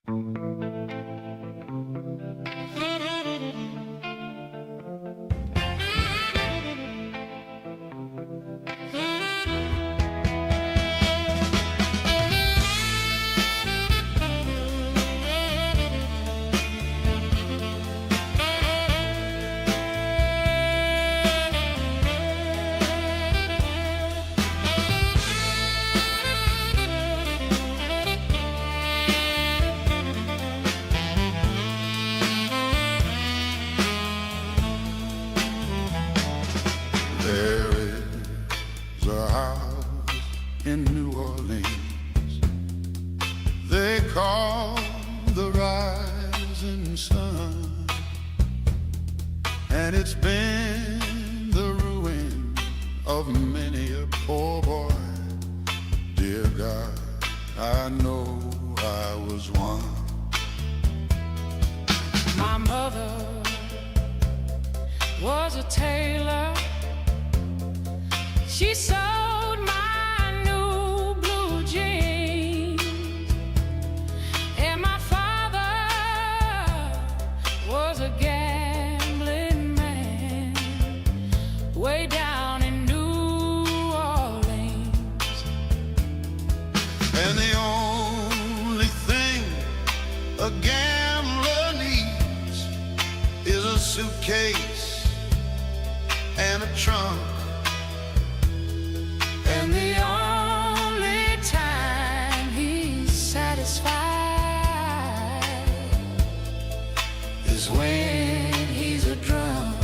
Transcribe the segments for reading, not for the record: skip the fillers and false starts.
There is a house in New Orleans they call the rising sun, and it's been the ruin of many a poor boy. Dear God, I know I was one. My mother was a tailor. She sewed my new blue jeans, and my father was a gambling man way down in New Orleans. And the only thing a gambler needs is a suitcase and a trunk. And the only time he's satisfied is when he's a drunk.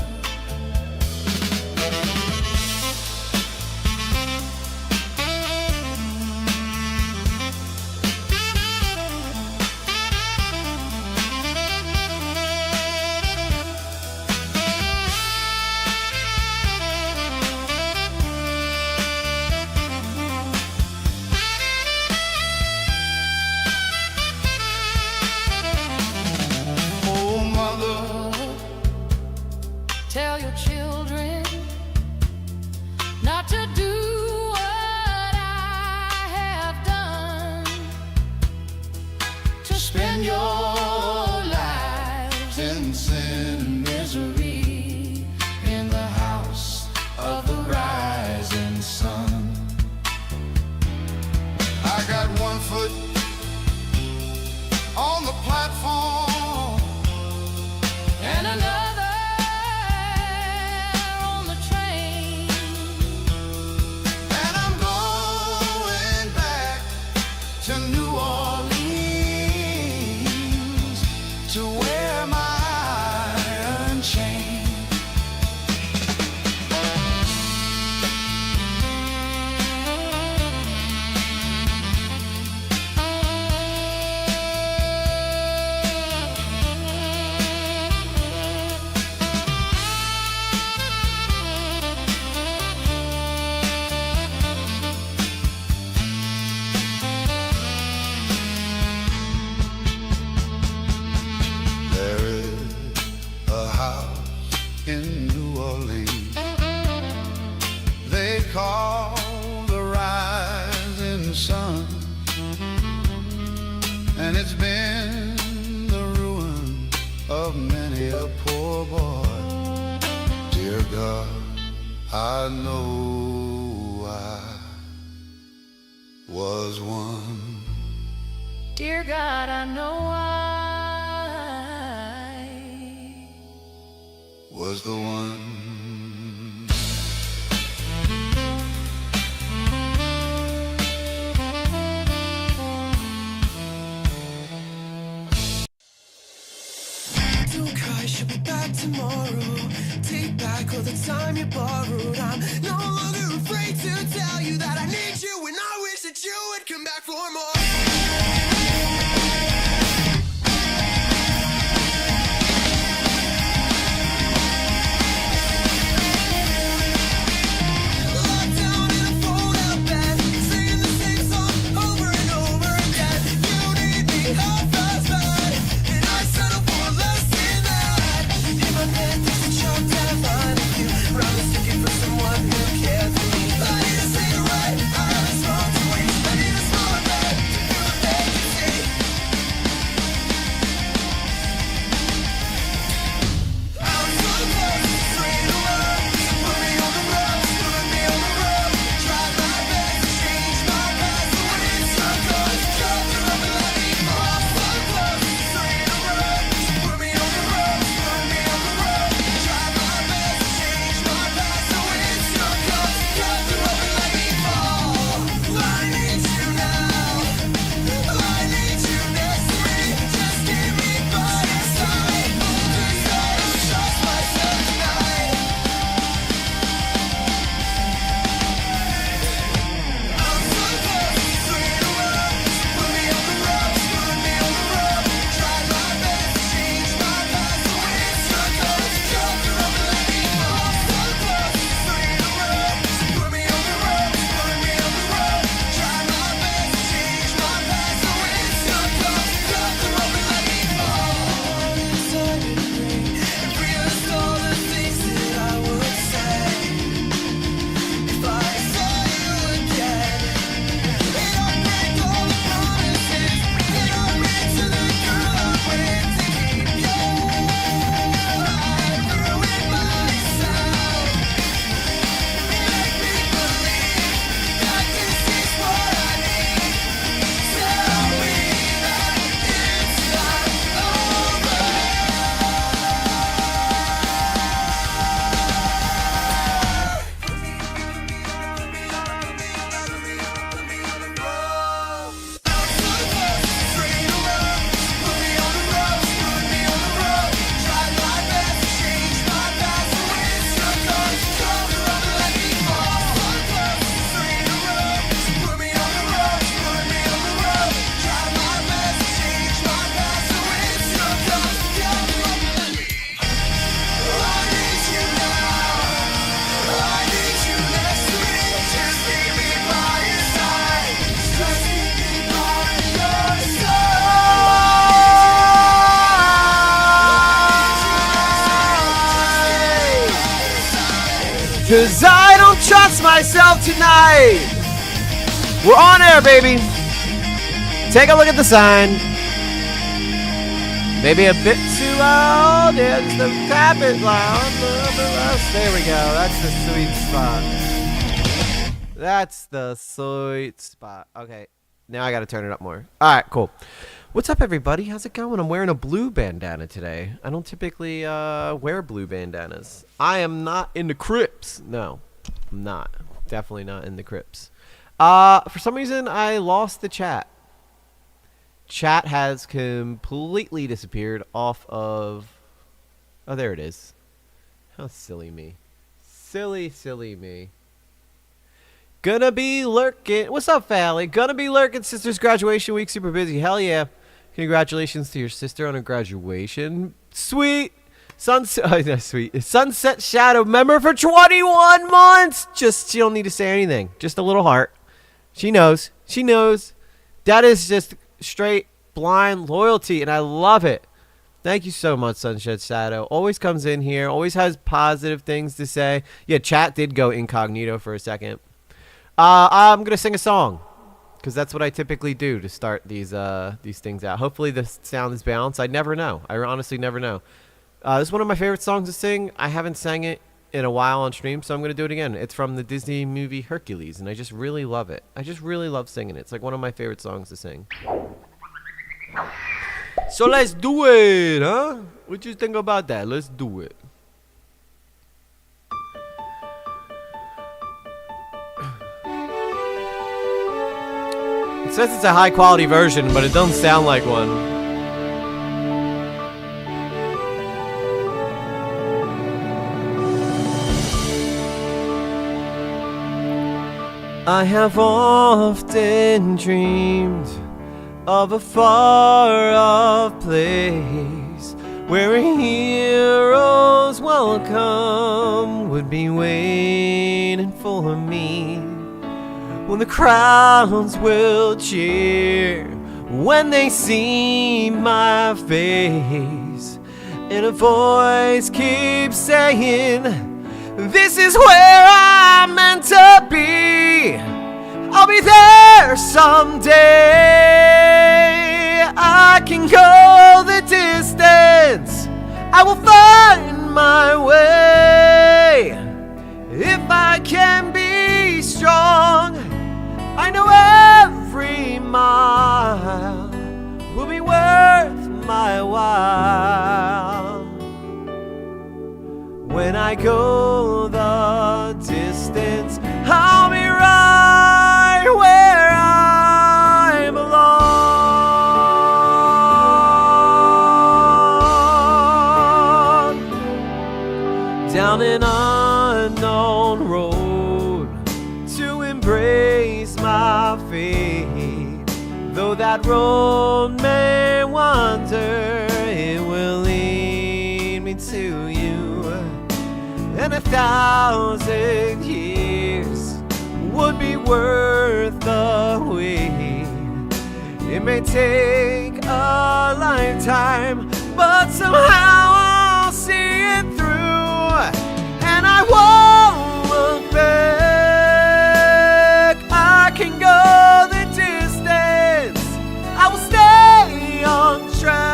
Tell your children not to do what I have done, to spend your lives in sin and misery in the house of the rising sun. I got one foot on the platform And another to New Orleans to wear my iron chain. In New Orleans they call the rising sun, and it's been the ruin of many a poor boy. Dear God, I know I was one. Dear God, I know I was the one. Don't cry, she'll be back tomorrow. Take back all the time you borrowed. I'm no longer afraid to tell you that I need you, and I wish that you would come back for more. Someone who cares for me. I need to say it right, I was wrong to waste. I need a smaller bed. 'cause I don't trust myself tonight. We're on air, baby. Take a look at the sign. Maybe a bit too loud. Yeah, just a tad bit loud. A little bit less. There we go. That's the sweet spot. That's the sweet spot. Okay. Now I got to turn it up more. All right, cool. What's up, everybody? How's it going? I'm wearing a blue bandana today. I don't typically wear blue bandanas. I am not in the Crips. No, I'm not. Definitely not in the Crips. For some reason, I lost the chat. Chat has completely disappeared off of... Oh, there it is. How silly me. Silly, silly me. Gonna be lurking. What's up, Fally? Gonna be lurking. Sister's graduation week. Super busy. Hell yeah. Congratulations to your sister on her graduation. Sweet. Sunset. Oh, no, sweet. Sunset Shadow member for 21 months. Just, she don't need to say anything. Just a little heart. She knows. She knows. That is just straight blind loyalty, and I love it. Thank you so much, Sunset Shadow. Always comes in here. Always has positive things to say. Yeah, chat did go incognito for a second. I'm gonna sing a song because that's what I typically do to start these things out. Hopefully the sound is balanced. I never know. I honestly never know. This is one of my favorite songs to sing. I haven't sang it in a while on stream, so I'm gonna do it again. It's from the Disney movie Hercules, and I just really love it. I just really love singing it. It's like one of my favorite songs to sing. So let's do it, huh? What you think about that? Let's do it. It says it's a high quality version, but it doesn't sound like one. I have often dreamed of a far-off place where a hero's welcome would be waiting for me. When the crowds will cheer when they see my face, and a voice keeps saying, this is where I'm meant to be. I'll be there someday. I can go the distance. I will find my way. If I can be strong, I know every mile will be worth my while. When I go the distance, I'll be right where I belong. Down an unknown road to embrace my fate. Though that road may wander, it will lead me to you. And 1,000 years would be worth the wait. It may take a lifetime, but somehow I'll see it through, and I won't look back. I can go the distance. I will stay on track.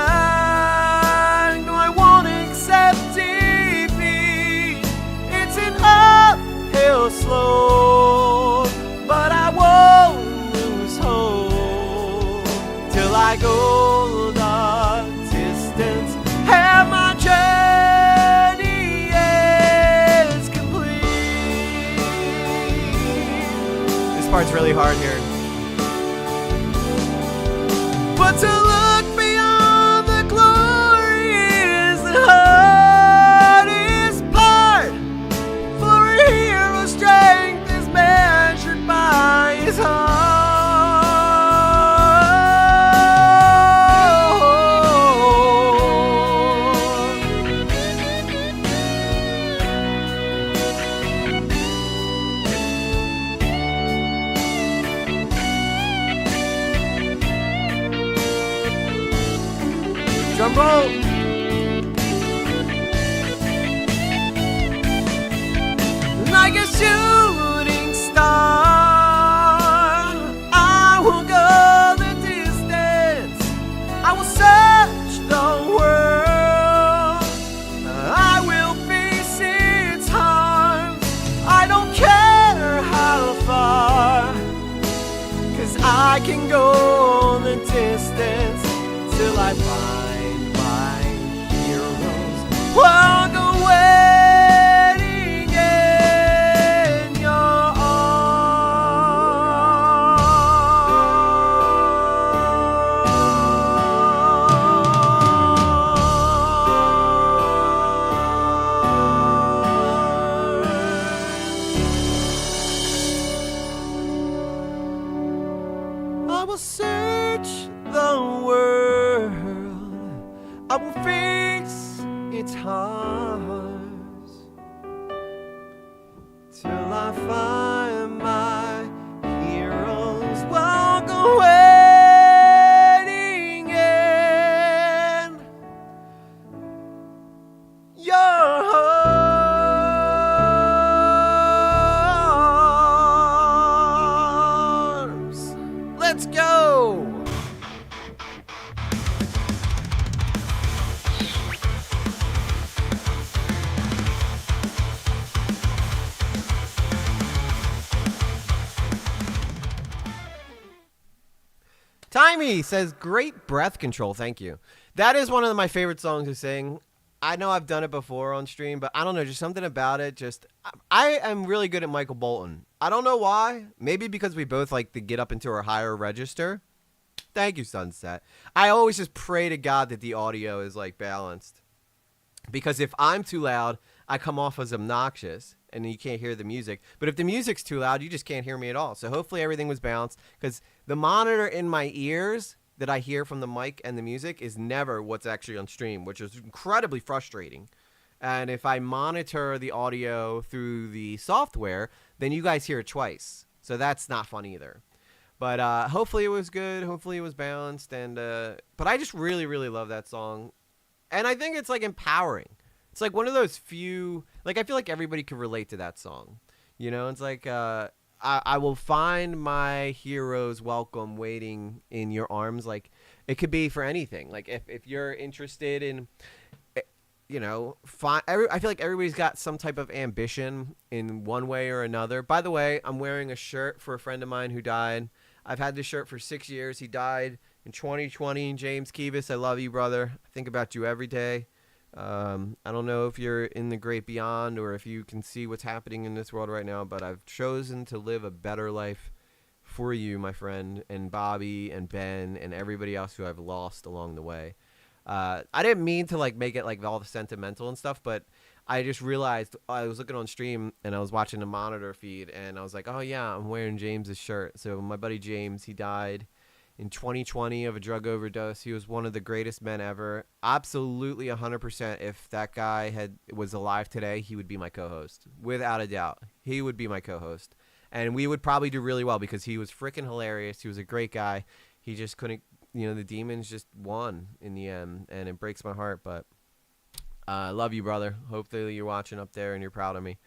No, I won't accept defeat. It's an uphill slope, but I won't lose hope till I go the distance and my journey is complete. This part's really hard here. But to look beyond the glory is the hardest part. For a hero's strength is measured by his heart. Drum roll. And I like a shooting star. I will go the distance. I will search the world. I will face its harms. I don't care how far, 'cause I can go the distance till I find my heroes. Walk away. I will search the world. I will face its harms till I find my heroes. Walk away in your arms. Let's go. Timey says, great breath control. Thank you. That is one of my favorite songs to sing. I know I've done it before on stream, but I don't know, just something about it. I am really good at Michael Bolton. I don't know why. Maybe because we both like to get up into our higher register. Thank you, Sunset. I always just pray to God that the audio is like balanced. Because if I'm too loud, I come off as obnoxious and you can't hear the music. But if the music's too loud, you just can't hear me at all. So hopefully everything was balanced, because the monitor in my ears that I hear from the mic and the music is never what's actually on stream, which is incredibly frustrating. And if I monitor the audio through the software, then you guys hear it twice. So that's not fun either. But hopefully it was good. Hopefully it was balanced. And but I just really, really love that song. And I think it's like empowering. It's like one of those few, like I feel like everybody can relate to that song. You know, it's like I will find my heroes welcome waiting in your arms. Like it could be for anything. Like if you're interested in, you know, I feel like everybody's got some type of ambition in one way or another. By the way, I'm wearing a shirt for a friend of mine who died. I've had this shirt for 6 years. He died in 2020. James Kivas, I love you, brother. I think about you every day. I don't know if you're in the great beyond or if you can see what's happening in this world right now, but I've chosen to live a better life for you, my friend, and Bobby and Ben and everybody else who I've lost along the way. I didn't mean to like make it like all the sentimental and stuff, but I just realized I was looking on stream and I was watching the monitor feed and I was like, oh yeah, I'm wearing James's shirt. So my buddy James, he died in 2020 of a drug overdose. He was one of the greatest men ever. Absolutely 100%. If that guy was alive today, he would be my co-host. Without a doubt. He would be my co-host. And we would probably do really well because he was freaking hilarious. He was a great guy. He just couldn't, you know, the demons just won in the end. And it breaks my heart, but I love you, brother. Hopefully you're watching up there and you're proud of me.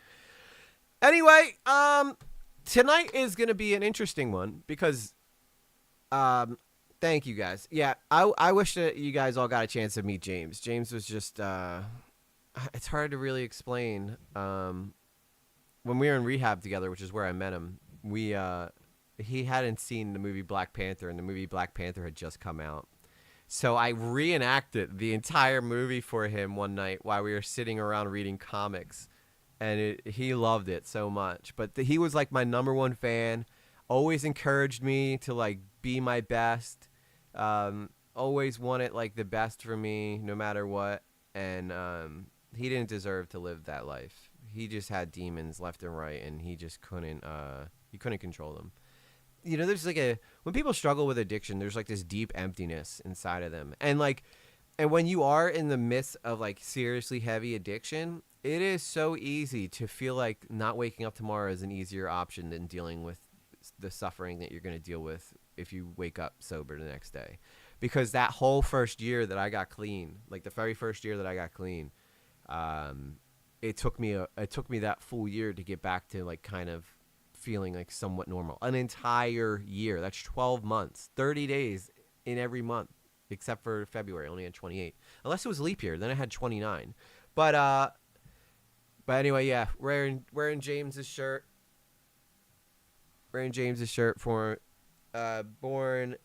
Anyway, tonight is going to be an interesting one because thank you guys. Yeah, I wish that you guys all got a chance to meet James. James was just it's hard to really explain. When we were in rehab together, which is where I met him, he hadn't seen the movie Black Panther, and the movie Black Panther had just come out. So I reenacted the entire movie for him one night while we were sitting around reading comics, and he loved it so much. But he was like my #1 fan. Always encouraged me to like be my best. Always wanted like the best for me no matter what. And he didn't deserve to live that life. He just had demons left and right, and he just couldn't control them. You know, there's like when people struggle with addiction, there's like this deep emptiness inside of them. And when you are in the midst of like seriously heavy addiction, it is so easy to feel like not waking up tomorrow is an easier option than dealing with the suffering that you're going to deal with if you wake up sober the next day. Because that whole first year that I got clean, like the very first year that I got clean, it took me that full year to get back to like kind of feeling like somewhat normal. An entire year. That's 12 months, 30 days in every month, except for February. I only had 28, unless it was leap year. Then I had 29. But anyway, yeah, wearing James's shirt. Wearing James's shirt for born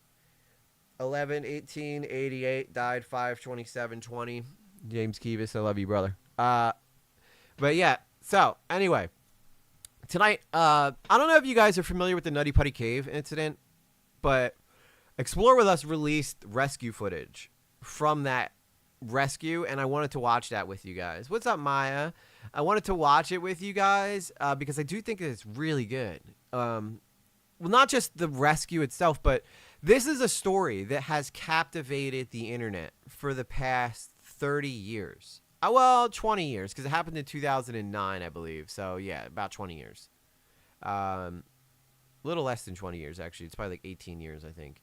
11/18/88, died 5/27/20. James Kivas, I love you, brother. But yeah, so anyway, tonight, I don't know if you guys are familiar with the Nutty Putty Cave incident, but Explore With Us released rescue footage from that rescue, and I wanted to watch that with you guys. What's up, Maya? I wanted to watch it with you guys because I do think it's really good. Well, not just the rescue itself, but this is a story that has captivated the internet for the past 30 years. Well, 20 years, because it happened in 2009, I believe. So, yeah, about 20 years. A little less than 20 years, actually. It's probably like 18 years, I think.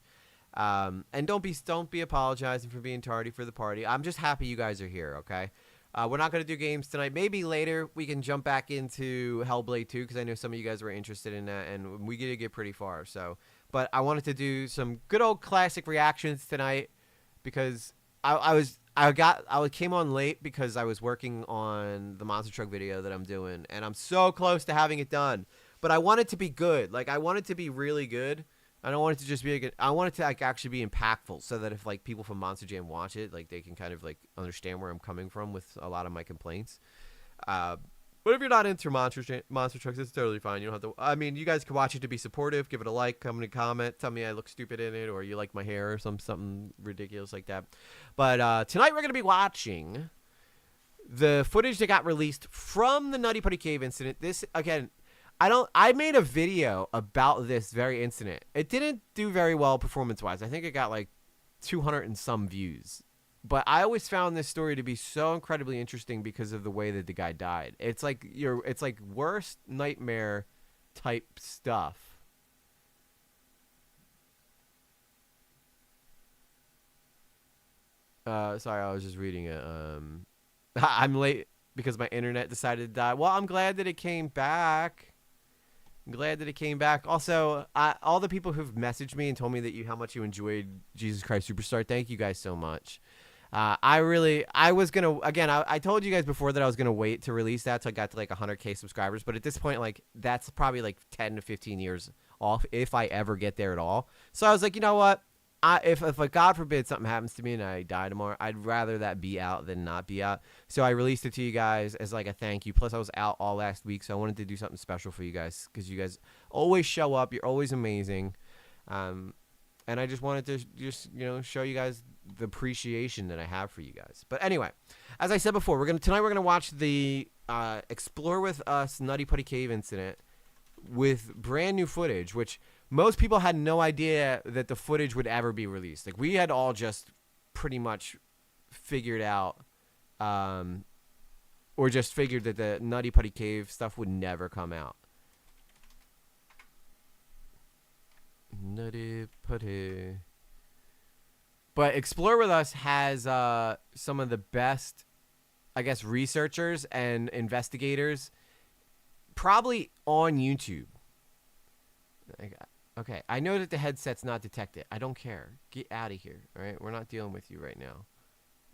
And don't be apologizing for being tardy for the party. I'm just happy you guys are here, okay? We're not going to do games tonight. Maybe later we can jump back into Hellblade 2, because I know some of you guys were interested in that, and we did get pretty far. So, but I wanted to do some good old classic reactions tonight, because I came on late because I was working on the monster truck video that I'm doing, and I'm so close to having it done. But I want it to be good. Like, I want it to be really good. I don't want it to just be I want it to like actually be impactful, so that if like people from Monster Jam watch it, like they can kind of like understand where I'm coming from with a lot of my complaints. But if you're not into monster trucks, it's totally fine. You don't have to. I mean, you guys can watch it to be supportive. Give it a like, come in a comment, tell me I look stupid in it, or you like my hair, or something ridiculous like that. But tonight we're gonna be watching the footage that got released from the Nutty Putty Cave incident. This again. I made a video about this very incident. It didn't do very well performance-wise. I think it got like 200 and some views. But I always found this story to be so incredibly interesting because of the way that the guy died. It's like worst nightmare type stuff. Sorry, I was just reading it. I'm late because my internet decided to die. Well, I'm glad that it came back. I'm glad that it came back. Also, all the people who've messaged me and told me that how much you enjoyed Jesus Christ Superstar, thank you guys so much. I was going to, again, I told you guys before that I was going to wait to release that till I got to like 100K subscribers. But at this point, like, that's probably like 10 to 15 years off if I ever get there at all. So I was like, you know what? If like, God forbid something happens to me and I die tomorrow, I'd rather that be out than not be out. So I released it to you guys as like a thank you. Plus I was out all last week, so I wanted to do something special for you guys because you guys always show up. You're always amazing. And I just wanted to show you guys the appreciation that I have for you guys. But anyway, as I said before, tonight we're gonna watch the Explore With Us Nutty Putty Cave incident with brand new footage, which most people had no idea that the footage would ever be released. Like, we had all just pretty much figured out, or just figured that the Nutty Putty Cave stuff would never come out. Nutty Putty. But Explore With Us has some of the best, I guess, researchers and investigators probably on YouTube. Okay, I know that the headset's not detected. I don't care. Get out of here, all right? We're not dealing with you right now.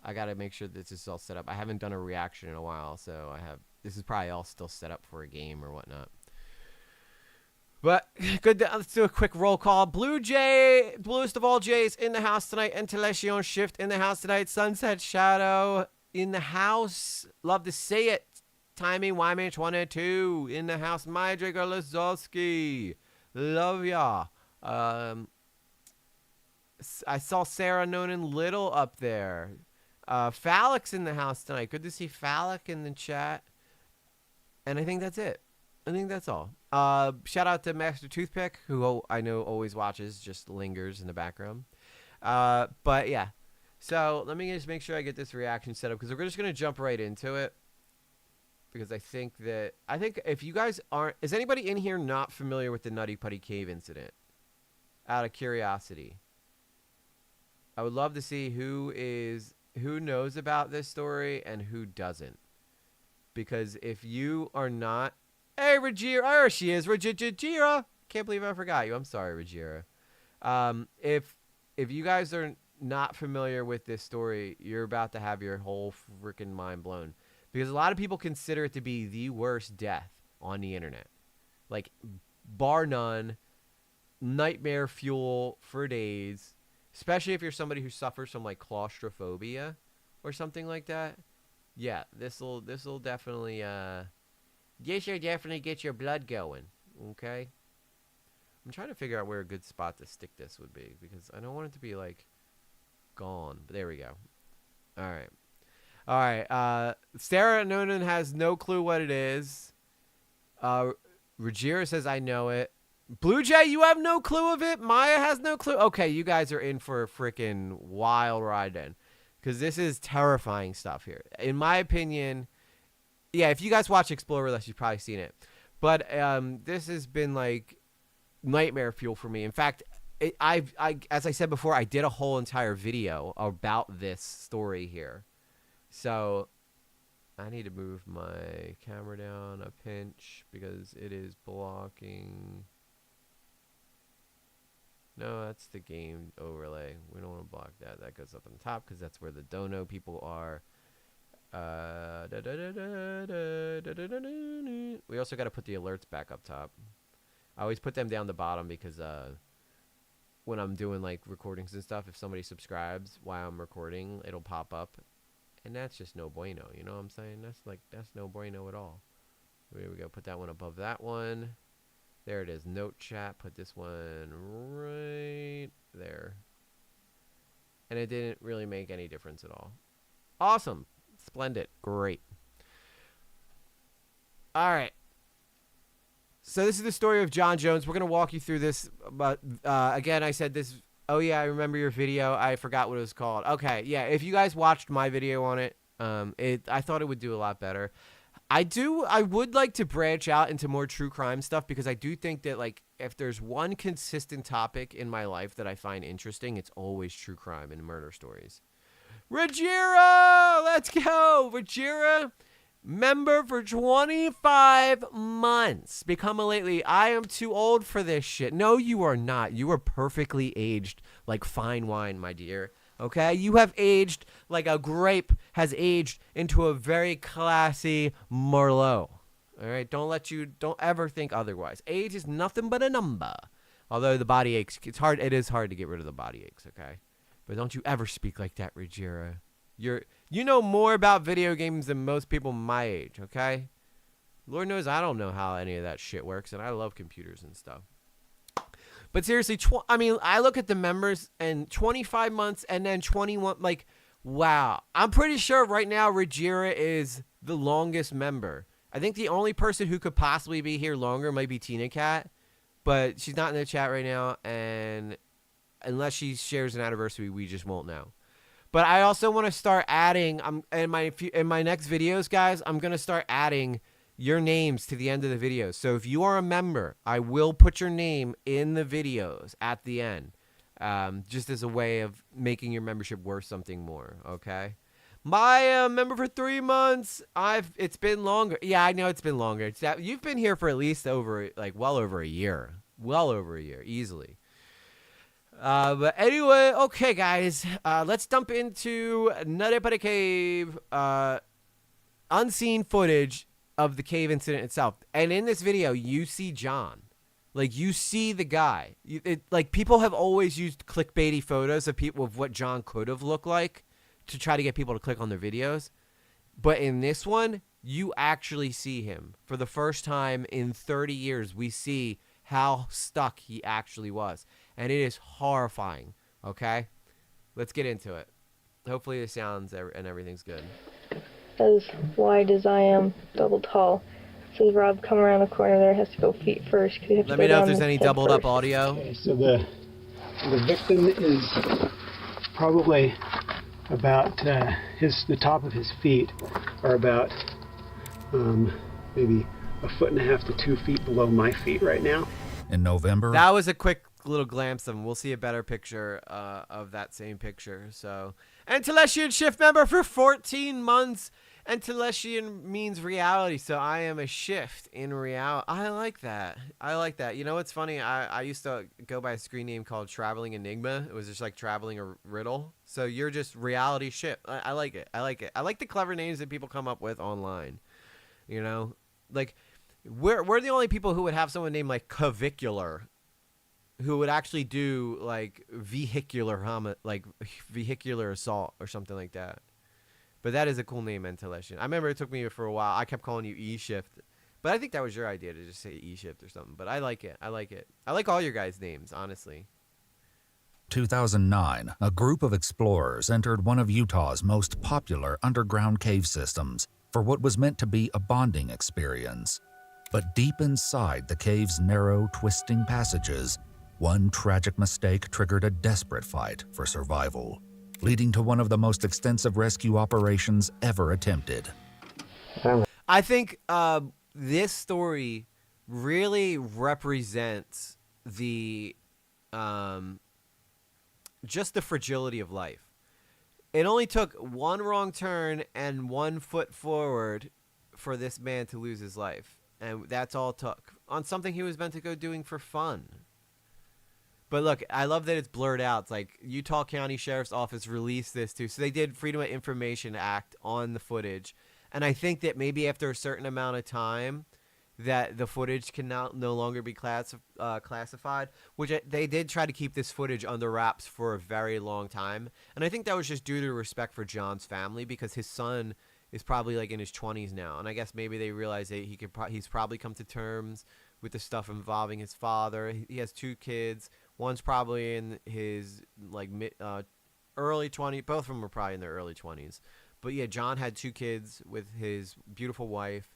I got to make sure that this is all set up. I haven't done a reaction in a while, so this is probably all still set up for a game or whatnot. But good. Let's do a quick roll call. Bluest of all Jays in the house tonight. Intellection Shift in the house tonight. Sunset Shadow in the house. Love to see it. Timing Wyman 22 in the house. My Draco Lazowski. Love ya. I saw Sarah Nonan Little up there. Phallic's in the house tonight. Good to see Phallic in the chat. And I think that's it. I think that's all. Shout out to Master Toothpick, who I know always watches, just lingers in the background. But yeah. So let me just make sure I get this reaction set up, because we're just going to jump right into it. Because I think if you guys aren't, is anybody in here not familiar with the Nutty Putty Cave incident? Out of curiosity. I would love to see who knows about this story and who doesn't. because if you are not, hey Rajira, there she is, Rajira. Can't believe I forgot you. I'm sorry, Rajira. If you guys are not familiar with this story, you're about to have your whole freaking mind blown, because a lot of people consider it to be the worst death on the internet, like bar none, nightmare fuel for days, especially if you're somebody who suffers from like claustrophobia or something like that. Yeah, this'll definitely definitely get your blood going. Okay, I'm trying to figure out where a good spot to stick this would be, because I don't want it to be like gone. But there we go. All right. Sarah Noonan has no clue what it is. Rajira says I know it. Blue Jay, you have no clue of it. Maya has no clue. Okay, you guys are in for a freaking wild ride then, because this is terrifying stuff here. In my opinion, yeah, if you guys watch Explore With Us, you've probably seen it. But this has been like nightmare fuel for me. In fact, I as I said before, I did a whole entire video about this story here. So I need to move my camera down a pinch because it is blocking. No, that's the game overlay. We don't want to block that. That goes up on the top because that's where the dono people are. We also got to put the alerts back up top. I always put them down the bottom because when I'm doing like recordings and stuff, if somebody subscribes while I'm recording, it'll pop up, and that's just no bueno. You know what I'm saying? That's no bueno at all. Here we go. Put that one above that one. There it is. Note chat. Put this one right there. And it didn't really make any difference at all. Awesome. Splendid. Great. All right. So this is the story of John Jones. We're going to walk you through this. But again, I said this. Oh, yeah, I remember your video. I forgot what it was called. Okay. Yeah. If you guys watched my video on it, I thought it would do a lot better. I would like to branch out into more true crime stuff, because I do think that, like, if there's one consistent topic in my life that I find interesting, it's always true crime and murder stories. Rajira! Let's go! Rajira, member for 25 months. Become a lately. I am too old for this shit. No, you are not. You are perfectly aged like fine wine, my dear. Okay? You have aged like a grape has aged into a very classy Merlot. All right? Don't ever think otherwise. Age is nothing but a number. Although the body aches, it is hard to get rid of the body aches, okay? But don't you ever speak like that, Rajira. You know more about video games than most people my age, okay? Lord knows I don't know how any of that shit works, and I love computers and stuff. But seriously, I look at the members, and 25 months and then 21, like, wow. I'm pretty sure right now Rajira is the longest member. I think the only person who could possibly be here longer might be Tina Cat, but she's not in the chat right now, and unless she shares an anniversary, we just won't know. But I also want to start adding, in my next videos, guys, I'm going to start adding your names to the end of the videos. So if you are a member, I will put your name in the videos at the end, just as a way of making your membership worth something more, okay? My member for 3 months, it's been longer. Yeah, I know it's been longer. You've been here for at least well over a year. Well over a year, easily. But anyway, okay, guys, let's dump into Nutty Putty Cave, unseen footage of the cave incident itself. And in this video, you see John. Like, you see the guy. Like, people have always used clickbaity photos of people of what John could have looked like to try to get people to click on their videos. But in this one, you actually see him. For the first time in 30 years, we see how stuck he actually was. And it is horrifying, okay? Let's get into it. Hopefully the sounds and everything's good. As wide as I am, double tall. So Rob, come around the corner there, has to go feet first. Let me know if there's any doubled up audio. Okay, so the victim is probably about the top of his feet are about maybe 1.5 to 2 feet below my feet right now. In November. That was a quick little glimpse of him. We'll see a better picture of that same picture. So, and Teleshian Shift member for 14 months. Teleshian means reality, so I am a shift in reality. I like that. I like that. You know what's funny? I used to go by a screen name called Traveling Enigma. It was just like traveling a riddle. So you're just reality shift. I like it. I like it. I like the clever names that people come up with online. You know, like we're the only people who would have someone named like Cavicular, who would actually do like vehicular assault or something like that. But that is a cool name, Teleshian. I remember it took me for a while. I kept calling you E-Shift. But I think that was your idea to just say E-Shift or something. But I like it. I like it. I like all your guys' names, honestly. 2009, a group of explorers entered one of Utah's most popular underground cave systems for what was meant to be a bonding experience. But deep inside the cave's narrow, twisting passages, one tragic mistake triggered a desperate fight for survival, leading to one of the most extensive rescue operations ever attempted. I think this story really represents the just the fragility of life. It only took one wrong turn and 1 foot forward for this man to lose his life. And that's all it took on something he was meant to go doing for fun. But look, I love that it's blurred out. It's like Utah County Sheriff's Office released this too. So they did Freedom of Information Act on the footage. And I think that maybe after a certain amount of time that the footage can now no longer be classified, which they did try to keep this footage under wraps for a very long time. And I think that was just due to respect for John's family, because his son is probably like in his 20s now. And I guess maybe they realized that he's probably come to terms with the stuff involving his father. He has 2 kids. One's probably in his like early 20s. Both of them were probably in their early 20s. But yeah, John had 2 kids with his beautiful wife.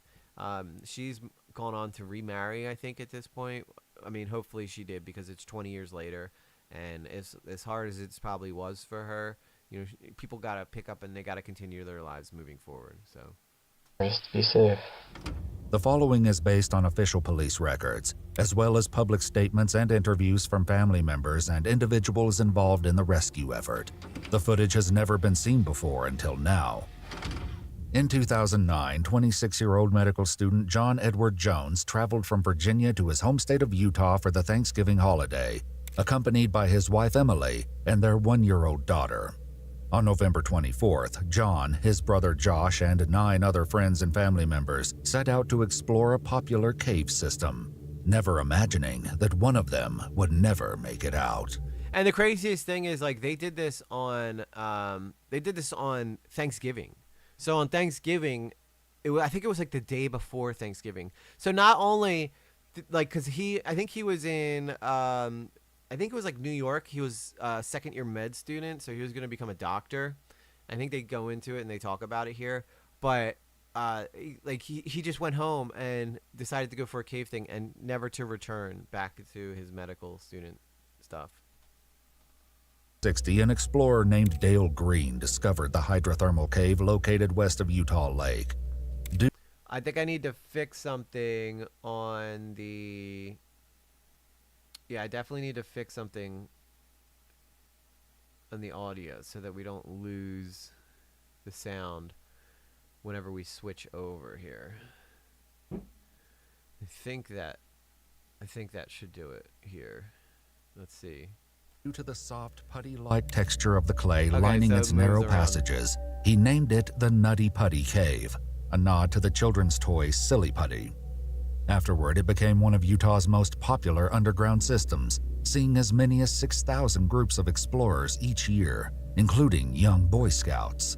She's gone on to remarry, I think, at this point. I mean, hopefully she did, because it's 20 years later. And as hard as it probably was for her, you know, people got to pick up and they got to continue their lives moving forward. So, be safe. The following is based on official police records, as well as public statements and interviews from family members and individuals involved in the rescue effort. The footage has never been seen before until now. In 2009, 26-year-old medical student John Edward Jones traveled from Virginia to his home state of Utah for the Thanksgiving holiday, accompanied by his wife Emily and their 1-year-old daughter. On November 24th, John, his brother Josh, and 9 other friends and family members set out to explore a popular cave system, never imagining that one of them would never make it out. And the craziest thing is, like, they did this on Thanksgiving. So on Thanksgiving, I think it was like the day before Thanksgiving. So not only, like, because I think he was in, I think it was like New York. He was a second-year med student, so he was going to become a doctor. I think they go into it and they talk about it here. But like he just went home and decided to go for a cave thing and never to return back to his medical student stuff. 60, an explorer named Dale Green discovered the hydrothermal cave located west of Utah Lake. I think I need to fix something on the... Yeah, I definitely need to fix something on the audio so that we don't lose the sound whenever we switch over here. I think that should do it here. Let's see. Due to the soft, putty-like texture of the clay lining so its it moves narrow around. passages, he named it the Nutty Putty Cave, a nod to the children's toy Silly Putty. Afterward, it became one of Utah's most popular underground systems, seeing as many as 6,000 groups of explorers each year, including young Boy Scouts.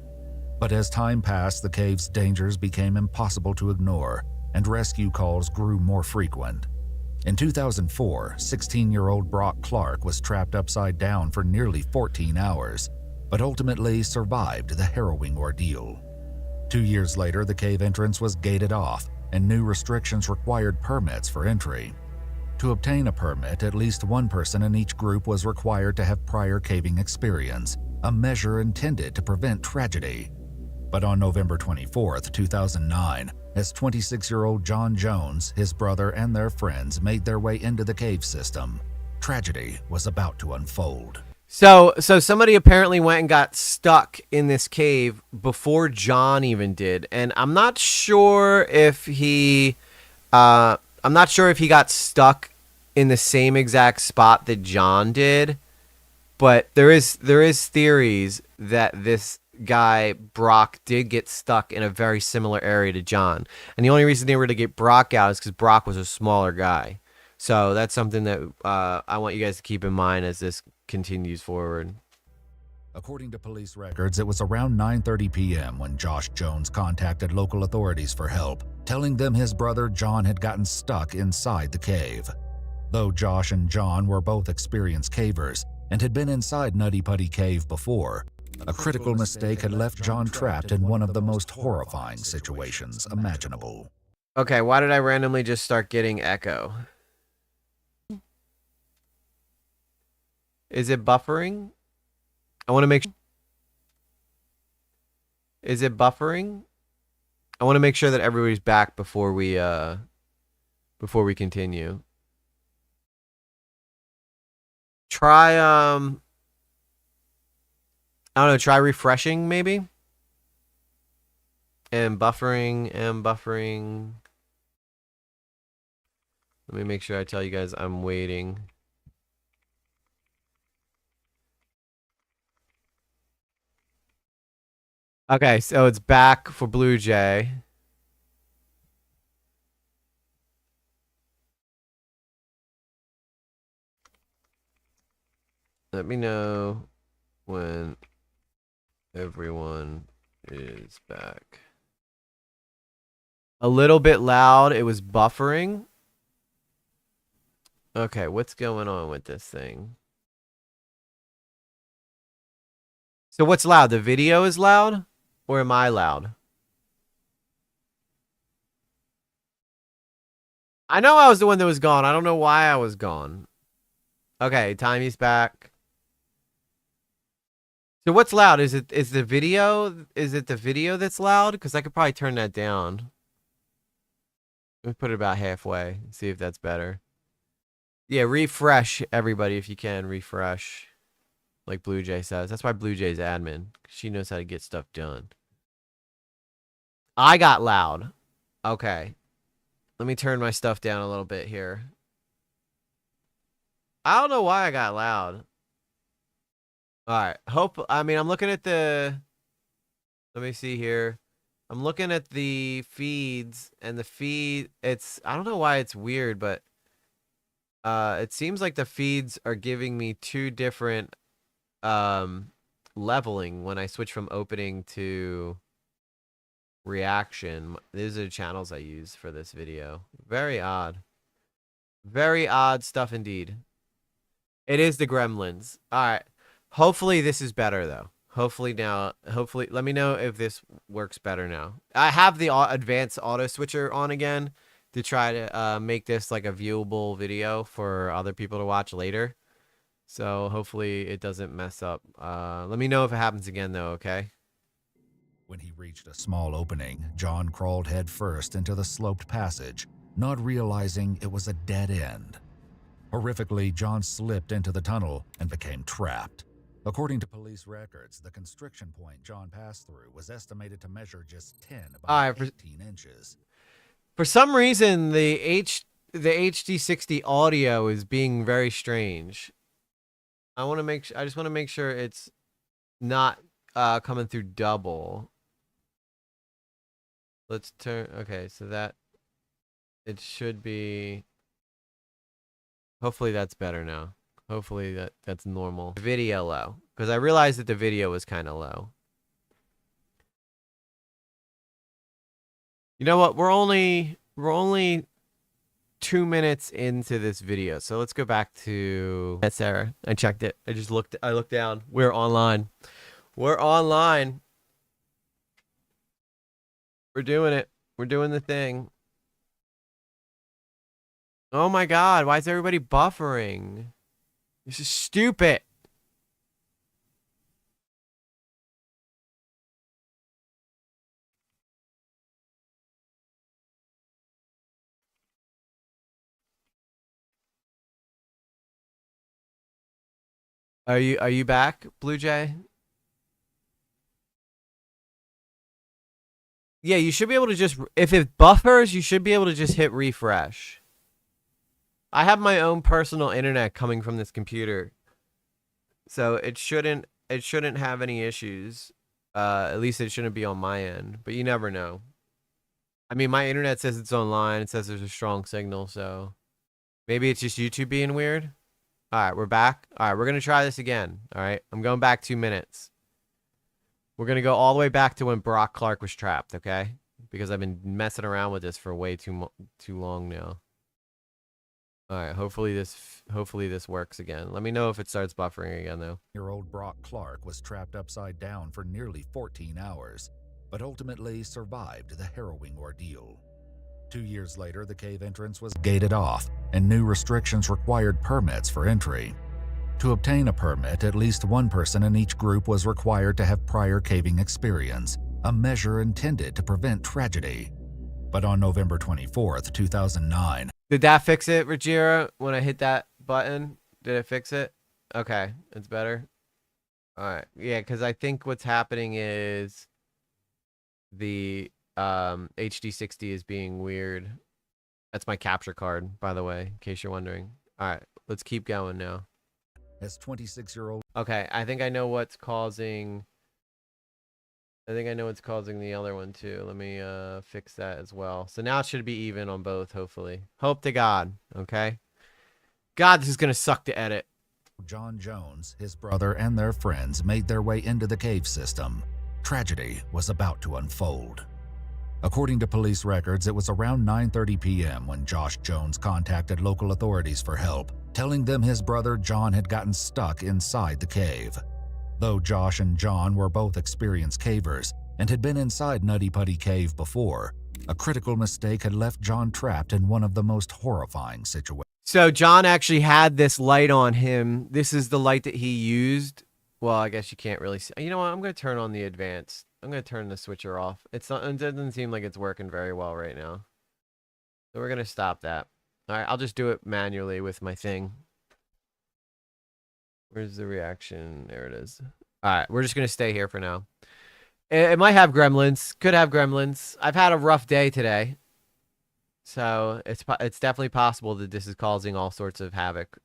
But as time passed, the cave's dangers became impossible to ignore, and rescue calls grew more frequent. In 2004, 16-year-old Brock Clark was trapped upside down for nearly 14 hours, but ultimately survived the harrowing ordeal. 2 years later, the cave entrance was gated off, and new restrictions required permits for entry. To obtain a permit, at least one person in each group was required to have prior caving experience, a measure intended to prevent tragedy. But on November 24, 2009, as 26-year-old John Jones, his brother, and their friends made their way into the cave system, tragedy was about to unfold. So somebody apparently went and got stuck in this cave before John even did, and I'm not sure if he got stuck in the same exact spot that John did, but there is theories that this guy Brock did get stuck in a very similar area to John, and the only reason they were to get Brock out is because Brock was a smaller guy. So that's something that I want you guys to keep in mind as this continues forward. According to police records, it was around 9:30 p.m. when Josh Jones contacted local authorities for help, telling them his brother John had gotten stuck inside the cave. Though Josh and John were both experienced cavers and had been inside Nutty Putty Cave before, a critical mistake had left John trapped in one of the most horrifying situations imaginable. Okay, why did I randomly just start getting echo? Is it buffering? I want to make sure. Is it buffering? I want to make sure that everybody's back before we continue. Try I don't know, try refreshing maybe? And buffering. Let me make sure I tell you guys I'm waiting. Okay, so it's back for Blue Jay. Let me know when everyone is back. A little bit loud. It was buffering. Okay, what's going on with this thing? So what's loud? The video is loud? Or am I loud? I know I was the one that was gone. I don't know why I was gone. Okay, Timey's back. So what's loud? Is it the video? Is it the video that's loud? Because I could probably turn that down. Let me put it about halfway. See if that's better. Yeah, refresh everybody if you can. Refresh. Like Blue Jay says. That's why Blue Jay's admin. She knows how to get stuff done. I got loud. Okay. Let me turn my stuff down a little bit here. I don't know why I got loud. Alright. I'm looking at the... Let me see here. I'm looking at the feeds, and the feed... I don't know why it's weird, but... it seems like the feeds are giving me two different... leveling when I switch from opening to... reaction. These are the channels I use for this video. Very odd. Very odd stuff indeed. It is the Gremlins. Alright. Hopefully this is better though. Hopefully let me know if this works better now. I have the advanced auto switcher on again to try to make this like a viewable video for other people to watch later. So hopefully it doesn't mess up. Let me know if it happens again though, okay? When he reached a small opening, John crawled headfirst into the sloped passage, not realizing it was a dead end. Horrifically, John slipped into the tunnel and became trapped. According to police records, the constriction point John passed through was estimated to measure just 10 by 18 inches. For some reason, the HD60 audio is being very strange. I just want to make sure it's not coming through double. Let's turn. Okay, so that it should be. Hopefully that's better now. Hopefully that's normal. Video low, because I realized that the video was kind of low. You know what? We're only 2 minutes into this video, so let's go back to Sarah. I checked it. I looked down. We're online. We're online. We're doing it. We're doing the thing. Oh my god, why is everybody buffering? This is stupid. Are you back, Blue Jay? Yeah, you should be able to just, if it buffers, you should be able to just hit refresh. I have my own personal internet coming from this computer, so it shouldn't have any issues. At least it shouldn't be on my end, but you never know. I mean, my internet says it's online. It says there's a strong signal, so maybe it's just YouTube being weird. All right, we're back. All right, we're gonna try this again. All right, I'm going back 2 minutes. We're gonna go all the way back to when Brock Clark was trapped, okay? Because I've been messing around with this for way too long now. All right, hopefully this works again. Let me know if it starts buffering again, though. Year-old Brock Clark was trapped upside down for nearly 14 hours, but ultimately survived the harrowing ordeal. 2 years later, the cave entrance was gated off, and new restrictions required permits for entry. To obtain a permit, at least one person in each group was required to have prior caving experience, a measure intended to prevent tragedy. But on November 24th, 2009... Did that fix it, Ruggiero? When I hit that button, did it fix it? Okay, it's better. All right, yeah, because I think what's happening is the HD60 is being weird. That's my capture card, by the way, in case you're wondering. All right, let's keep going now. As 26-year-old... Okay, I think I know what's causing... the other one too. Let me fix that as well. So now it should be even on both, hopefully. Hope to God, okay? God, this is going to suck to edit. John Jones, his brother, and their friends made their way into the cave system. Tragedy was about to unfold. According to police records, it was around 9:30 p.m. when Josh Jones contacted local authorities for help, telling them his brother John had gotten stuck inside the cave. Though Josh and John were both experienced cavers and had been inside Nutty Putty Cave before, a critical mistake had left John trapped in one of the most horrifying situations. So John actually had this light on him. This is the light that he used. Well, I guess you can't really see. You know what? I'm going to turn on the advanced. I'm going to turn the switcher off. It doesn't seem like it's working very well right now. So we're going to stop that. All right, I'll just do it manually with my thing. Where's the reaction? There it is. All right, we're just going to stay here for now. It might have gremlins. Could have gremlins. I've had a rough day today. So it's definitely possible that this is causing all sorts of havoc.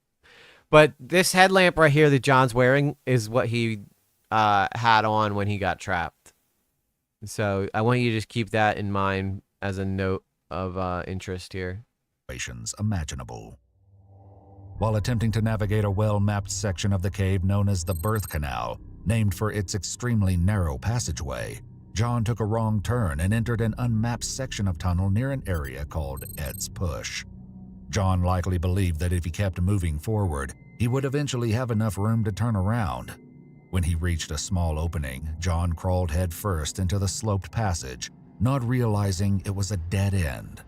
But this headlamp right here that John's wearing is what he had on when he got trapped. So I want you to just keep that in mind as a note of interest here. Imaginable. While attempting to navigate a well-mapped section of the cave known as the Birth Canal, named for its extremely narrow passageway, John took a wrong turn and entered an unmapped section of tunnel near an area called Ed's Push. John likely believed that if he kept moving forward, he would eventually have enough room to turn around. When he reached a small opening, John crawled headfirst into the sloped passage, not realizing it was a dead end.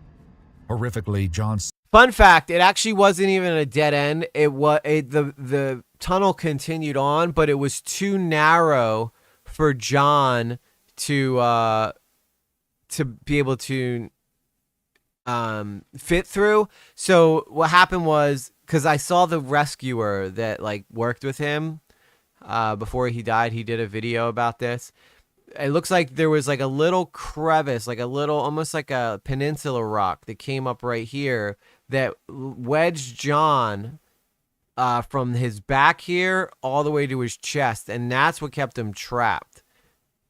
Horrifically, John's Fun fact, it actually wasn't even a dead end. The tunnel continued on, but it was too narrow for John to be able to fit through. So what happened was, because I saw the rescuer that like worked with him before he died, he did a video about this. It looks like there was like a little crevice, like a little, almost like a peninsula rock that came up right here that wedged John from his back here all the way to his chest. And that's what kept him trapped.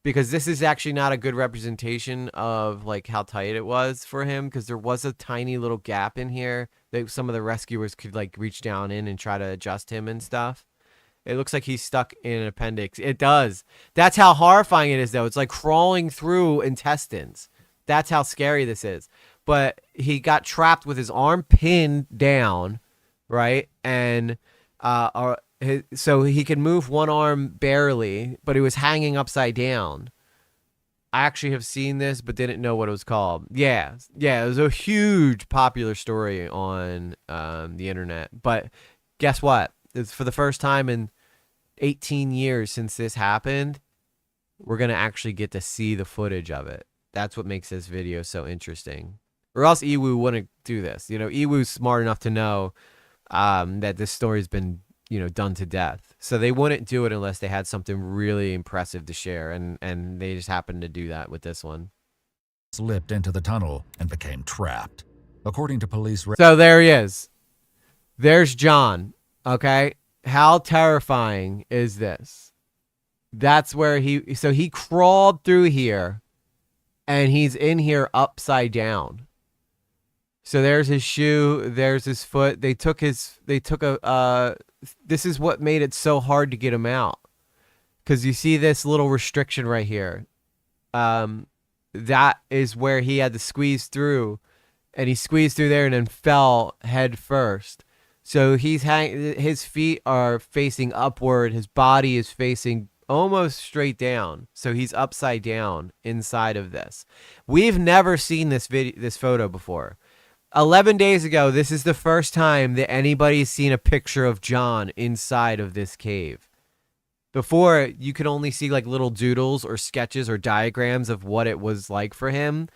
Because this is actually not a good representation of like how tight it was for him. Because there was a tiny little gap in here that some of the rescuers could like reach down in and try to adjust him and stuff. It looks like he's stuck in an appendix. It does. That's how horrifying it is, though. It's like crawling through intestines. That's how scary this is. But he got trapped with his arm pinned down, right? And so he could move one arm barely, but he was hanging upside down. I actually have seen this, but didn't know what it was called. Yeah, it was a huge popular story on the internet. But guess what? It's for the first time in 18 years since this happened, we're going to actually get to see the footage of it. That's what makes this video so interesting. Or else Ewu wouldn't do this. You know, Ewu's smart enough to know that this story's been done to death. So they wouldn't do it unless they had something really impressive to share, and they just happened to do that with this one. Slipped into the tunnel and became trapped. According to police So there he is. There's John. Okay, how terrifying is this? That's where he crawled through here, and he's in here upside down. So there's his shoe, there's his foot. This is what made it so hard to get him out. Because you see this little restriction right here. That is where he had to squeeze through, and he squeezed through there and then fell head first. So his feet are facing upward, his body is facing almost straight down. So he's upside down inside of this. We've never seen this photo before. 11 days ago, this is the first time that anybody's seen a picture of John inside of this cave. Before, you could only see like little doodles or sketches or diagrams of what it was like for him.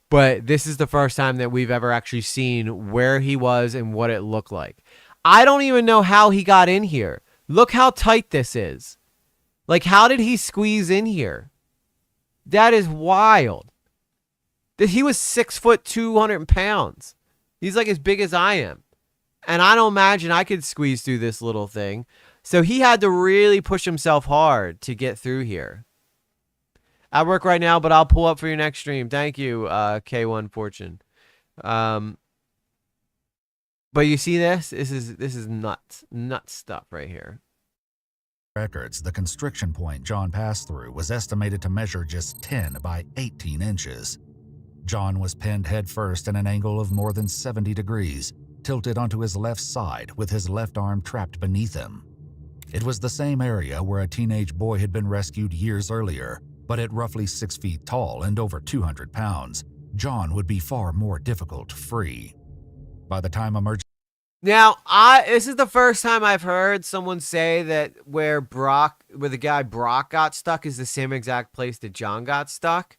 But this is the first time that we've ever actually seen where he was and what it looked like. I don't even know how he got in here. Look how tight this is. Like, how did he squeeze in here? That is wild. He was 6 foot, 200 pounds. He's like as big as I am. And I don't imagine I could squeeze through this little thing. So he had to really push himself hard to get through here. I work right now, but I'll pull up for your next stream. Thank you, K1 Fortune. But you see this? This is nuts stuff right here. records, the constriction point John passed through was estimated to measure just 10 by 18 inches. John was pinned headfirst at an angle of more than 70 degrees, tilted onto his left side with his left arm trapped beneath him. It was the same area where a teenage boy had been rescued years earlier, but at roughly 6 feet tall and over 200 pounds, John would be far more difficult to free. By the time emergency Now, this is the first time I've heard someone say that where the guy Brock got stuck is the same exact place that John got stuck.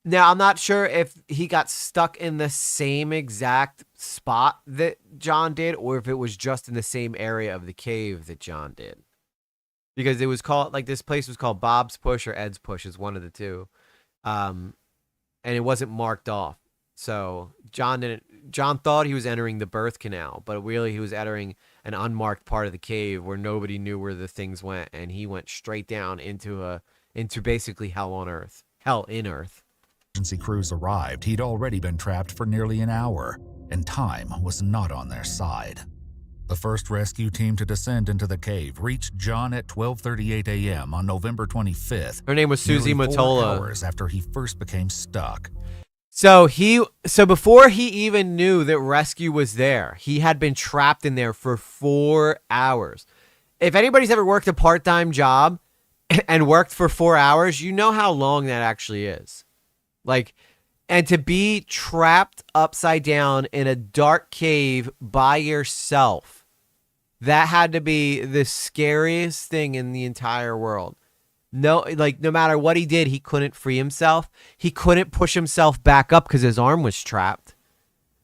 Now, I'm not sure if he got stuck in the same exact spot that John did, or if it was just in the same area of the cave that John did. Because it was called, like, this place was called Bob's Push or Ed's Push, is one of the two. And it wasn't marked off. So John thought he was entering the birth canal, but really he was entering an unmarked part of the cave where nobody knew where the things went, and he went straight down into basically hell in earth. emergency crews arrived, he'd already been trapped for nearly an hour, and time was not on their side. The first rescue team to descend into the cave reached John at 12:38 a.m. on November 25th. Her name was Susie nearly 4 Mottola. hours after he first became stuck. So before he even knew that rescue was there, he had been trapped in there for 4 hours. If anybody's ever worked a part-time job and worked for 4 hours, you know how long that actually is. Like, and to be trapped upside down in a dark cave by yourself, that had to be the scariest thing in the entire world. No matter what he did, he couldn't free himself. He couldn't push himself back up because his arm was trapped.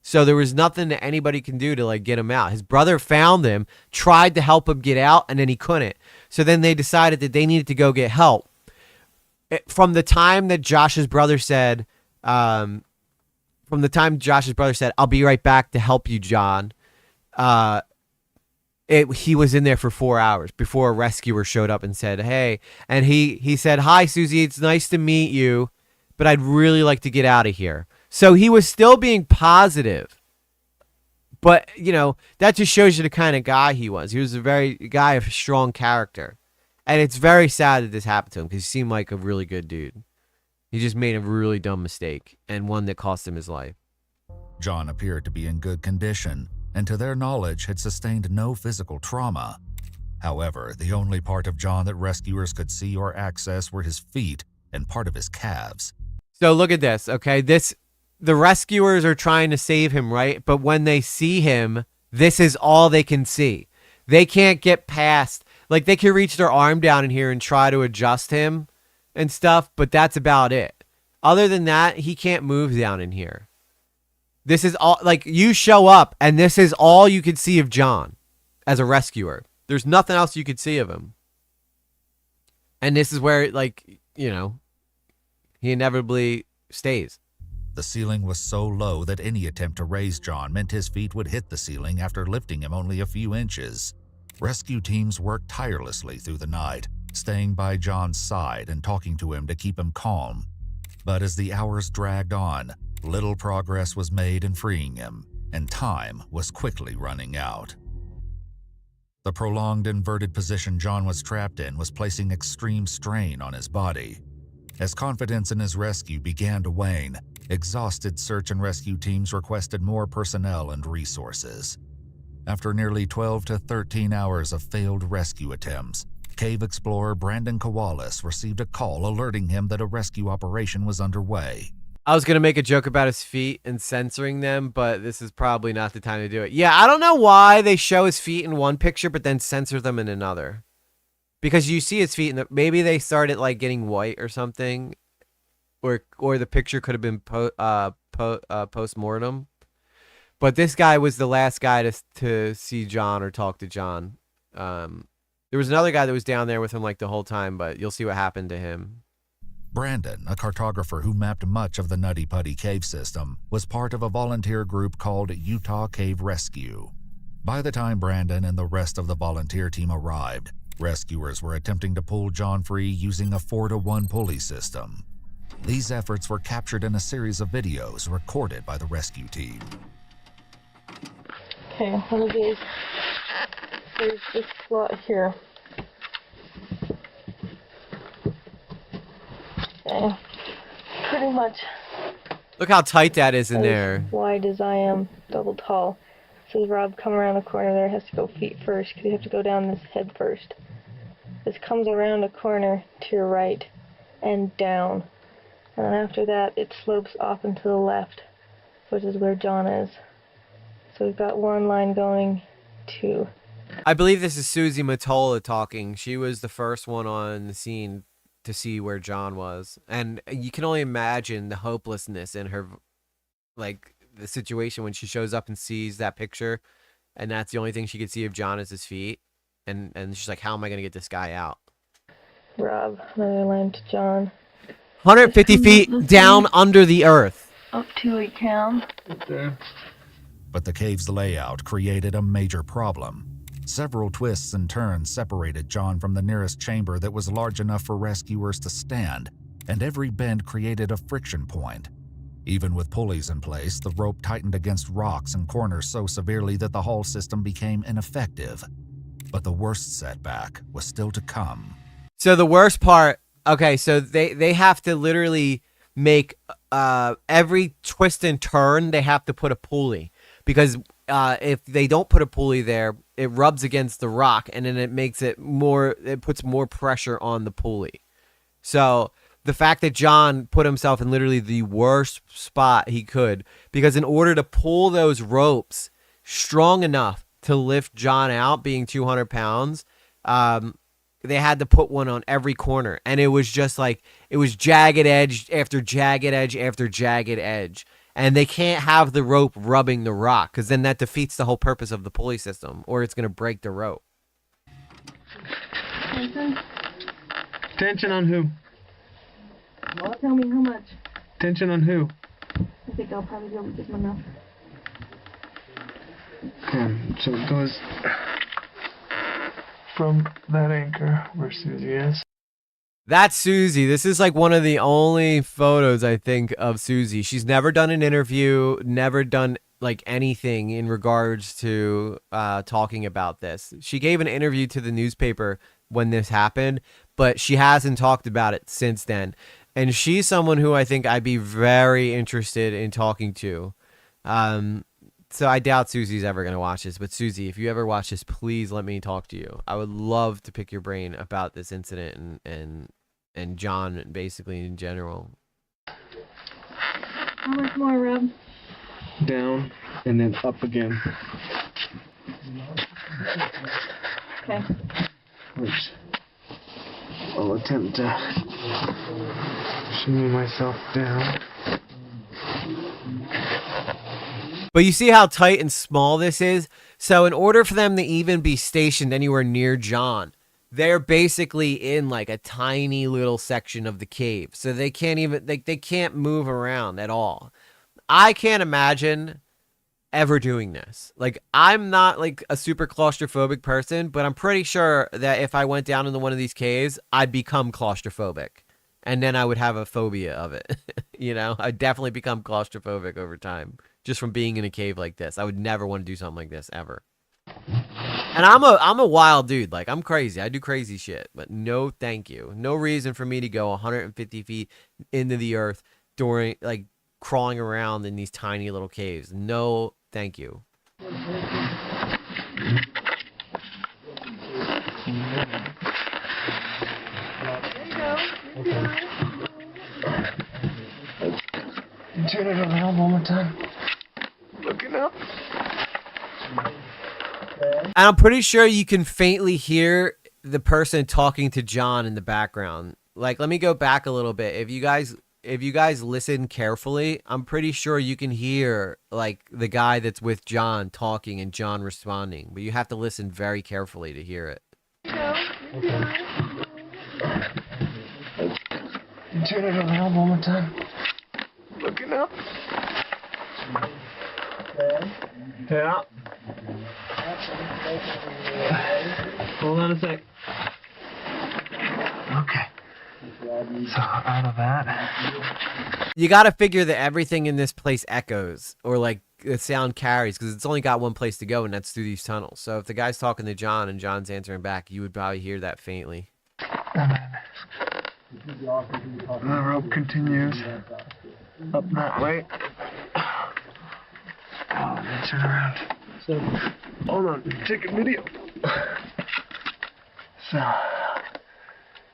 So there was nothing that anybody can do to get him out. His brother found him, tried to help him get out, and then he couldn't. So then they decided that they needed to go get help. From the time that Josh's brother said, I'll be right back to help you, John, he was in there for 4 hours before a rescuer showed up and said, hey, and he said, hi, Susie, it's nice to meet you, but I'd really like to get out of here. So he was still being positive, but that just shows you the kind of guy he was. He was a guy of strong character, and it's very sad that this happened to him because he seemed like a really good dude. He just made a really dumb mistake, and one that cost him his life. John appeared to be in good condition, and to their knowledge had sustained no physical trauma. However, the only part of John that rescuers could see or access were his feet and part of his calves. So look at this, okay? The rescuers are trying to save him, right? But when they see him, this is all they can see. They can't get past, they can reach their arm down in here and try to adjust him and stuff, but that's about it. Other than that, he can't move down in here. This is all, you show up, and this is all you can see of John as a rescuer. There's nothing else you could see of him. And this is where, like, you know, he inevitably stays. The ceiling was so low that any attempt to raise John meant his feet would hit the ceiling after lifting him only a few inches. Rescue teams worked tirelessly through the night, staying by John's side and talking to him to keep him calm. But as the hours dragged on, little progress was made in freeing him, and time was quickly running out. The prolonged inverted position John was trapped in was placing extreme strain on his body. As confidence in his rescue began to wane, exhausted search and rescue teams requested more personnel and resources. After nearly 12 to 13 hours of failed rescue attempts, cave explorer Brandon Kowalis received a call alerting him that a rescue operation was underway. I was going to make a joke about his feet and censoring them, but this is probably not the time to do it. Yeah, I don't know why they show his feet in one picture but then censor them in another. Because you see his feet, and maybe they started like getting white or something, or the picture could have been post-mortem. But this guy was the last guy to see John or talk to John. There was another guy that was down there with him like the whole time, but you'll see what happened to him. Brandon, a cartographer who mapped much of the Nutty Putty cave system, was part of a volunteer group called Utah Cave Rescue. By the time Brandon and the rest of the volunteer team arrived, rescuers were attempting to pull John free using a 4-to-1 pulley system. These efforts were captured in a series of videos recorded by the rescue team. Okay, one of these. There's this slot here. Okay, pretty much Look how tight that is in there. as wide as I am, double tall. So Rob come around the corner there, has to go feet first, because you have to go down this head first. This comes around a corner to your right and down. And then after that, it slopes off and to the left, which is where John is. So we've got one line going, two. I believe this is Susie Matola talking. She was the first one on the scene to see where John was. And you can only imagine the hopelessness in her, like, the situation when she shows up and sees that picture, and that's the only thing she could see of John is his feet. And she's like, how am I going to get this guy out? Rob, another line to John. 150 feet down under the earth. Up to a count. But the cave's layout created a major problem. Several twists and turns separated John from the nearest chamber that was large enough for rescuers to stand, and every bend created a friction point. Even with pulleys in place, the rope tightened against rocks and corners so severely that the whole system became ineffective. But the worst setback was still to come. So the worst part, okay, so they have to literally make every twist and turn, they have to put a pulley. Because if they don't put a pulley there, it rubs against the rock, and then it puts more pressure on the pulley. So the fact that John put himself in literally the worst spot he could, because in order to pull those ropes strong enough to lift John out, being 200 pounds, they had to put one on every corner. And it was just like, it was jagged edge after jagged edge after jagged edge. And they can't have the rope rubbing the rock, because then that defeats the whole purpose of the pulley system, or it's going to break the rope. Tension on who? Well, tell me how much. Tension on who? I think I'll probably be able to get enough. So it goes from that anchor where Susie is. That's Susie. This is like one of the only photos I think of Susie. She's never done an interview, never done like anything in regards to talking about this. She gave an interview to the newspaper when this happened, but she hasn't talked about it since then. And she's someone who I think I'd be very interested in talking to. So I doubt Susie's ever going to watch this. But Susie, if you ever watch this, please let me talk to you. I would love to pick your brain about this incident and John basically in general. How much more, Rob? Down and then up again. Okay. Which I'll attempt to shimmy myself down. But you see how tight and small this is? So in order for them to even be stationed anywhere near John, they're basically in like a tiny little section of the cave. So they can't even they can't move around at all. I can't imagine ever doing this. Like, I'm not like a super claustrophobic person, but I'm pretty sure that if I went down into one of these caves, I'd become claustrophobic. And then I would have a phobia of it. You know, I'd definitely become claustrophobic over time just from being in a cave like this. I would never want to do something like this ever. And I'm a wild dude. Like, I'm crazy. I do crazy shit, but no thank you. No reason for me to go 150 feet into the earth during like crawling around in these tiny little caves. No thank you. Turn it around one more time. Looking up. And I'm pretty sure you can faintly hear the person talking to John in the background. Like, let me go back a little bit. If you guys listen carefully, I'm pretty sure you can hear like the guy that's with John talking and John responding. But you have to listen very carefully to hear it. Turn it around one more time. Looking up. Yeah. Hold on a sec. Okay. So out of that. You got to figure that everything in this place echoes or like the sound carries because it's only got one place to go and that's through these tunnels. So if the guy's talking to John and John's answering back, you would probably hear that faintly. The rope continues up that way. Oh, then turn around. So, hold on, take a video. So,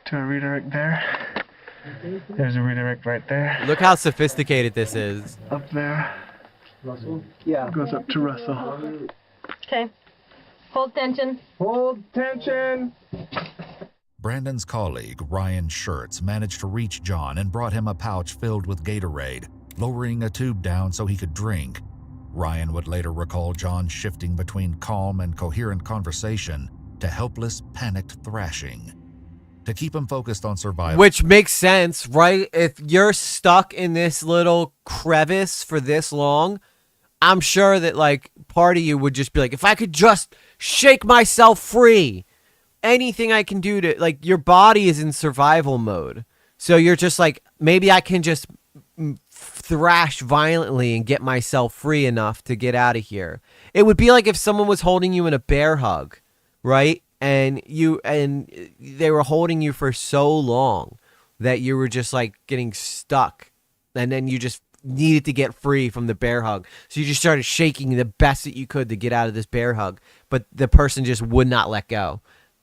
to a redirect there. There's a redirect right there. Look how sophisticated this is. Up there. Russell? Yeah. Goes up to Russell. Okay. Hold tension. Hold tension. Brandon's colleague, Ryan Schertz, managed to reach John and brought him a pouch filled with Gatorade, lowering a tube down so he could drink. Ryan would later recall John shifting between calm and coherent conversation to helpless, panicked thrashing. To keep him focused on survival. Which makes sense, right? If you're stuck in this little crevice for this long, I'm sure that like part of you would just be like, if I could just shake myself free, anything I can do to, like, your body is in survival mode. So you're just like, maybe I can just thrash violently and get myself free enough to get out of here. It would be like if someone was holding you in a bear hug, right? And they were holding you for so long that you were just like getting stuck. And then you just needed to get free from the bear hug. So you just started shaking the best that you could to get out of this bear hug. But the person just would not let go.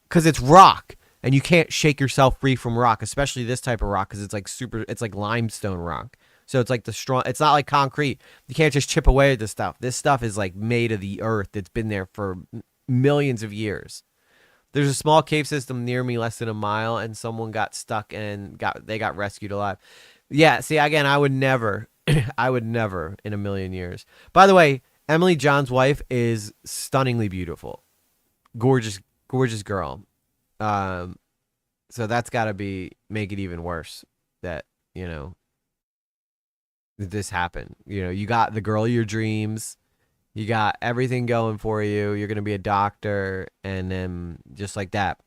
Because it's rock. And you can't shake yourself free from rock, especially this type of rock, because it's like limestone rock. So it's like it's not like concrete. You can't just chip away at this stuff. This stuff is like made of the earth. It's been there for millions of years. There's a small cave system near me, less than a mile, and someone got stuck and they got rescued alive. Yeah, see, again, I would never in a million years. By the way, Emily, John's wife, is stunningly beautiful. Gorgeous girl. So that's got to make it even worse that, you know, this happened. You know, you got the girl of your dreams. You got everything going for you. You're going to be a doctor. And then just like that,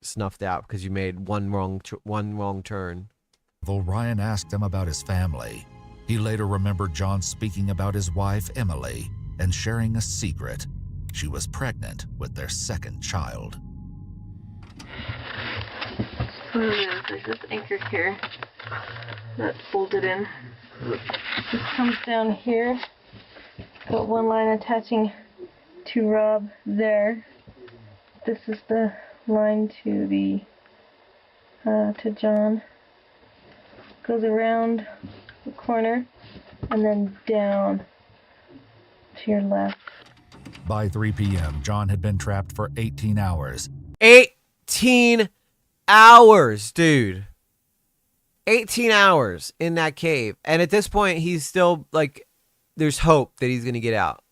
snuffed out because you made one wrong turn. Ryan asked him about his family. He later remembered John speaking about his wife, Emily, and sharing a secret. She was pregnant with their second child. There's this anchor here that's bolted in. This comes down here. Got one line attaching to Rob there. This is the line to John. Goes around the corner and then down to your left. By 3 p.m., John had been trapped for 18 hours. 18 hours, dude. 18 hours in that cave. And at this point, he's still, like, there's hope that he's going to get out.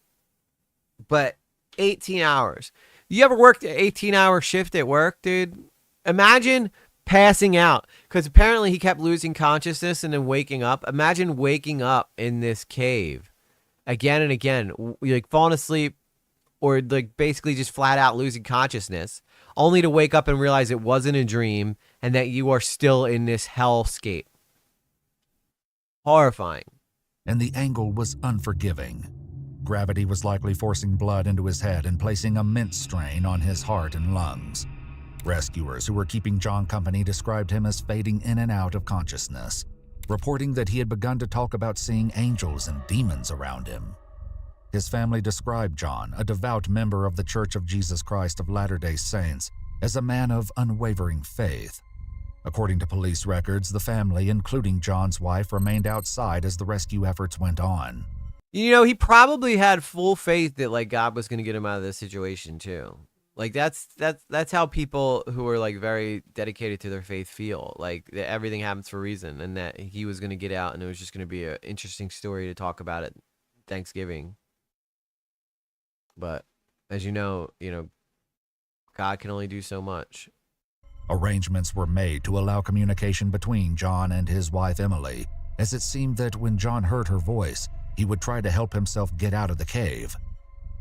But 18 hours. You ever worked an 18-hour shift at work, dude? Imagine passing out, because apparently he kept losing consciousness and then waking up. Imagine waking up in this cave again and again, like falling asleep or like basically just flat out losing consciousness, only to wake up and realize it wasn't a dream and that you are still in this hellscape. Horrifying. And the angle was unforgiving. Gravity was likely forcing blood into his head and placing immense strain on his heart and lungs. Rescuers who were keeping John company described him as fading in and out of consciousness, reporting that he had begun to talk about seeing angels and demons around him. His family described John, a devout member of the Church of Jesus Christ of Latter-day Saints, as a man of unwavering faith. According to police records, the family, including John's wife, remained outside as the rescue efforts went on. You know, he probably had full faith that like God was going to get him out of this situation too. Like that's how people who are like very dedicated to their faith feel. Like that everything happens for a reason, and that he was going to get out, and it was just going to be an interesting story to talk about at Thanksgiving. But as you know, God can only do so much. Arrangements were made to allow communication between John and his wife Emily, as it seemed that when John heard her voice, he would try to help himself get out of the cave.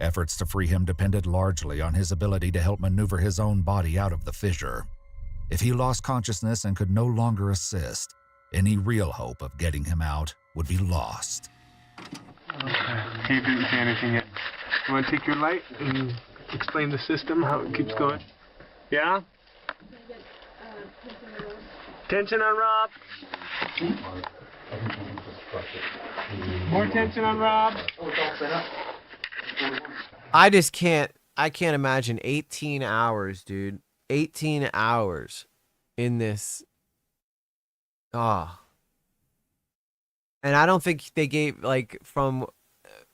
Efforts to free him depended largely on his ability to help maneuver his own body out of the fissure. If he lost consciousness and could no longer assist, any real hope of getting him out would be lost. Okay. Cave didn't say anything yet. You want to take your light and explain the system, how it keeps going? Yeah? Tension on Rob. More tension on Rob. I can't imagine 18 hours, dude. 18 hours in this. And I don't think they gave, like, from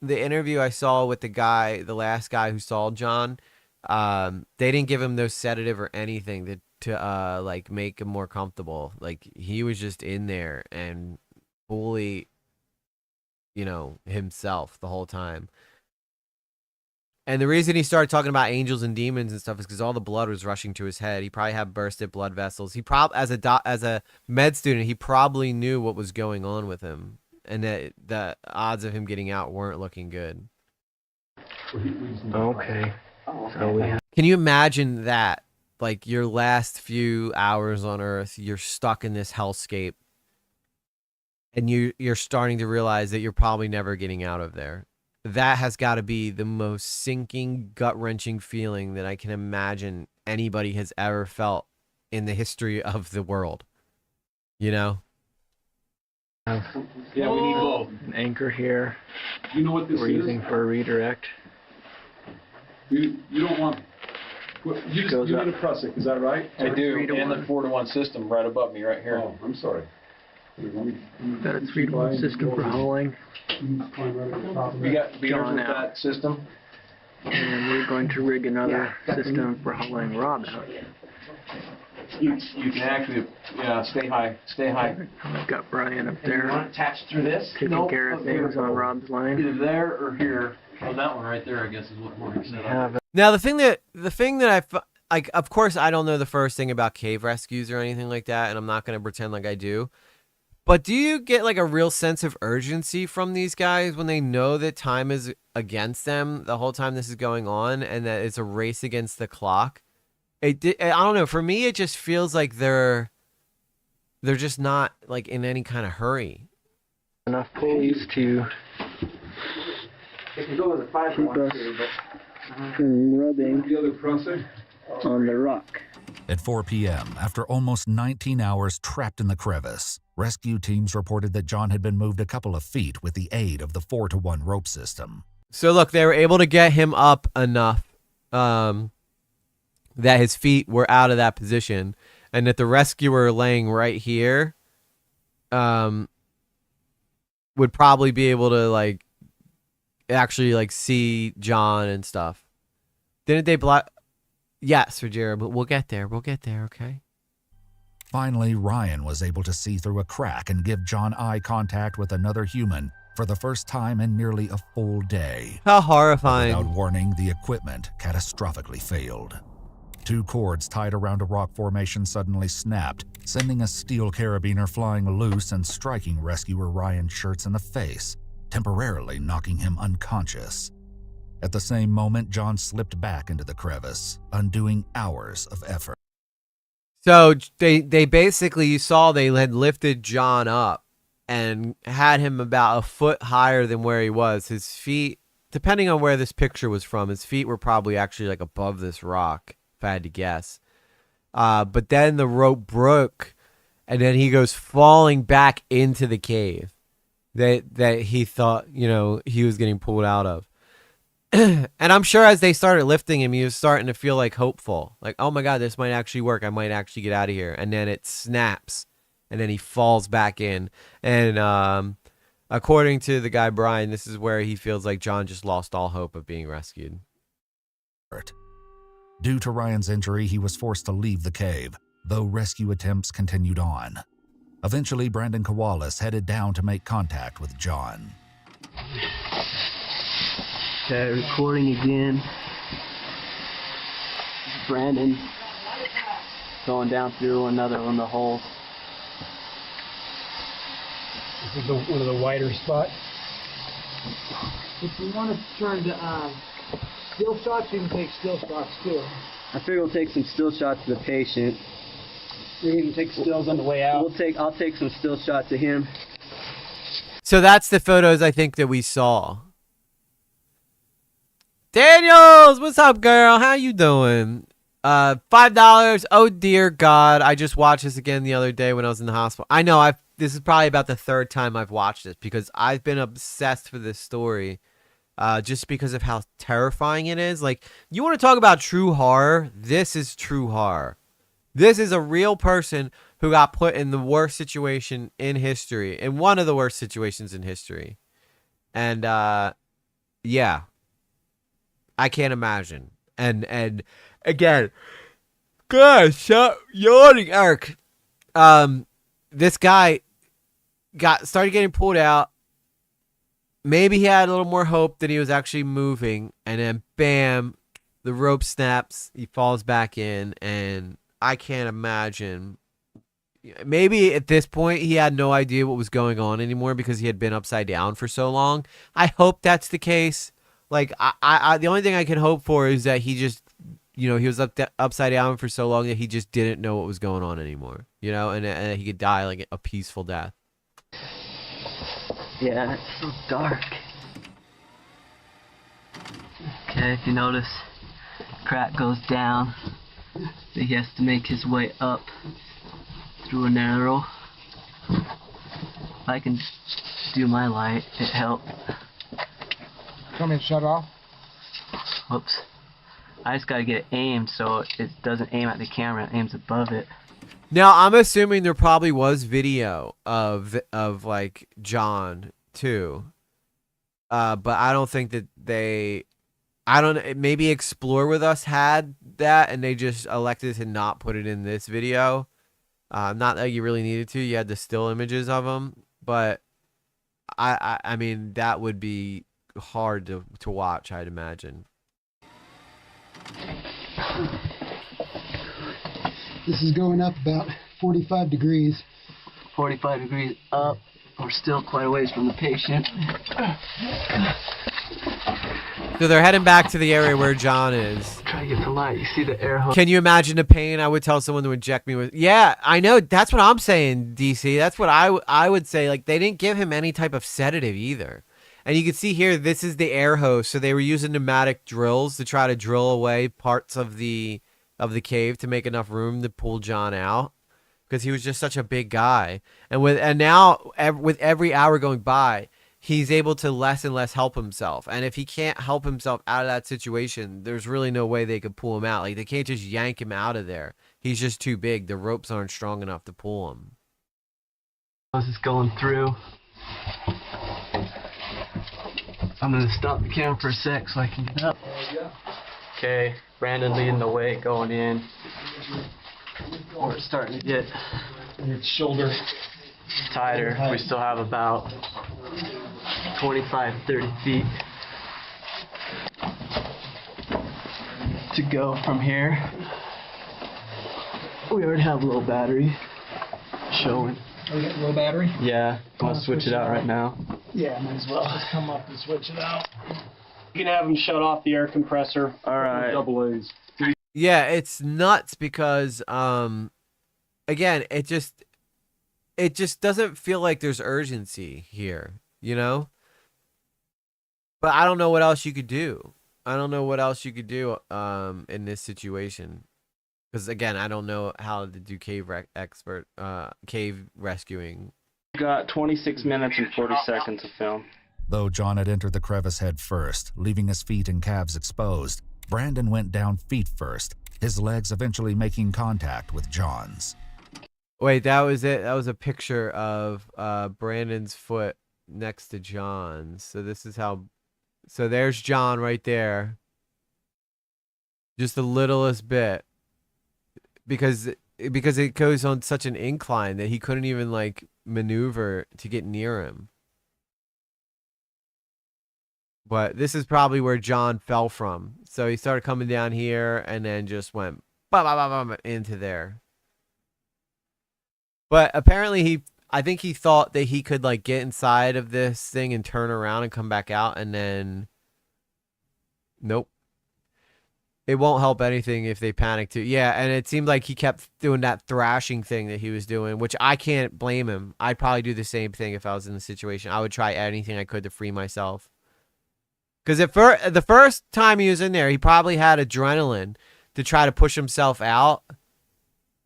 the interview I saw with the last guy who saw John, they didn't give him no sedative or anything to like make him more comfortable. Like, he was just in there and fully, himself the whole time. And the reason he started talking about angels and demons and stuff is because all the blood was rushing to his head. He probably had bursted blood vessels. He as a med student, he probably knew what was going on with him, and that the odds of him getting out weren't looking good. Okay. So we have Can you imagine that? Like, your last few hours on Earth, you're stuck in this hellscape, and you're starting to realize that you're probably never getting out of there. That has got to be the most sinking, gut-wrenching feeling that I can imagine anybody has ever felt in the history of the world. Yeah, we need both. an anchor here You know what this we're is? using for a redirect. You don't want. You Goes need up. a Prussic, is that right? I do, 3-to-1. And the 4-to-1 system right above me right here. Oh, I'm sorry. Let me Got a 3-to-1 system for hauling, climb right at the top of We that. got beaters John with out. that system. and we're going to rig another system for hauling Rob out. You can actually, stay high. I've got Brian up there attached through this? taking care of things on Rob's line. Either there or here. Oh, that one right there, I guess, is what Mark We said. have Now, the thing that like, of course, I don't know the first thing about cave rescues or anything like that, and I'm not going to pretend like I do. But do you get like a real sense of urgency from these guys when they know that time is against them the whole time this is going on, and that it's a race against the clock? I don't know. For me, it just feels like they're just not like in any kind of hurry. enough pulleys to It can go with a 5-to-1 us too, but from rubbing The other Prussic? on the rock. At 4 p.m., after almost 19 hours trapped in the crevice, rescue teams reported that John had been moved a couple of feet with the aid of the 4-to-1 rope system. So look, they were able to get him up enough that his feet were out of that position, and that the rescuer laying right here would probably be able to like actually like see John and stuff. Didn't they block? Yes, Rogero, but we'll get there. We'll get there, okay? Finally, Ryan was able to see through a crack and give John eye contact with another human For the first time in nearly a full day. How horrifying. Without warning, the equipment catastrophically failed. 2 cords tied around a rock formation suddenly snapped, sending a steel carabiner flying loose and striking rescuer Ryan Schertz in the face, temporarily knocking him unconscious. At the same moment, John slipped back into the crevice, undoing hours of effort. So they basically, you saw they had lifted John up and had him about a foot higher than where he was. His feet, depending on where this picture was from, his feet were probably actually like above this rock, if I had to guess. But then the rope broke, and then he goes falling back into the cave that he thought, you know, he was getting pulled out of. And I'm sure as they started lifting him, he was starting to feel like hopeful. Like, oh my God, this might actually work. I might actually get out of here. And then it snaps, and then he falls back in. And according to the guy Brian, this is where he feels like John just lost all hope of being rescued. Due to Ryan's injury, he was forced to leave the cave, though rescue attempts continued on. Eventually, Brandon Kowalis headed down to make contact with John. Okay, recording again. Brandon going down through another one of the holes. This is one of the wider spots. If you want to turn to still shots, you can take still shots too. I figure we'll take some still shots of the patient. You're going to take stills on the way out. I'll take some still shots of him. So that's the photos I think that we saw. Daniels, what's up, girl? How you doing? $5. Oh dear God, I just watched this again the other day when I was in the hospital. I know this is probably about the 3rd time I've watched this because I've been obsessed with this story, just because of how terrifying it is. Like, you want to talk about true horror? This is true horror. This is a real person who got put in the worst situation in history, in one of the worst situations in history, and yeah. I can't imagine. And again, gosh, stop yawning, Eric. This guy started getting pulled out. Maybe he had a little more hope that he was actually moving, and then bam, the rope snaps. He falls back in, and I can't imagine. Maybe at this point he had no idea what was going on anymore because he had been upside down for so long. I hope that's the case. Like, I the only thing I can hope for is that he just, you know, he was upside down for so long that he just didn't know what was going on anymore, you know, and he could die like a peaceful death. Yeah, it's so dark. Okay, if you notice, crack goes down. He has to make his way up through an arrow. If I can do my light, it helped. Want me to shut it off? Whoops. I just gotta get it aimed so it doesn't aim at the camera, it aims above it. Now, I'm assuming there probably was video of like John too. But I don't think that maybe Explore With Us had that and they just elected to not put it in this video. Not that you really needed to. You had the still images of them, but I mean, that would be hard to watch, I'd imagine. This is going up about 45 degrees. 45 degrees up. We're still quite a ways from the patient. So they're heading back to the area where John is. Try to get the light. You see the air hose? Can you imagine the pain I would tell someone to inject me with? Yeah, I know. That's what I'm saying, DC. That's what I would say. Like, they didn't give him any type of sedative either. And you can see here, this is the air hose. So they were using pneumatic drills to try to drill away parts of the cave to make enough room to pull John out, because he was just such a big guy. And now with every hour going by, he's able to less and less help himself. And if he can't help himself out of that situation, there's really no way they could pull him out. Like, they can't just yank him out of there. He's just too big. The ropes aren't strong enough to pull him. This is going through. I'm going to stop the camera for a sec so I can get up. Okay, Brandon leading the way, going in. We're starting to get Its shoulder tighter. We still have about 25, 30 feet to go from here. We already have low battery showing. Oh, we got low battery? Yeah, want to switch it out right now? Yeah, might as well. Just come up and switch it out. You can have them shut off the air compressor. All right. Double A's. Yeah, it's nuts because again, it just doesn't feel like there's urgency here, you know? But I don't know what else you could do. I don't know what else you could do in this situation. Because again, I don't know how to do cave rescuing. We got 26 minutes and 40 seconds of film. Though John had entered the crevice head first, leaving his feet and calves exposed, Brandon went down feet first, his legs eventually making contact with John's. Wait, that was it? That was a picture of Brandon's foot next to John's. So this is how... So there's John right there. Just the littlest bit. Because it goes on such an incline that he couldn't even, like, maneuver to get near him. But this is probably where John fell from. So he started coming down here and then just went into there. But apparently I think he thought that he could like get inside of this thing and turn around and come back out, and then nope. It won't help anything if they panic too. Yeah, and it seemed like he kept doing that thrashing thing that he was doing, which I can't blame him. I'd probably do the same thing if I was in the situation. I would try anything I could to free myself. Because the first time he was in there, he probably had adrenaline to try to push himself out.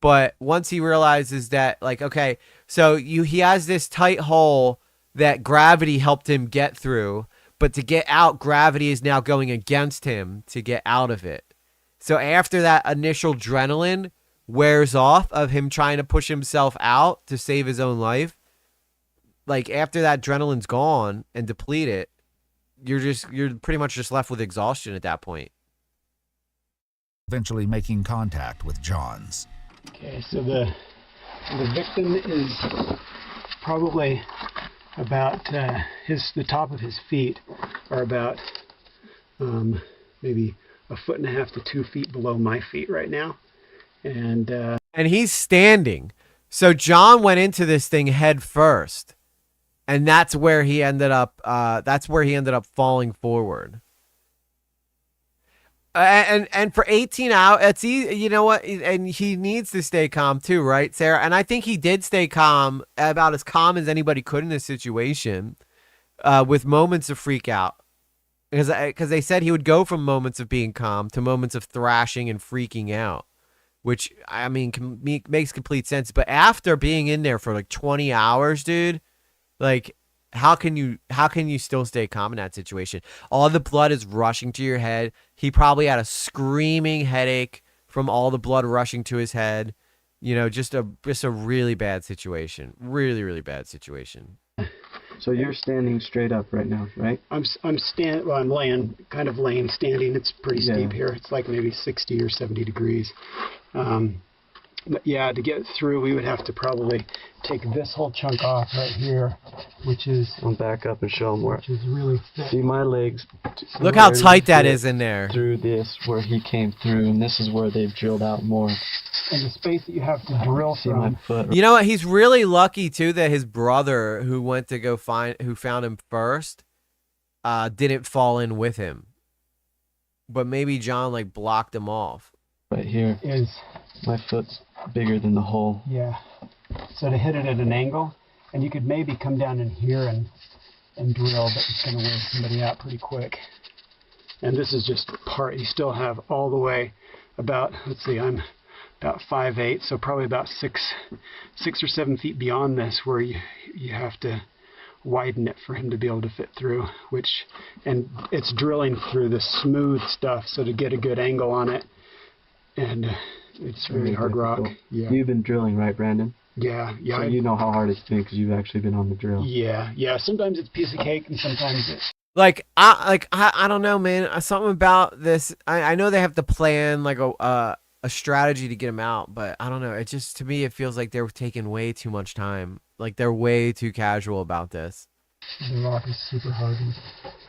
But once he realizes that, like, okay, so he has this tight hole that gravity helped him get through, but to get out, gravity is now going against him to get out of it. So after that initial adrenaline wears off of him trying to push himself out to save his own life, like after that adrenaline's gone and depleted, you're pretty much just left with exhaustion at that point. Eventually making contact with John's. Okay, so the victim is probably about the top of his feet are about maybe 1.5 to 2 feet below my feet right now, and he's standing. So John went into this thing head first, and that's where he ended up. That's where he ended up falling forward. And for 18 hours, it's easy, you know what? And he needs to stay calm too, right, Sarah? And I think he did stay calm, about as calm as anybody could in this situation, with moments of freak out. Because they said he would go from moments of being calm to moments of thrashing and freaking out, which, I mean, makes complete sense. But after being in there for like 20 hours, dude, like, how can you still stay calm in that situation? All the blood is rushing to your head. He probably had a screaming headache from all the blood rushing to his head. You know, just a really bad situation. Really, really bad situation. So you're standing straight up right now, right? I'm laying, kind of laying, standing. It's pretty steep here. It's like maybe 60 or 70 degrees. But yeah, to get through, we would have to probably take this whole chunk off right here, which is... I'll back up and show them where. Which is really thick. See my legs. Look how tight that is in there. Through this, where he came through, and this is where they've drilled out more. And the space that you have to drill See from. my foot. You know what? He's really lucky too that his brother, who found him first, didn't fall in with him. But maybe John like blocked him off. Right here. My foot's bigger than the hole. Yeah. So to hit it at an angle, and you could maybe come down in here and drill, but it's going to wear somebody out pretty quick. And this is just part. You still have all the way about, let's see, I'm about 5'8", so probably about 6 or 7 feet beyond this, where you have to widen it for him to be able to fit through, and it's drilling through the smooth stuff, so to get a good angle on it, and it's really hard rock. Yeah. You've been drilling, right, Brandon? Yeah. So you know how hard it's been because you've actually been on the drill. Yeah. Sometimes it's a piece of cake, and sometimes it's... I don't know, man. Something about this. I know they have to plan like a strategy to get him out, but I don't know. It just, to me, it feels like they're taking way too much time. Like they're way too casual about this. The rock is super hardened,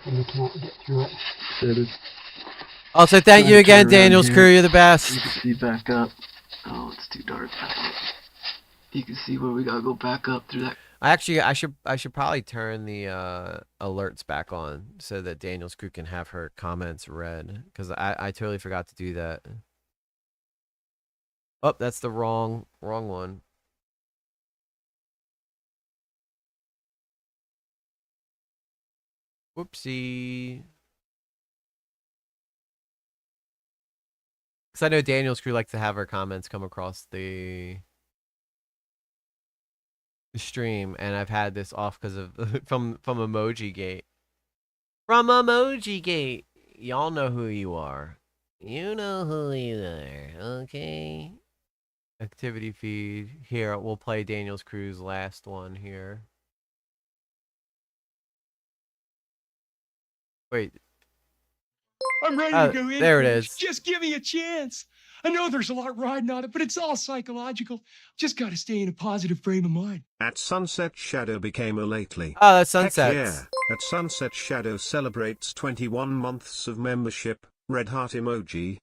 and we can't get through it. Also, thank you again, Turn around Daniel's here. crew. You're the best. You can see back up. Oh, it's too dark. You can see where we gotta go back up through that. I should probably turn the alerts back on so that Daniel's crew can have her comments read, because I totally forgot to do that. Oh, that's the wrong one. Whoopsie. Because I know Daniel's crew likes to have her comments come across the stream, and I've had this off because of from Emoji Gate. From Emoji Gate, y'all know who you are. You know who you are, okay? Activity feed. Here, we'll play Daniel's crew's last one here. Wait. I'm ready to go in. There it Coach. is. Just give me a chance. I know there's a lot riding on it, but it's all psychological. Just got to stay in a positive frame of mind. At sunset, Shadow became a lately. Oh, that's Heck Sunset. yeah. At sunset, Shadow celebrates 21 months of membership. Red heart emoji.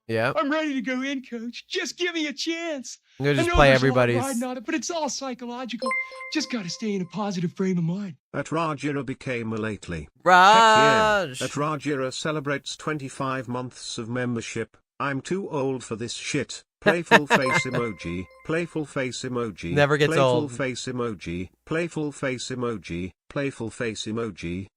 Yeah. I'm ready to go in, Coach. Just give me a chance. I'm gonna I just know play there's a lot everybody's. riding on it, but it's all psychological. Just got to stay in a positive frame of mind. At Rajira became a lately. Raj. Heck yeah. At Rajira celebrates 25 months of membership. I'm too old for this shit. Playful face emoji. Playful face emoji. Never gets playful old. Face emoji. Playful face emoji. Playful face emoji.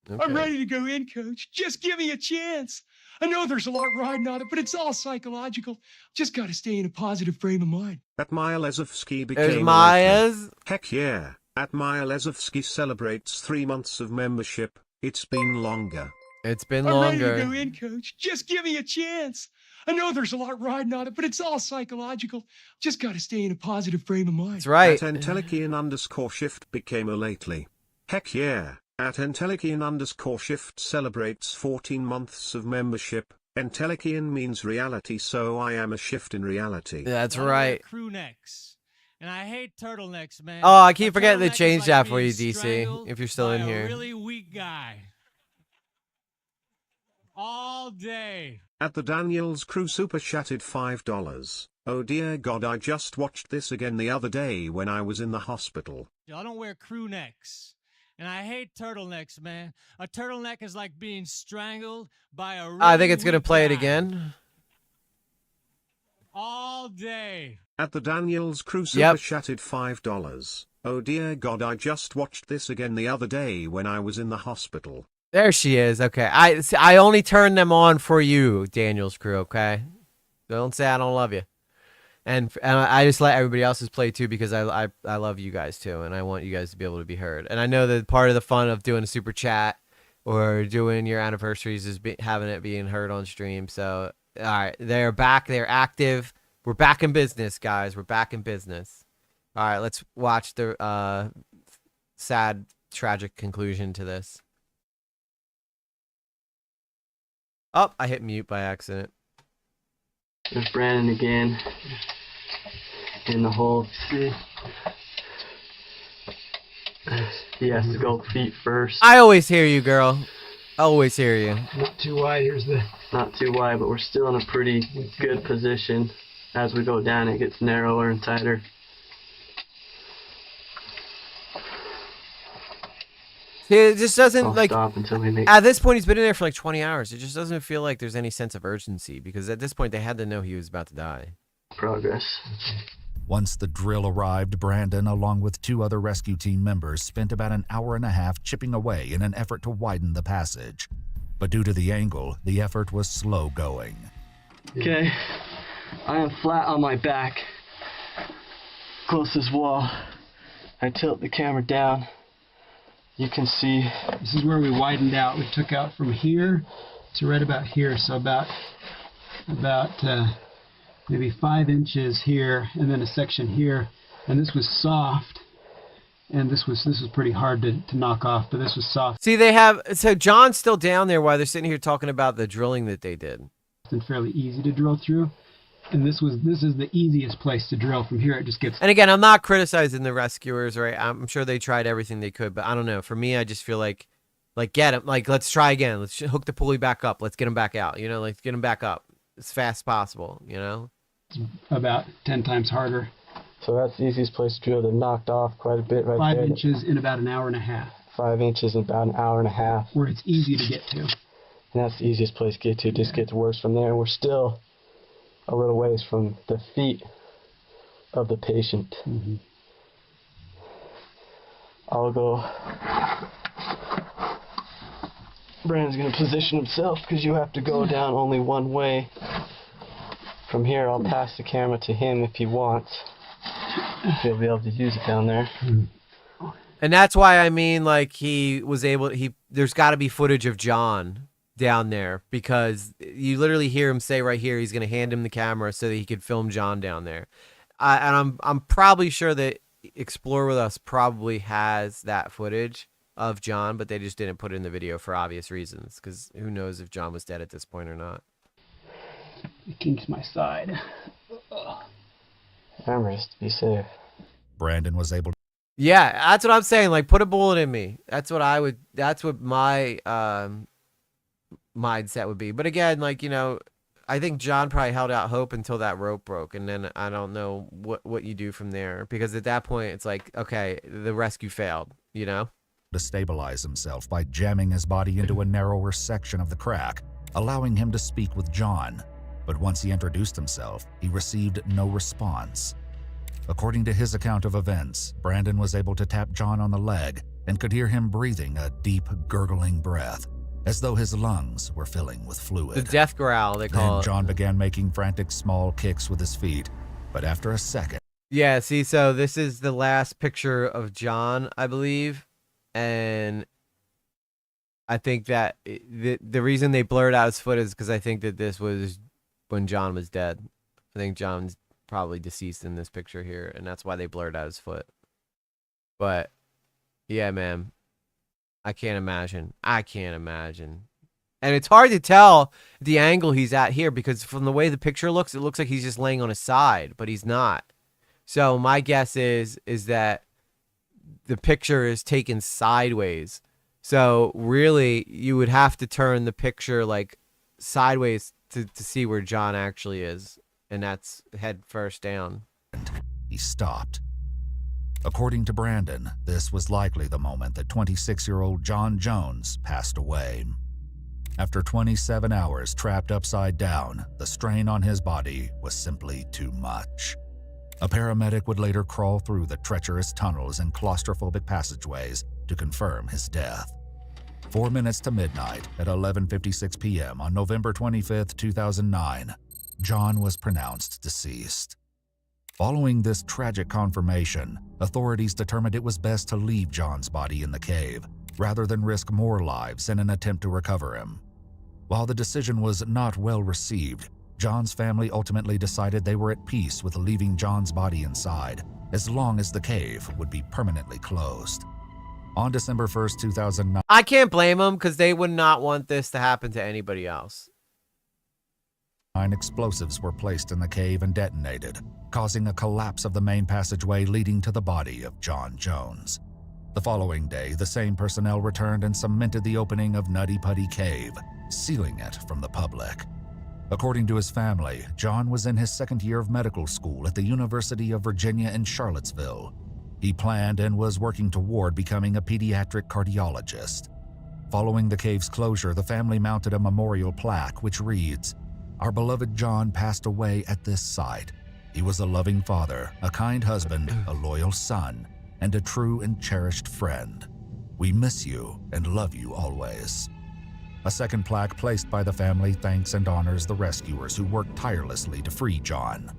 Okay. I'm ready to go in, Coach. Just give me a chance. I know there's a lot riding on it, but it's all psychological. Just got to stay in a positive frame of mind. At Maya Lesovsky There's became a Maya's. lately. Heck yeah. At Maya Lesovsky celebrates 3 months of membership. It's been longer. It's been I'm ready longer. to go in, Coach. Just give me a chance. I know there's a lot riding on it, but it's all psychological. Just got to stay in a positive frame of mind. That's right. At Entelekian_shift became a lately. Heck yeah. At Entelekian_shift celebrates 14 months of membership. Entelekian means reality, so I am a shift in reality. That's right. Crew necks. And I hate turtlenecks, man. Oh, I keep A forgetting to turtleneck change is that like for you, being DC, strangled if you're still in by here. A really weak guy. All day. At the Daniels Crew super chatted $5. Oh dear God, I just watched this again the other day when I was in the hospital. I don't wear crew necks. And I hate turtlenecks, man. A turtleneck is like being strangled by a really I think it's gonna weak play it guy. again. All day. At the Daniels Crew super chatted $5. Oh dear God, I just watched this again the other day when I was in the hospital. There she is. Okay, I only turn them on for you, Daniel's crew. Okay, don't say I don't love you. And I just let everybody else's play too because I love you guys too, and I want you guys to be able to be heard. And I know that part of the fun of doing a super chat or doing your anniversaries is having it being heard on stream. So all right, they're back. They're active. We're back in business, guys. We're back in business. All right, let's watch the sad, tragic conclusion to this. Oh, I hit mute by accident. There's Brandon again. In the hole. See? He has to go feet first. I always hear you, girl. I always hear you. Not too wide. Here's the. Not too wide, but we're still in a pretty good position. As we go down, it gets narrower and tighter. See, it just doesn't I'll like. stop until we make. At this point, he's been in there for like 20 hours. It just doesn't feel like there's any sense of urgency because at this point they had to know he was about to die. Progress. Once the drill arrived, Brandon, along with 2 other rescue team members, spent about an hour and a half chipping away in an effort to widen the passage. But due to the angle, the effort was slow going. Okay, I am flat on my back, closest wall. I tilt the camera down. You can see. This is where we widened out. We took out from here to right about here, so about maybe 5 inches here, and then a section here. And this was soft, and this was pretty hard to knock off, but this was soft. See, they have so John's still down there while they're sitting here talking about the drilling that they did. And fairly easy to drill through. And this is the easiest place to drill. From here, it just gets. And again, I'm not criticizing the rescuers, right? I'm sure they tried everything they could, but I don't know. For me, I just feel like get him. Like, let's try again. Let's hook the pulley back up. Let's get him back out. You know, like get him back up as fast as possible. You know, it's about 10 times harder. So that's the easiest place to drill. They're knocked off quite a bit right 5 there. 5 inches in about an hour and a half. 5 inches in about an hour and a half. Where it's easy to get to. And that's the easiest place to get to. It just gets worse from there. We're still a little ways from the feet of the patient. Mm-hmm. I'll go. Brandon's going to position himself because you have to go down only one way. From here, I'll pass the camera to him if he wants. He'll be able to use it down there. And that's why I mean, like, he was able. There's got to be footage of John down there, because you literally hear him say right here he's going to hand him the camera so that he could film John down there. And I'm probably sure that Explore With Us probably has that footage of John, but they just didn't put it in the video for obvious reasons, because who knows if John was dead at this point or not. It kinks my side. Remember, just to be safe. Brandon was able to. Yeah, that's what I'm saying. Like, put a bullet in me. That's what I would. That's what my mindset would be. But again, like, you know, I think John probably held out hope until that rope broke, and then I don't know what you do from there, because at that point it's like, okay, the rescue failed. You know. To stabilize himself by jamming his body into a narrower section of the crack, allowing him to speak with John. But once he introduced himself, he received no response. According to his account of events, Brandon was able to tap John on the leg and could hear him breathing a deep, gurgling breath, as though his lungs were filling with fluid. The death growl, they call it. Then John began making frantic small kicks with his feet, but after a second... Yeah, see, so this is the last picture of John, I believe, and I think that the reason they blurred out his foot is because I think that this was when John was dead. I think John's probably deceased in this picture here, and that's why they blurred out his foot. But yeah, man, I can't imagine. And it's hard to tell the angle he's at here, because from the way the picture looks, it looks like he's just laying on his side, but he's not. So my guess is that the picture is taken sideways. So really, you would have to turn the picture like sideways to see where John actually is, and that's head first down. He stopped. According to Brandon, this was likely the moment that 26-year-old John Jones passed away. After 27 hours trapped upside down, the strain on his body was simply too much. A paramedic would later crawl through the treacherous tunnels and claustrophobic passageways to confirm his death. 4 minutes to midnight at 11:56 p.m. on November 25, 2009, John was pronounced deceased. Following this tragic confirmation, authorities determined it was best to leave John's body in the cave, rather than risk more lives in an attempt to recover him. While the decision was not well received, John's family ultimately decided they were at peace with leaving John's body inside, as long as the cave would be permanently closed. On December 1st, 2009... I can't blame them, because they would not want this to happen to anybody else. 9 explosives were placed in the cave and detonated, causing a collapse of the main passageway leading to the body of John Jones. The following day, the same personnel returned and cemented the opening of Nutty Putty Cave, sealing it from the public. According to his family, John was in his second year of medical school at the University of Virginia in Charlottesville. He planned and was working toward becoming a pediatric cardiologist. Following the cave's closure, the family mounted a memorial plaque which reads, "Our beloved John passed away at this site. He was a loving father, a kind husband, a loyal son, and a true and cherished friend. We miss you and love you always." A second plaque placed by the family thanks and honors the rescuers who worked tirelessly to free John.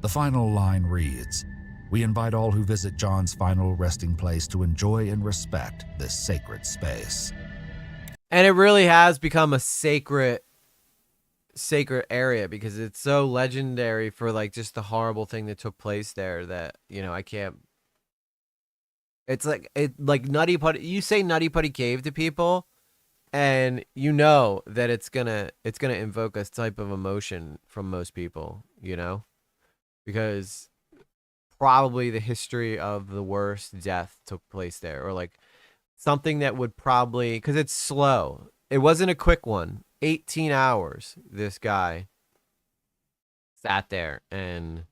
The final line reads, "We invite all who visit John's final resting place to enjoy and respect this sacred space." And it really has become a sacred area, because it's so legendary for like just the horrible thing that took place there that, you know, I can't. It's like Nutty Putty. You say Nutty Putty Cave to people, and you know that it's gonna invoke a type of emotion from most people, you know, because probably the history of the worst death took place there, or like something that would probably, because it's slow. It wasn't a quick one. 18 hours. This guy sat there and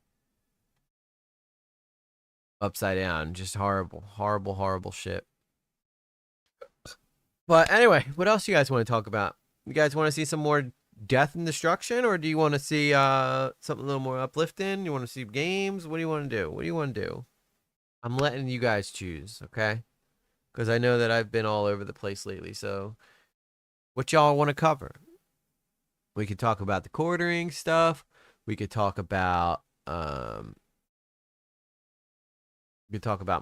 upside down, just horrible, horrible, horrible shit. But anyway, what else you guys want to talk about? You guys want to see some more death and destruction, or do you want to see something a little more uplifting? You want to see games? What do you want to do? What do you want to do? I'm letting you guys choose, okay? Because I know that I've been all over the place lately. So what y'all want to cover? We could talk about the quartering stuff. We could talk about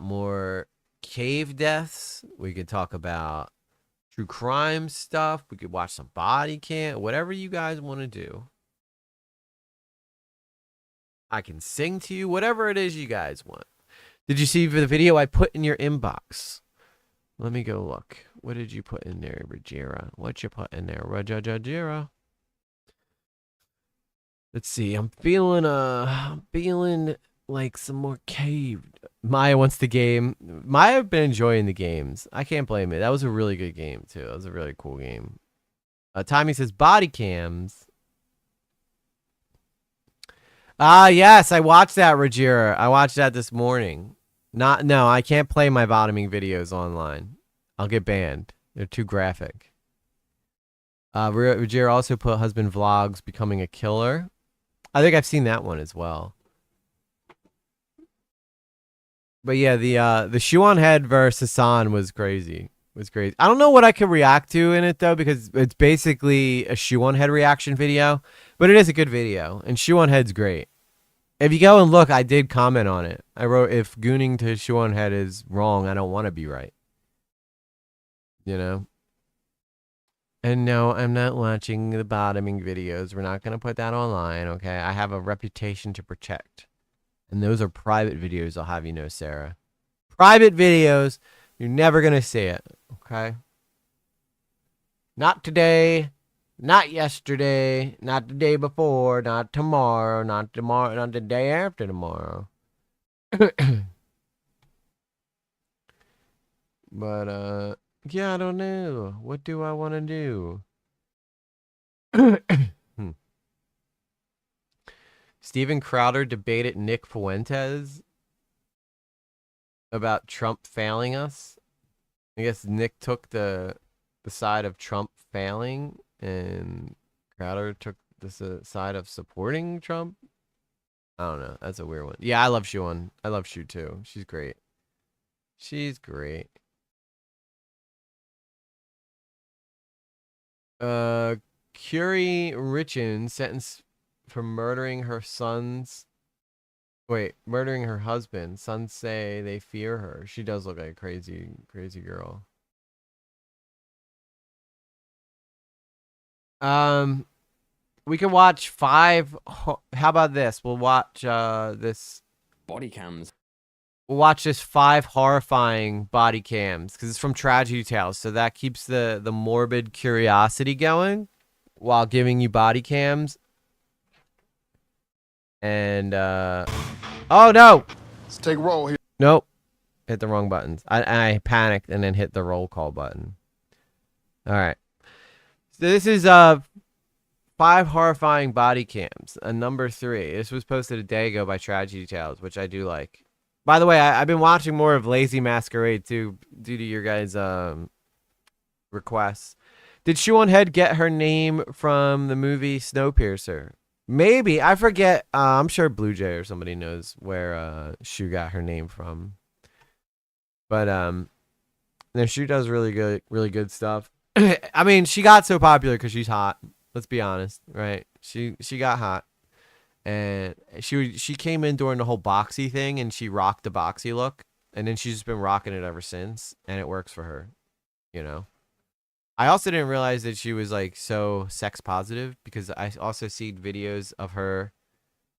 more cave deaths. We could talk about true crime stuff. We could watch some body cam. Whatever you guys want to do. I can sing to you. Whatever it is you guys want. Did you see the video I put in your inbox? Let me go look. What did you put in there, Rajira? What you put in there, Rajira? Let's see. I'm feeling like some more cave. Maya wants the game. Maya been enjoying the games. I can't blame it. That was a really good game too. That was a really cool game. Tommy says body cams. Yes, I watched that, Rajira. I watched that this morning. No, I can't play my bottoming videos online. I'll get banned. They're too graphic. Rajira also put husband vlogs becoming a killer. I think I've seen that one as well. But yeah, the shoe on head versus Hassan was crazy. I don't know what I could react to in it though, because it's basically a shoe on head reaction video, but it is a good video, and shoe on head's great. If you go and look, I did comment on it. I wrote, if gooning to shoe on head is wrong, I don't want to be right. You know? And no, I'm not watching the bottoming videos. We're not going to put that online, okay? I have a reputation to protect. And those are private videos, I'll have you know, Sarah. Private videos. You're never going to see it, okay? Not today. Not yesterday. Not the day before. Not tomorrow. Not tomorrow. Not the day after tomorrow. But, yeah, I don't know. What do I want to do? Steven Crowder debated Nick Fuentes about Trump failing us. I guess Nick took the side of Trump failing, and Crowder took the side of supporting Trump. I don't know. That's a weird one. Yeah, I love Shuan. I love Shu too. She's great. She's great. Curie Richin sentenced for murdering her husband. Sons say they fear her. She does look like a crazy girl. We can watch 5. How about this? We'll watch this body cams. We'll watch this 5 horrifying body cams because it's from Tragedy Tales, so that keeps the morbid curiosity going while giving you body cams. And oh no! Let's take roll here. Nope, hit the wrong buttons. I panicked and then hit the roll call button. All right, so this is 5 horrifying body cams. Number 3. This was posted a day ago by Tragedy Tales, which I do like. By the way, I've been watching more of Lazy Masquerade too, due to your guys' requests. Did Shoe on Head get her name from the movie Snowpiercer? Maybe. I forget. I'm sure Blue Jay or somebody knows where Shoe got her name from. But no, Shoe does really good stuff. I mean, she got so popular because she's hot. Let's be honest, right? She got hot. And she came in during the whole boxy thing, and she rocked the boxy look, and then she's just been rocking it ever since, and it works for her, you know. I also didn't realize that she was like so sex positive, because I also see videos of her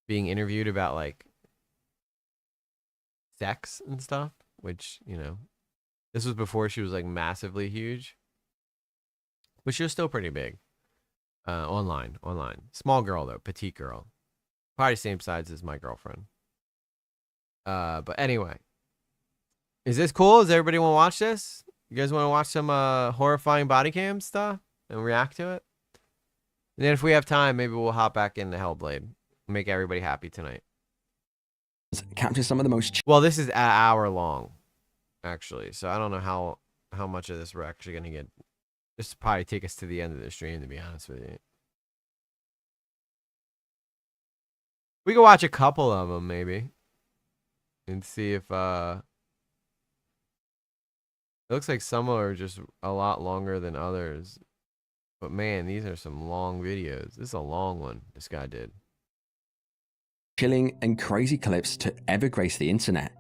being interviewed about like sex and stuff, which, you know, this was before she was like massively huge. but she was still pretty big. Online. Small girl though, petite girl. Probably same size as my girlfriend. But anyway. Is this cool? Does everybody want to watch this? You guys want to watch some horrifying body cam stuff and react to it? And then if we have time, maybe we'll hop back into Hellblade. Make everybody happy tonight. Capture some of the most... Well, this is an hour long, actually. So I don't know how much of this we're actually going to get. This will probably take us to the end of the stream, to be honest with you. We can watch a couple of them, maybe. And see if... It looks like some are just a lot longer than others. But man, these are some long videos. This is a long one this guy did. Chilling and crazy clips to ever grace the internet.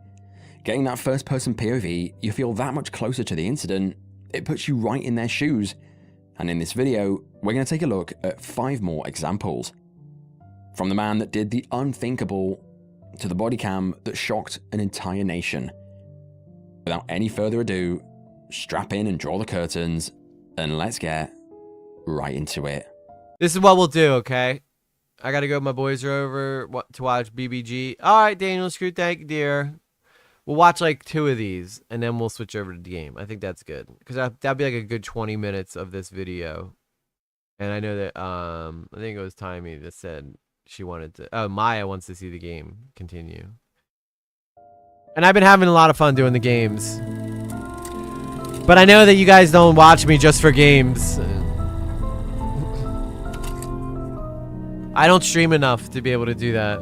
Getting that first person POV, you feel that much closer to the incident. It puts you right in their shoes. And in this video, we're going to take a look at 5 more examples. From the man that did the unthinkable to the body cam that shocked an entire nation. Without any further ado, strap in and draw the curtains, and let's get right into it. This is what we'll do, okay? I gotta go. My boys are over to watch BBG. All right, Daniel Screw, thank you, dear. We'll watch like 2 of these, and then we'll switch over to the game. I think that's good, because that'd be like a good 20 minutes of this video. And I know that I think it was Timmy that said she wanted to. Oh, Maya wants to see the game continue. And I've been having a lot of fun doing the games. But I know that you guys don't watch me just for games. I don't stream enough to be able to do that.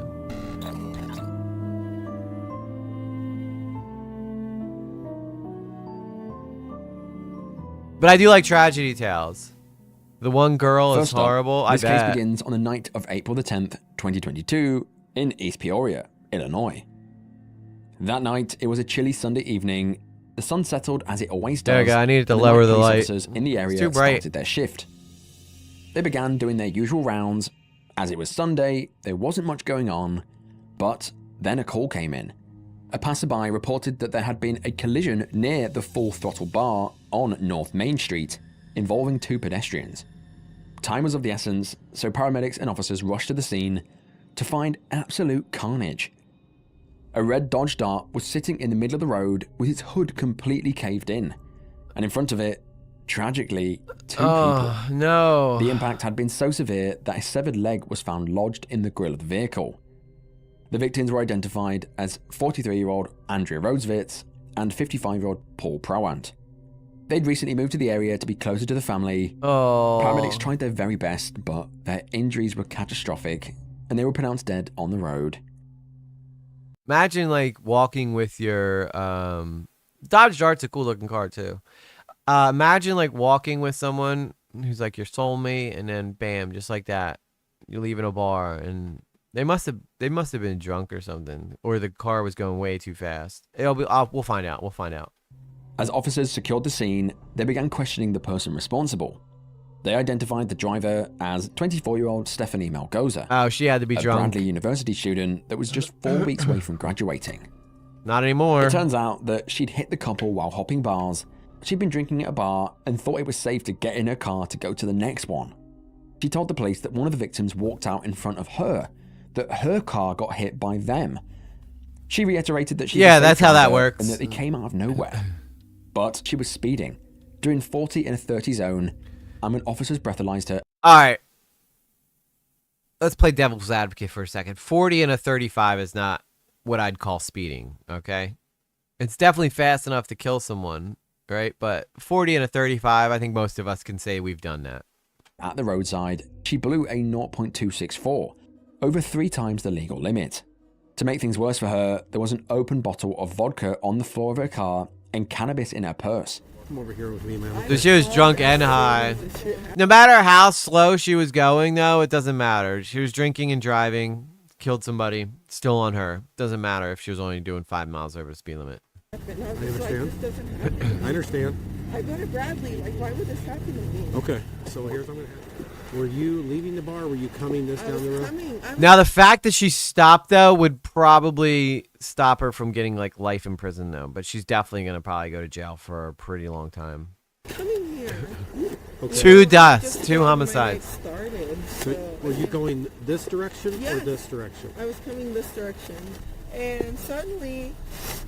But I do like tragedy tales. The one girl is horrible. This case begins on the night of April the 10th, 2022 in East Peoria, Illinois. That night, it was a chilly Sunday evening. The sun settled as it always does. There you go. I needed to lower the light. Officers in the area started their shift. They began doing their usual rounds. As it was Sunday, there wasn't much going on, but then a call came in. A passerby reported that there had been a collision near the Full Throttle bar on North Main Street, involving 2 pedestrians. Time was of the essence, so paramedics and officers rushed to the scene to find absolute carnage. A red Dodge Dart was sitting in the middle of the road with its hood completely caved in, and in front of it, tragically, 2 people. No. The impact had been so severe that a severed leg was found lodged in the grille of the vehicle. The victims were identified as 43-year-old Andrea Rosevitz and 55-year-old Paul Prowant. They'd recently moved to the area to be closer to the family. Paramedics tried their very best, but their injuries were catastrophic, and they were pronounced dead on the road. Imagine like walking with your Dodge Dart's a cool looking car too. Imagine like walking with someone who's like your soulmate, and then bam, just like that, you're leaving a bar, and they must have been drunk or something, or the car was going way too fast. We'll find out. We'll find out. As officers secured the scene, they began questioning the person responsible. They identified the driver as 24-year-old Stephanie Malgoza. Oh, she had to be drunk. A Bradley University student that was just 4 weeks away from graduating. Not anymore. It turns out that she'd hit the couple while hopping bars. She'd been drinking at a bar and thought it was safe to get in her car to go to the next one. She told the police that one of the victims walked out in front of her, that her car got hit by them. She reiterated that she was that's how that works. And that they came out of nowhere. But she was speeding, doing 40 in a 30 zone, and when officers breathalyzed her... Alright. Let's play devil's advocate for a second. 40 and a 35 is not what I'd call speeding, okay? It's definitely fast enough to kill someone, right? But 40 and a 35, I think most of us can say we've done that. At the roadside, she blew a 0.264, over 3 times the legal limit. To make things worse for her, there was an open bottle of vodka on the floor of her car and cannabis in her purse. Come over here with me, man. So she was drunk and high. No matter how slow she was going, though, it doesn't matter. She was drinking and driving, killed somebody, still on her. Doesn't matter if she was only doing 5 miles over the speed limit. I understand. I understand. I go to Bradley. Like, why would this happen to me? Okay, so here's what I'm going to have. Were you leaving the bar? Were you coming down the road? Now, the fact that she stopped, though, would probably stop her from getting, like, life in prison, though. But she's definitely going to probably go to jail for a pretty long time. Coming here. Okay. 2 deaths, 2 homicides. Started. So were you going this direction or Yes. this direction? I was coming this direction, and suddenly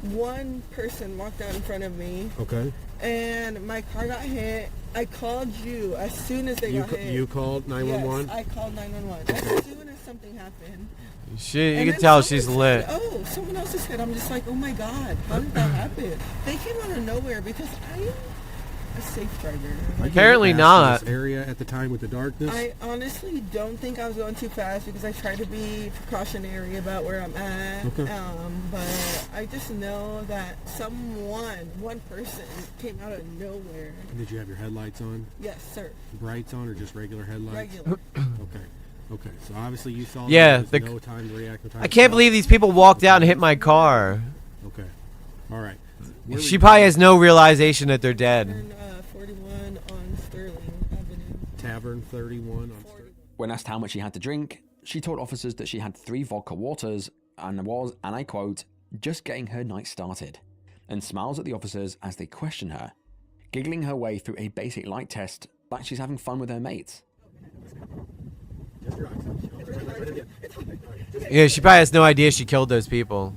one person walked out in front of me, Okay. and my car got hit. I called you as soon as they got hit. You called 911? Yes, I called 911 as soon as something happened. You And can then tell someone she's said, lit. oh, someone else is hit. I'm just like, oh my god, how did that happen? They came out of nowhere because I am a safe driver. Apparently not. This area at the time with the darkness? I honestly don't think I was going too fast because I try to be precautionary about where I'm at. Okay. But I just know that one person came out of nowhere. Did you have your headlights on? Yes, sir. Brights on or just regular headlights? Regular. Okay. Okay. So obviously you saw Yeah, there was no time to react. No time I to can't stop. believe these people walked out and hit my car. Okay. All right. Where She were probably you- has no realization that they're dead. 41 on Sterling Avenue. Tavern 31 on Sterling. When asked how much she had to drink, she told officers that she had 3 vodka waters and was, and I quote, just getting her night started, and smiles at the officers as they question her, giggling her way through a basic light test like she's having fun with her mates. Yeah, she probably has no idea she killed those people.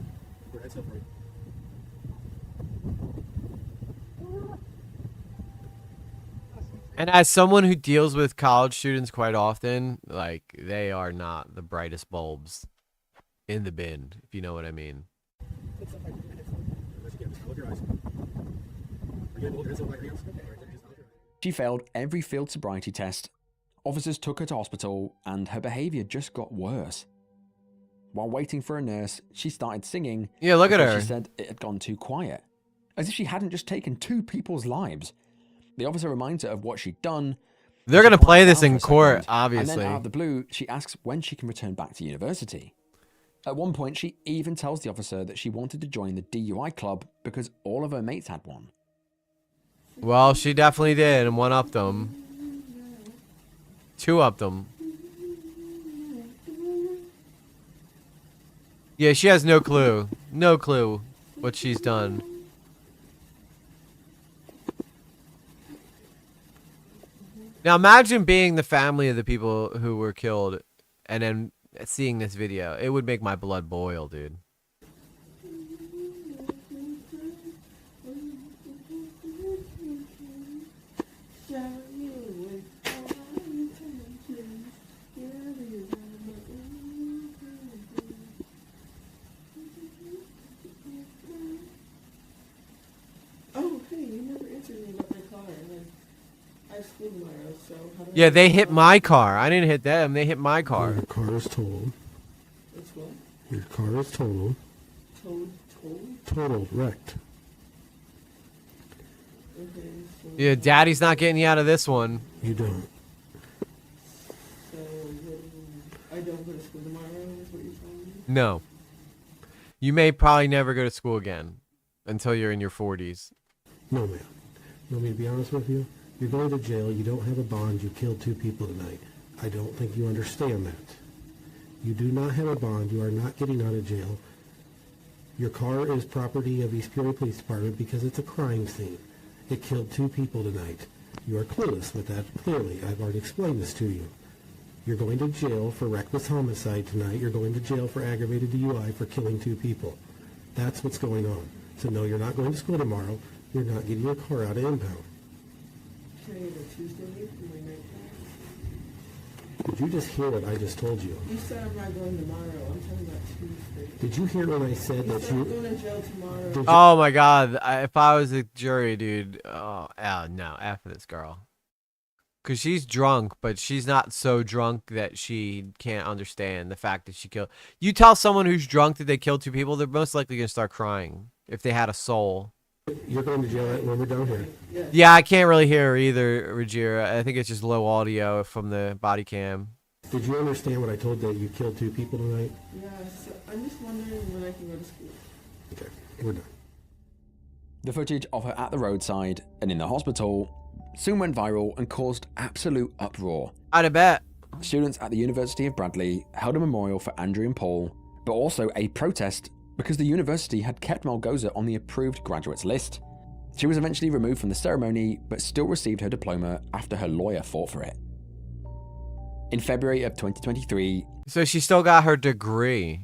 And as someone who deals with college students quite often, like, they are not the brightest bulbs in the bin, if you know what I mean. She failed every field sobriety test. Officers took her to hospital and her behavior just got worse. While waiting for a nurse, she started singing. Yeah, look at because her. She said it had gone too quiet, as if she hadn't just taken 2 people's lives. The officer reminds her of what she'd done. They're She gonna play quiets this down in for a court, second, And obviously. then out of the blue, she asks when she can return back to university. At one point, she even tells the officer that she wanted to join the DUI club because all of her mates had one. Well, she definitely did, and 1-upped them. 2-upped them. Yeah, she has no clue. No clue what she's done. Now imagine being the family of the people who were killed and then seeing this video. It would make my blood boil, dude. Oh, hey, you never answered me about my car, and then I have school tomorrow, so how do I... Yeah, they hit my car. I didn't hit them. They hit my car. Your car is totaled. It's what? Your car is totaled. Told? Totaled, wrecked. Okay, so... Yeah, Daddy's not getting you out of this one. You don't. So, I don't go to school tomorrow, is what you're telling me? No. You may probably never go to school again until you're in your 40s. No, ma'am. You want me to be honest with you? You're going to jail. You don't have a bond. You killed 2 people tonight. I don't think you understand that. You do not have a bond. You are not getting out of jail. Your car is property of East Peoria Police Department because it's a crime scene. It killed 2 people tonight. You are clueless with that, clearly. I've already explained this to you. You're going to jail for reckless homicide tonight. You're going to jail for aggravated DUI for killing 2 people. That's what's going on. So no, you're not going to school tomorrow. You're not getting your car out of impound. Can I get a Tuesday for my night class? Did you just hear what I just told you? You said I'm not going tomorrow. I'm talking about Tuesday. Did you hear when I said You that said you... I'm going to jail tomorrow. Oh my god. If I was a jury, dude. Oh, no. F this girl. Because she's drunk, but she's not so drunk that she can't understand the fact that she killed. You tell someone who's drunk that they killed 2 people, they're most likely going to start crying if they had a soul. You're going to jail when we're down here. Yeah, I can't really hear her either, Rajira. I think it's just low audio from the body cam. Did you understand what I told that you killed 2 people tonight? Yeah, so I'm just wondering when I can go to school. Okay, we're done. The footage of her at the roadside and in the hospital soon went viral and caused absolute uproar. I'd bet. Students at the University of Bradley held a memorial for Andrew and Paul, but also a protest because the university had kept Malgoza on the approved graduates list. She was eventually removed from the ceremony, but still received her diploma after her lawyer fought for it. In February of 2023... So she still got her degree.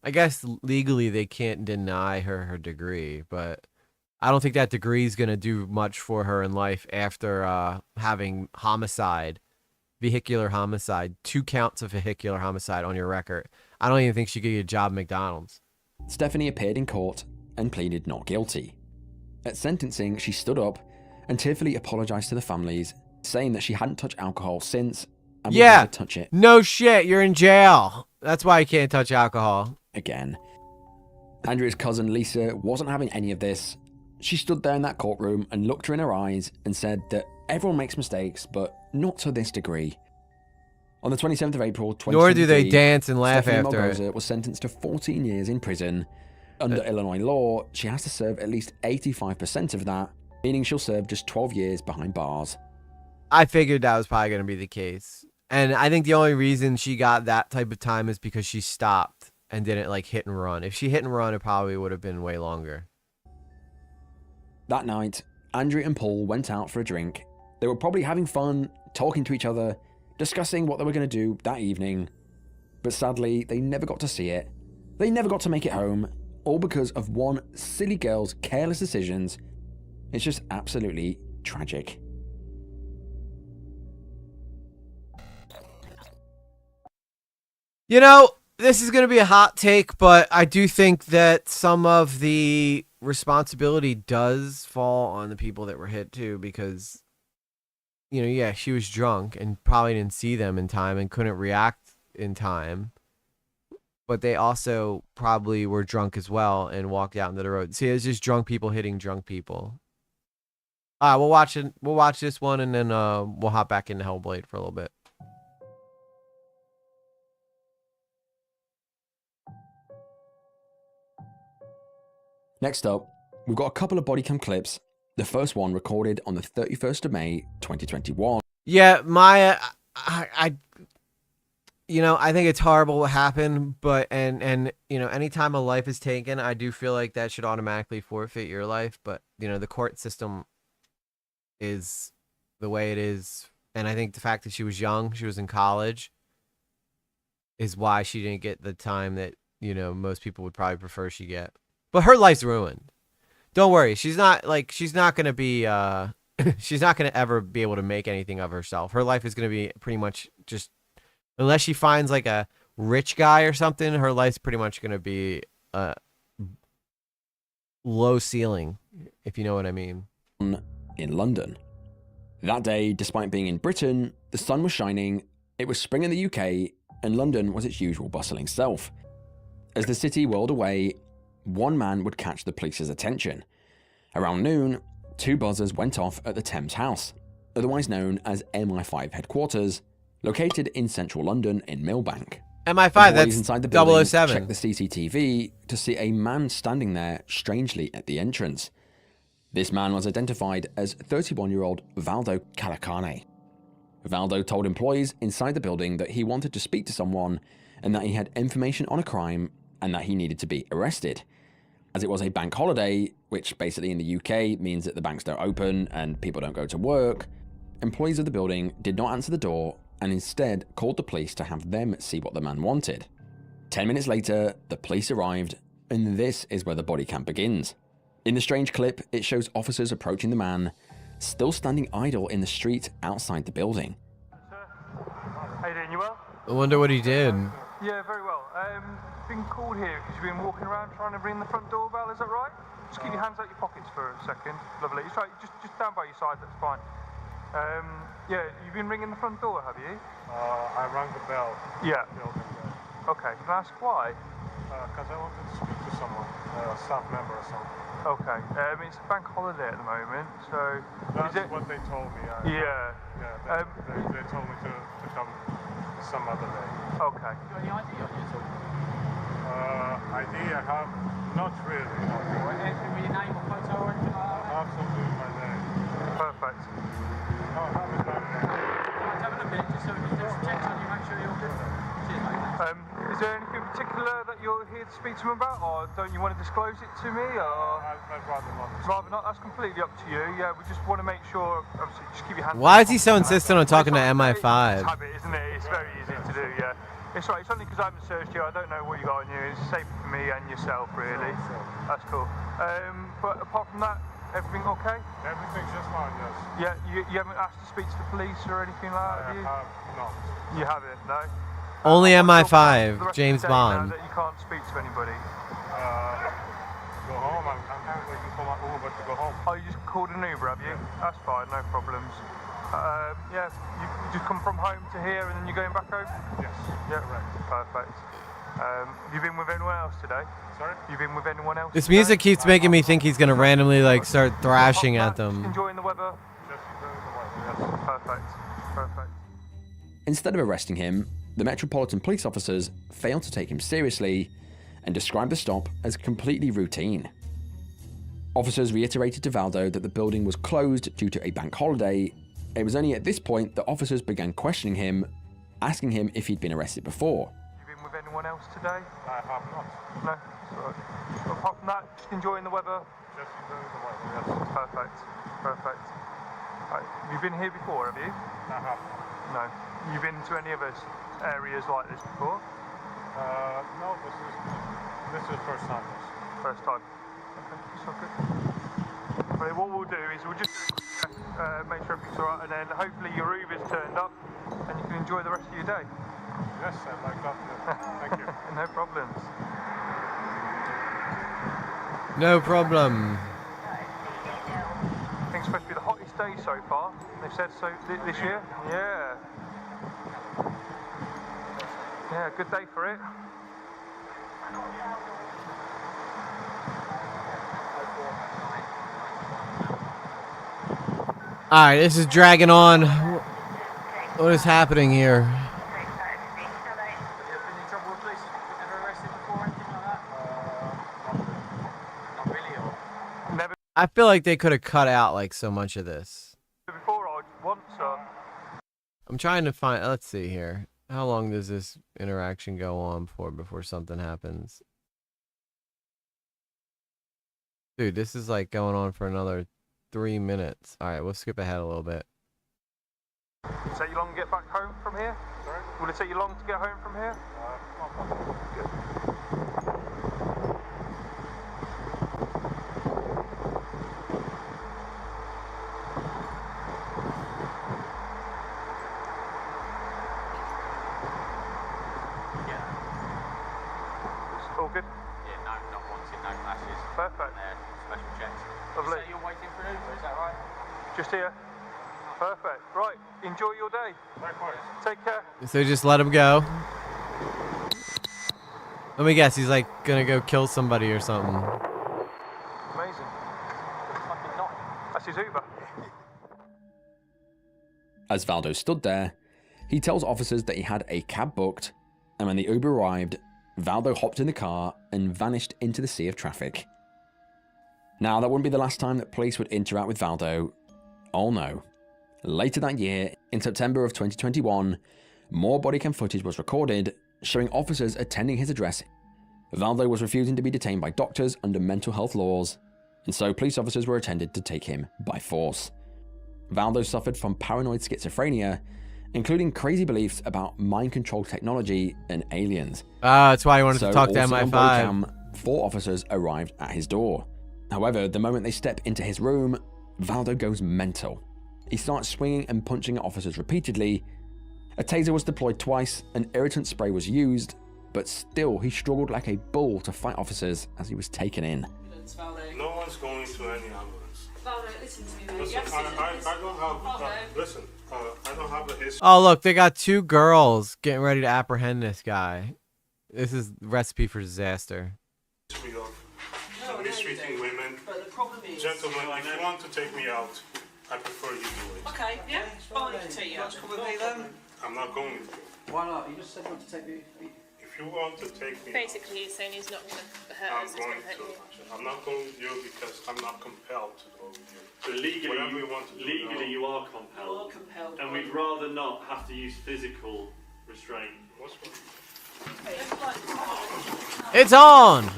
I guess legally they can't deny her degree, but I don't think that degree is going to do much for her in life after having vehicular homicide, 2 counts of vehicular homicide on your record. I don't even think she could get a job at McDonald's. Stephanie appeared in court and pleaded not guilty. At sentencing, she stood up and tearfully apologized to the families, saying that she hadn't touched alcohol since and would never touch it. No shit, you're in jail. That's why you can't touch alcohol. Again. Andrea's cousin Lisa wasn't having any of this. She stood there in that courtroom and looked her in her eyes and said that everyone makes mistakes, but not to this degree. On the 27th of April, 2023, nor do they dance and laugh Stephanie after Malgoza was sentenced to 14 years in prison. Under Illinois law, she has to serve at least 85% of that, meaning she'll serve just 12 years behind bars. I figured that was probably going to be the case. And I think the only reason she got that type of time is because she stopped and didn't like hit and run. If she hit and run, it probably would have been way longer. That night, Andrea and Paul went out for a drink. They were probably having fun, talking to each other, discussing what they were going to do that evening. But sadly, they never got to see it. They never got to make it home, all because of one silly girl's careless decisions. It's just absolutely tragic. You know, this is going to be a hot take, but I do think that some of the responsibility does fall on the people that were hit too, because, you know, yeah, she was drunk and probably didn't see them in time and couldn't react in time. But they also probably were drunk as well and walked out into the road. See, it's just drunk people hitting drunk people. All right, we'll watch it. We'll watch this one, and then we'll hop back into Hellblade for a little bit. Next up, we've got a couple of body cam clips. The first one recorded on the 31st of May, 2021. Yeah, I you know, I think it's horrible what happened, but and you know, anytime a life is taken, I do feel like that should automatically forfeit your life. But you know, the court system is the way it is, and I think the fact that she was young, she was in college, is why she didn't get the time that, you know, most people would probably prefer she get. But her life's ruined. Don't worry, she's not gonna be she's not gonna ever be able to make anything of herself. Her life is gonna be pretty much just, unless she finds like a rich guy or something, her life's pretty much going to be low ceiling, if you know what I mean. In London. That day, despite being in Britain, the sun was shining, it was spring in the UK, and London was its usual bustling self. As the city whirled away, one man would catch the police's attention. Around noon, 2 buzzers went off at the Thames House, otherwise known as MI5 headquarters, located in central London in Millbank. MI5, that's inside the building 007. checked the CCTV to see a man standing there strangely at the entrance. This man was identified as 31-year-old Valdo Calacane. Valdo told employees inside the building that he wanted to speak to someone and that he had information on a crime and that he needed to be arrested. As it was a bank holiday, which basically in the UK means that the banks don't open and people don't go to work, employees of the building did not answer the door and instead called the police to have them see what the man wanted. 10 minutes later, the police arrived, and this is where the body cam begins. In the strange clip, it shows officers approaching the man, still standing idle in the street outside the building. How you doing, you well? I wonder what he did. Yeah, very well. Been called here because you've been walking around trying to ring the front doorbell, is that right? Just keep your hands out your pockets for a second. Lovely. It's right, just down by your side, that's fine. Yeah, you've been ringing the front door, have you? I rang the bell. Yeah. Okay, can I ask why? Because I wanted to speak to someone, a staff member or something. Okay, it's a bank holiday at the moment, so... That's what they told me. Yeah. Yeah, they told me to come some other day. Okay. You got any ID on you at all? ID I have, not really. Anything with your name or photo or anything like that? I have something with my name. Perfect. No, I haven't done that. Let's have a look at it, just so we can do some checks on you, make sure you're all good. Cheers, mate. Is there anything particular that you're here to speak to him about, or don't you want to disclose it to me, or? I'd rather not. Rather not. That's completely up to you. Yeah, we just want to make sure. Obviously, just keep your hands. Why is he so insistent on talking to It's MI5? habit, isn't it? It's very easy to do. Yeah. It's right. It's only because I haven't searched you. I don't know what you got on you. It's safe for me and yourself, really. That's cool. But apart from that, everything okay? Everything's just fine, yes. Yeah. You haven't asked to speak to the police or anything like that, have you? No. You haven't, no. Only The rest MI5, of the James day now Bond. that you can't speak to anybody. Go home. I'm waiting for my Uber to go home. Oh, you just called an Uber, have you? That's fine, no problems. Yeah, you just come from home to here and then you're going back home? Yes. Yeah, right. Perfect. Have you been with anyone else today? Sorry? You been with anyone else This today? music keeps making me think he's gonna randomly like start thrashing at them. Enjoying the weather? Just enjoying the weather, yes. Perfect. Perfect. Instead of arresting him, the Metropolitan Police officers failed to take him seriously and described the stop as completely routine. Officers reiterated to Valdo that the building was closed due to a bank holiday. It was only at this point that officers began questioning him, asking him if he'd been arrested before. You been with anyone else today? I have not. No? Sorry. Apart from that, just enjoying the weather? Just enjoying the weather, yes. Perfect. Perfect. Right. You've been here before, have you? I have. No. You've been to any of us areas like this before? No, this is first time, yes. First time. Okay, that's all good. Well, what we'll do is we'll just make sure everything's alright, and then hopefully your Uber's turned up and you can enjoy the rest of your day. Yes, I'd like that. Thank you. No problems. No problem. I think it's supposed to be the hottest day so far. They've said so this year. Yeah. Yeah, good day for it. Alright, this is dragging on. What is happening here? I feel like they could have cut out like so much of this. Before or once or? I'm trying to find. Let's see here. How long does this interaction go on before something happens? Dude, this is like going on for another 3 minutes. All right, we'll skip ahead a little bit. Will it take you long to get back home from here? Sorry? Will it take you long to get home from here? Good. All good? Yeah, no, not wanting, no classes. Perfect. Special checks. Lovely. You say you're waiting for an Uber, is that right? Just here. Perfect. Right. Enjoy your day. Likewise. Take care. So just let him go. Let me guess, he's like gonna go kill somebody or something. Amazing. That's his Uber. As Valdo stood there, he tells officers that he had a cab booked, and when the Uber arrived, Valdo hopped in the car and vanished into the sea of traffic. Now, that wouldn't be the last time that police would interact with Valdo. Oh no. Later that year, in September of 2021, more body cam footage was recorded, showing officers attending his address. Valdo was refusing to be detained by doctors under mental health laws, and so police officers were attended to take him by force. Valdo suffered from paranoid schizophrenia, including crazy beliefs about mind control technology and aliens. That's why I wanted to talk to also on MI5. body cam, 4 officers arrived at his door. However, the moment they step into his room, Valdo goes mental. He starts swinging and punching at officers repeatedly. A taser was deployed twice, and irritant spray was used, but still he struggled like a bull to fight officers as he was taken in. No one's going to any ambulance. Valdo, listen to me, mate. Listen, I don't have. Listen, I don't have a history. Oh, look, they got 2 girls getting ready to apprehend this guy. This is recipe for disaster. Of mistreating women. But the problem is, gentlemen, if you want to take me out, I prefer you do it. okay, yeah, fine, you can take you out. I'm not going to. Why not? You just said you want to take me. If you want to take me Basically, he's saying he's not going to hurt out, us, I'm he's going going to hurt to. you. I'm not going with you because I'm not compelled to go with you. So legally, Whatever you want to do, legally no. you are compelled. You are compelled. And we'd rather not have to use physical restraint. What's wrong? It's on!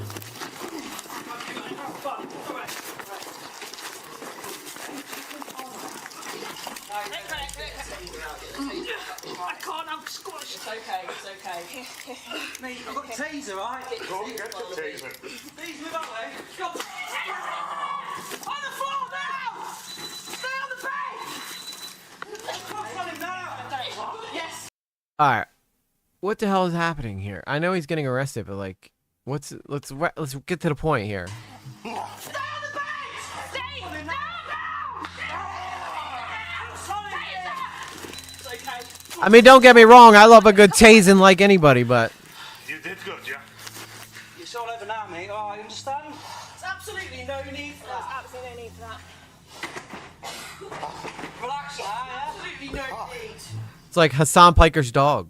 I can't, I'm squashed. It's okay, it's okay. Mate, I've got taser, right? Go and get your taser. Please move up there. Go. On the floor now! Stay on the bed! Cross on him now! Yes! Alright. What the hell is happening here? I know he's getting arrested, but like, let's get to the point here. Stay on the bed! Stay on him now! It's okay. I mean, don't get me wrong, I love a good tasing like anybody, but... You did good, yeah? It's all over now, mate. Oh, you understand? There's absolutely no need for that. There's absolutely no need for that. Relax, absolutely no need. It's like Hassan Piker's dog.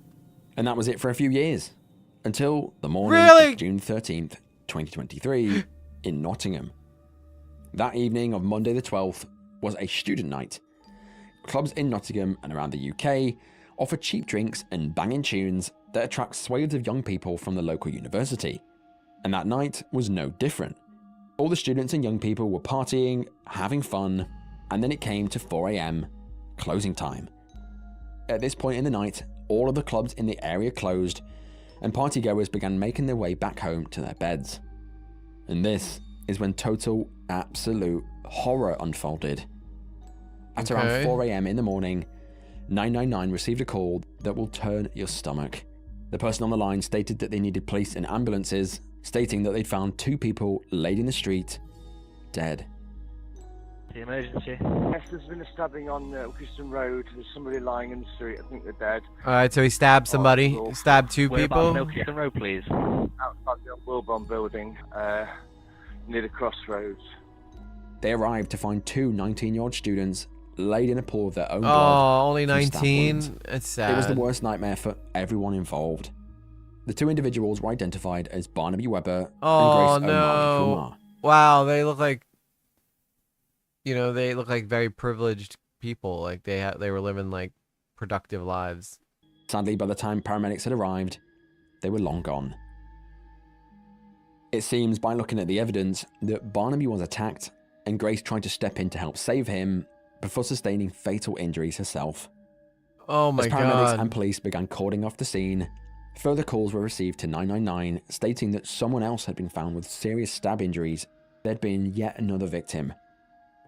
And that was it for a few years. Until the morning Really? of June 13th, 2023, in Nottingham. That evening of Monday the 12th was a student night. Clubs in Nottingham and around the UK offer cheap drinks and banging tunes that attract swathes of young people from the local university. And that night was no different. All the students and young people were partying, having fun, and then it came to 4 AM, closing time. At this point in the night, all of the clubs in the area closed, and partygoers began making their way back home to their beds. And this is when total, absolute horror unfolded. At around 4 AM in the morning, 999 received a call that will turn your stomach. The person on the line stated that they needed police and ambulances, stating that they'd found 2 people laid in the street, dead. The emergency. Yes, there's been a stabbing on Wilkinson Road. There's somebody lying in the street. I think they're dead. Alright, so he stabbed somebody, stabbed 2 people. Wilkinson Road, please. Outside the old Wilborn building, near the crossroads. They arrived to find 2 19-year-old students laid in a pool of their own blood. Oh, only from stab 19? wounds. It's sad. It was the worst nightmare for everyone involved. The 2 individuals were identified as Barnaby Webber Oh, and Grace no. O'Malley-Kumar. Wow, they look like, you know, they look like very privileged people. Like they were living like productive lives. Sadly, by the time paramedics had arrived, they were long gone. It seems, by looking at the evidence, that Barnaby was attacked and Grace tried to step in to help save him before sustaining fatal injuries herself. Oh my As paramedics god. and police began cording off the scene, further calls were received to 999 stating that someone else had been found with serious stab injuries. There'd been yet another victim.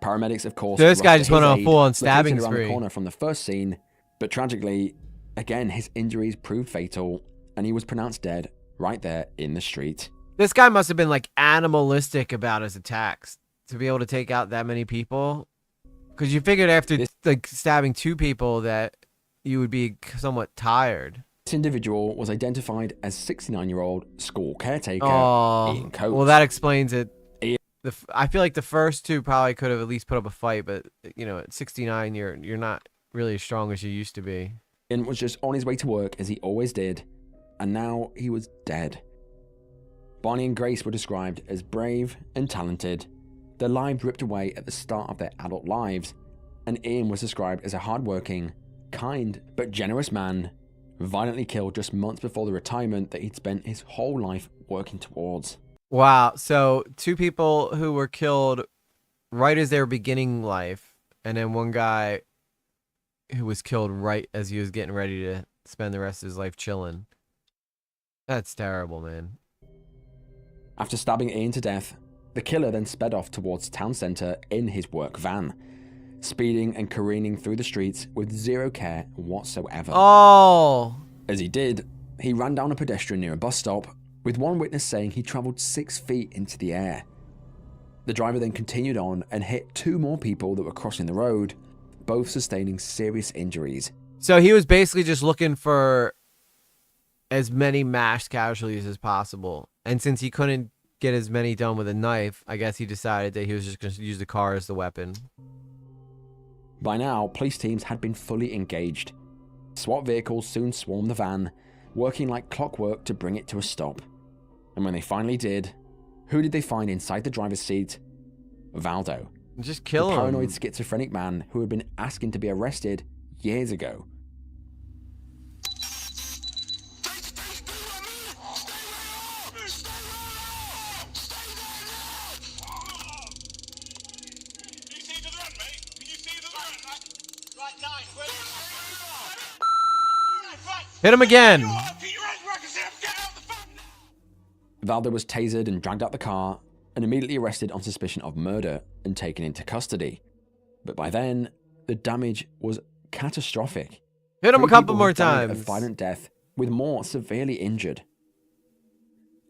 Paramedics, of course, So this guy rushed just to went his on a aid, full-on located stabbing around spree. the corner from the first scene, but tragically, again, his injuries proved fatal, and he was pronounced dead right there in the street. This guy must have been like animalistic about his attacks to be able to take out that many people. Because you figured after like stabbing 2 people that you would be somewhat tired. This individual was identified as 69-year-old school caretaker Ian Coates. Well, that explains it. I feel like the first 2 probably could have at least put up a fight, but you know, at 69, you're not really as strong as you used to be. Ian was just on his way to work as he always did, and now he was dead. Barney and Grace were described as brave and talented, their lives ripped away at the start of their adult lives, and Ian was described as a hardworking, kind, but generous man, violently killed just months before the retirement that he'd spent his whole life working towards. Wow, so 2 people who were killed right as they were beginning life, and then 1 guy who was killed right as he was getting ready to spend the rest of his life chilling. That's terrible, man. After stabbing Ian to death, the killer then sped off towards town centre in his work van, speeding and careening through the streets with zero care whatsoever. Oh! As he did, he ran down a pedestrian near a bus stop, with one witness saying he travelled 6 feet into the air. The driver then continued on and hit 2 more people that were crossing the road, both sustaining serious injuries. So he was basically just looking for as many mass casualties as possible. And since he couldn't get as many done with a knife, I guess he decided that he was just going to use the car as the weapon. By now, police teams had been fully engaged. SWAT vehicles soon swarmed the van, working like clockwork to bring it to a stop. And when they finally did, who did they find inside the driver's seat? Valdo. Just kill him. The paranoid schizophrenic man who had been asking to be arrested years ago. Hit him again. Valdo was tasered and dragged out the car and immediately arrested on suspicion of murder and taken into custody. But by then, the damage was catastrophic. Hit him a 3 couple people more had died times. of violent death, with more severely injured.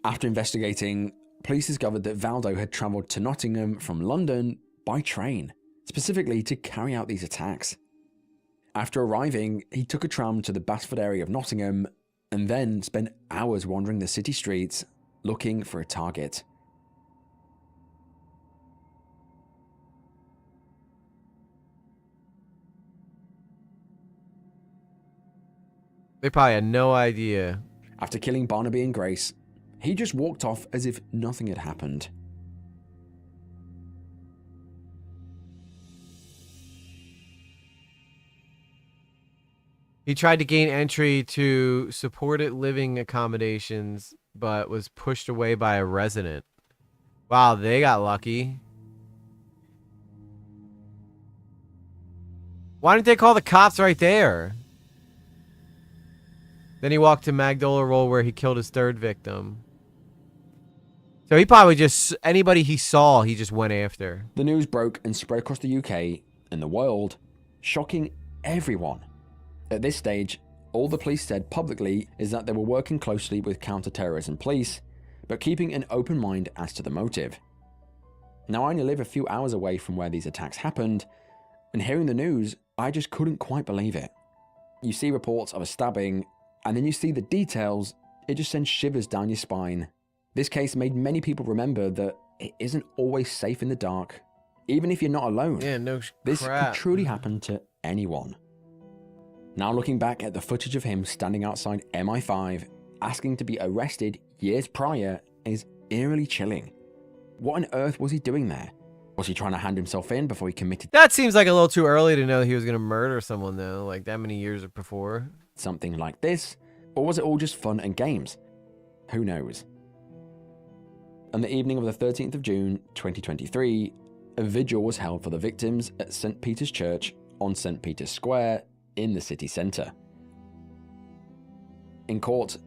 After investigating, police discovered that Valdo had travelled to Nottingham from London by train, specifically to carry out these attacks. After arriving, he took a tram to the Basford area of Nottingham and then spent hours wandering the city streets looking for a target. They probably had no idea. After killing Barnaby and Grace, he just walked off as if nothing had happened. He tried to gain entry to supported living accommodations, but was pushed away by a resident. Wow, they got lucky. Why didn't they call the cops right there? Then he walked to Magdala Roll where he killed his third victim. So he probably just, anybody he saw, he just went after. The news broke and spread across the UK and the world, shocking everyone. At this stage, all the police said publicly is that they were working closely with counter-terrorism police, but keeping an open mind as to the motive. Now I only live a few hours away from where these attacks happened, and hearing the news, I just couldn't quite believe it. You see reports of a stabbing, and then you see the details, it just sends shivers down your spine. This case made many people remember that it isn't always safe in the dark, even if you're not alone. Yeah, no This crap. could truly happen to anyone. Now looking back at the footage of him standing outside MI5, asking to be arrested years prior is eerily chilling. What on earth was he doing there? Was he trying to hand himself in before he committed That seems like a little too early to know he was going to murder someone, though, like that many years before. something like this? Or was it all just fun and games? Who knows? On the evening of the 13th of June 2023, a vigil was held for the victims at St. Peter's Church on St. Peter's Square in the city centre. In court,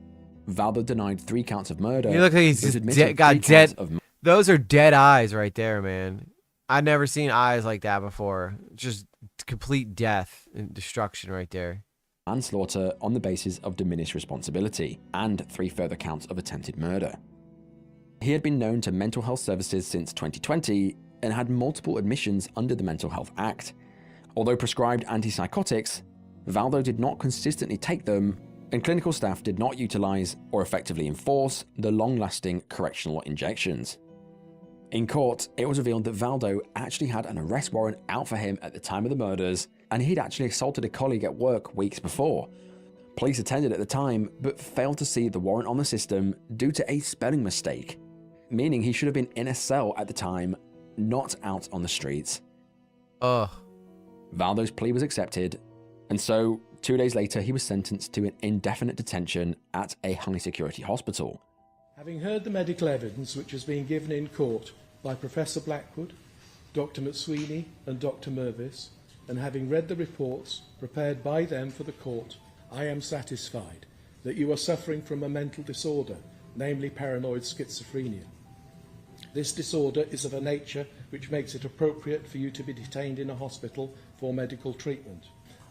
Valdo denied 3 counts of murder. You look like he's but just admitted got 3 dead. counts of Those are dead eyes right there, man. I've never seen eyes like that before. Just complete death and destruction right there. manslaughter on the basis of diminished responsibility, and 3 further counts of attempted murder. He had been known to mental health services since 2020 and had multiple admissions under the Mental Health Act. Although prescribed antipsychotics, Valdo did not consistently take them, and clinical staff did not utilize or effectively enforce the long-lasting correctional injections. In court, it was revealed that Valdo actually had an arrest warrant out for him at the time of the murders, and he'd actually assaulted a colleague at work weeks before. Police attended at the time, but failed to see the warrant on the system due to a spelling mistake, meaning he should have been in a cell at the time, not out on the streets. Ugh. Valdo's plea was accepted, and so 2 days later he was sentenced to an indefinite detention at a high-security hospital. Having heard the medical evidence which has been given in court by Professor Blackwood, Dr. McSweeney and Dr. Mervis, and having read the reports prepared by them for the court, I am satisfied that you are suffering from a mental disorder, namely paranoid schizophrenia. This disorder is of a nature which makes it appropriate for you to be detained in a hospital for medical treatment.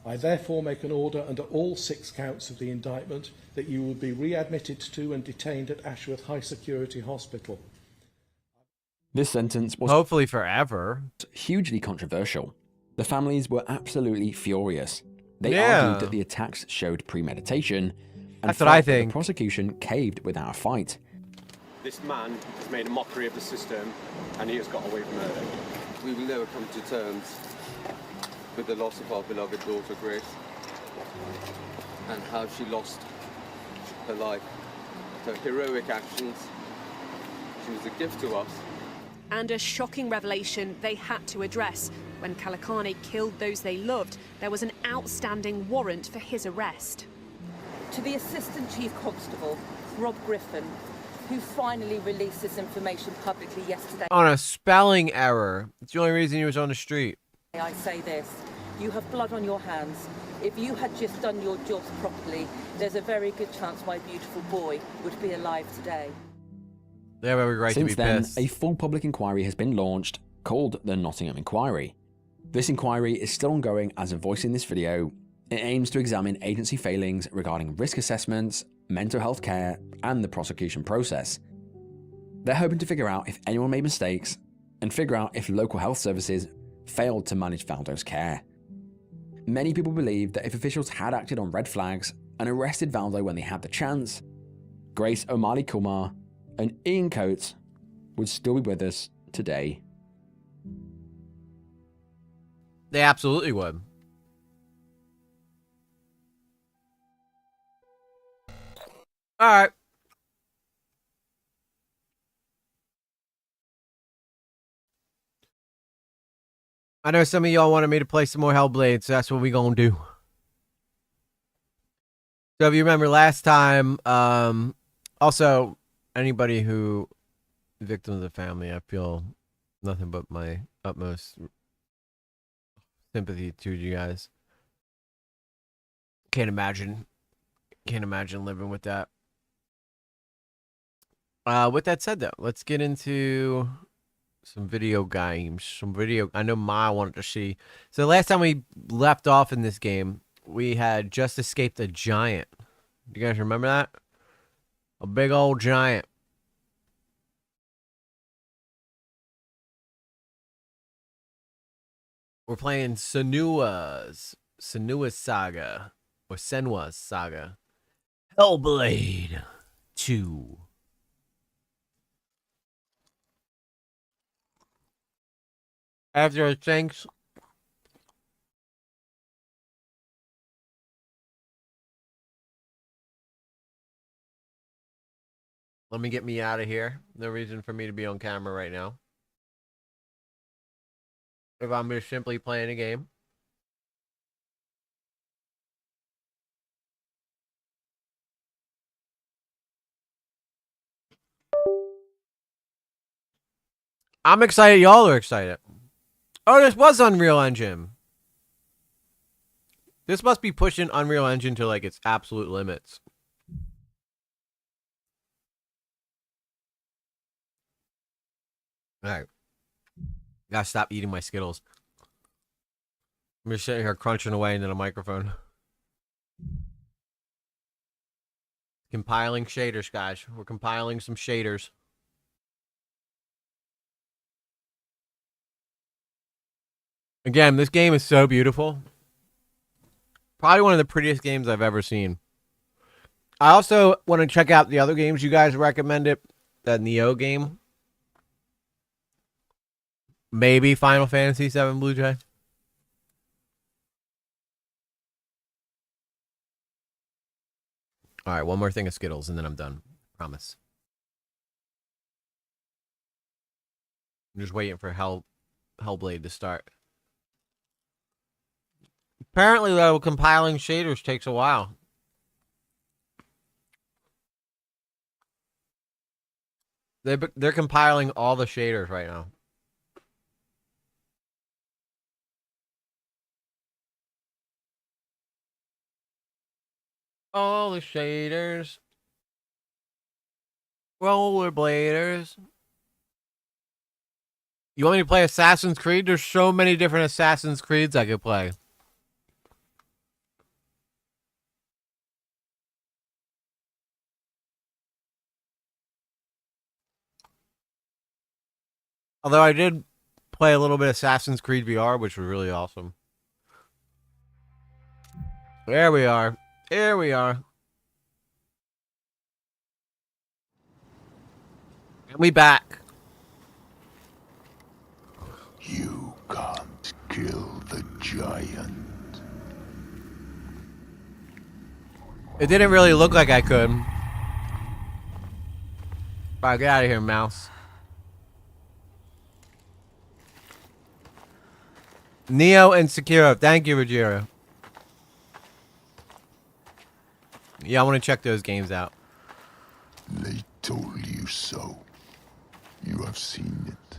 I therefore make an order under all 6 counts of the indictment that you will be readmitted to and detained at Ashworth High Security Hospital. This sentence was hopefully forever hugely controversial. The families were absolutely furious. They Yeah. argued that the attacks showed premeditation, and That's what I felt that think. the prosecution caved without a fight. This man has made a mockery of the system and he has got away with murder. We will never come to terms with the loss of our beloved daughter Grace and how she lost her life. Her heroic actions. She was a gift to us. And a shocking revelation they had to address. When Kalakane killed those they loved, there was an outstanding warrant for his arrest. To the Assistant Chief Constable, Rob Griffin, who finally released this information publicly yesterday. On a spelling error. It's the only reason he was on the street. I say this, You have blood on your hands. If you had just done your jobs properly, there's a very good chance my beautiful boy would be alive today. They have every right to be Since then, pissed. a full public inquiry has been launched called the Nottingham Inquiry. This inquiry is still ongoing as a voice in this video. It aims to examine agency failings regarding risk assessments, mental health care, and the prosecution process. They're hoping to figure out if anyone made mistakes and figure out if local health services failed to manage Valdo's care. Many people believe that if officials had acted on red flags and arrested Valdo when they had the chance, Grace O'Malley Kumar and Ian Coates would still be with us today. They absolutely would. All right. I know some of y'all wanted me to play some more Hellblade, so that's what we gonna do. So if you remember last time, also anybody who victims of the family, I feel nothing but my utmost sympathy to you guys. Can't imagine living with that. With that said, though, let's get into some video games. I know Ma wanted to see. So the last time we left off in this game, we had just escaped a giant. You guys remember that? A big old giant. We're playing Senua's Saga, or Senua's Saga. Hellblade 2. After it sinks, let me get me out of here. No reason for me to be on camera right now. If I'm just simply playing a game. I'm excited. Y'all are excited. Oh, this was Unreal Engine. This must be pushing Unreal Engine to like its absolute limits. All right. Gotta stop eating my Skittles. I'm just sitting here crunching away into the microphone. Compiling shaders, guys. We're compiling some shaders. Again, this game is so beautiful. Probably one of the prettiest games I've ever seen. I also want to check out the other games you guys recommended. That Neo game. Maybe Final Fantasy VII Blue Jay. All right, one more thing of Skittles and then I'm done. Promise. I'm just waiting for Hellblade to start. Apparently, though, compiling shaders takes a while. They're compiling all the shaders right now. All the shaders. Rollerbladers. You want me to play Assassin's Creed? There's so many different Assassin's Creeds I could play. Although I did play a little bit of Assassin's Creed VR, which was really awesome. There we are. Here we are. And we back. You can't kill the giant. It didn't really look like I could. Alright, get out of here, mouse. Neo and Sekiro. Thank you, Rogero. Yeah, I want to check those games out. They told you so. You have seen it.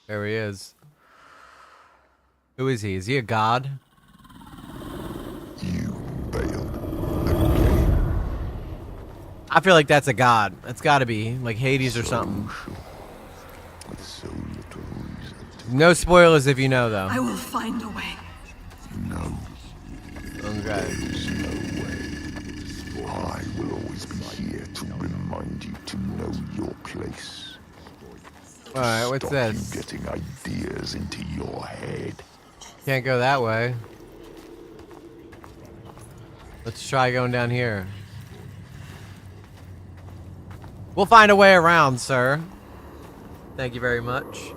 There he is. Who is he? Is he a god? I feel like that's a god. That's got to be like Hades or something. No spoilers if you know, though. I will find a way. No. Okay. No way. I will always be here to remind you to know your place. All right, what's Stop this? you getting ideas into your head. Can't go that way. Let's try going down here. We'll find a way around, sir. Thank you very much.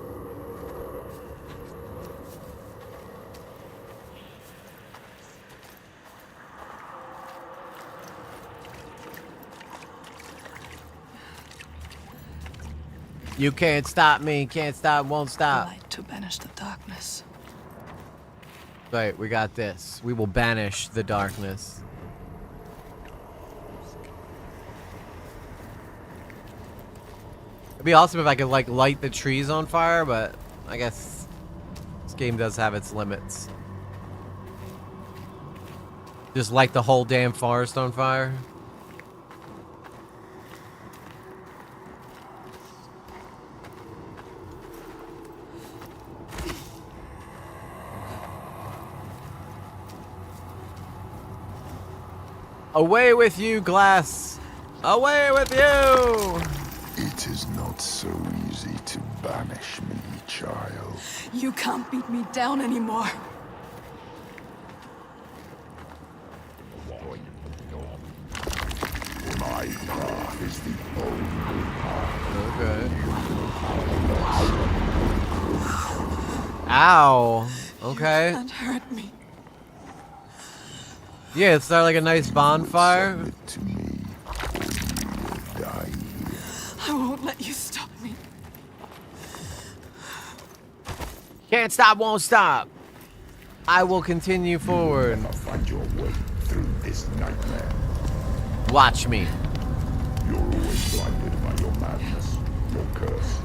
You can't stop me, can't stop, won't stop. Light to banish the darkness. Right, we got this. We will banish the darkness. It'd be awesome if I could like light the trees on fire, but I guess this game does have its limits. Just light the whole damn forest on fire. Away with you, glass! Away with you! It is not so easy to banish me, child. You can't beat me down anymore. My path is the only path. Okay. Ow. Okay. You can't hurt me. Yeah, let's start like a nice bonfire. I won't let you stop me. Can't stop, won't stop. I will continue forward. Find your way through this nightmare. Watch me. You're always blinded by your madness, your curse.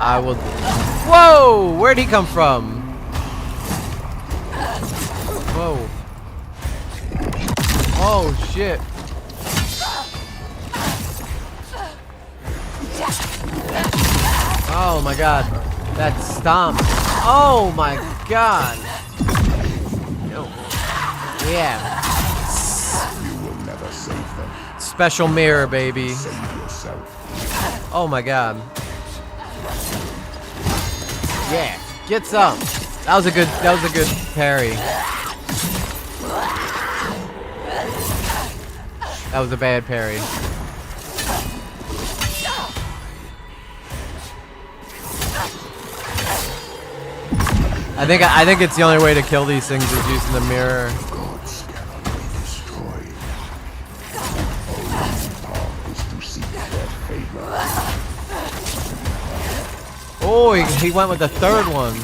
I will. Whoa! Where'd he come from? Whoa. Oh shit. Oh my god. That stomp. Oh my god. Yeah. You will never save them. Special mirror, baby. Save yourself. Oh my god. Yeah. Get some. That was a good parry. That was a bad parry. I think it's the only way to kill these things is using the mirror. Gods cannot be destroyed. Only path is to seek their favor. Oh, he went with the third one.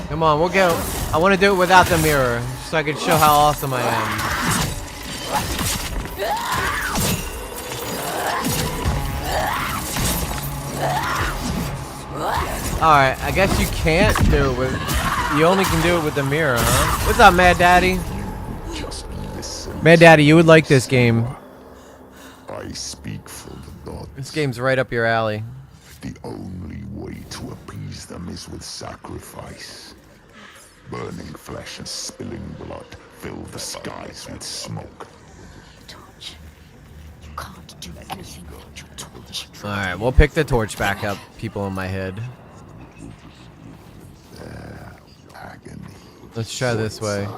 Come on, we'll go. I want to do it without the mirror, so I can show how awesome I am. Alright, I guess you can't do it with... You only can do it with the mirror, huh? What's up, Mad Daddy? Mad Daddy, you would like this game. I speak for the gods. This game's right up your alley. The only way to appease them is with sacrifice. Burning flesh and spilling blood fill the skies with smoke. Torch. You can't do anything without your torch. Alright, we'll pick the torch back up, people in my head. Agony. Let's try this way.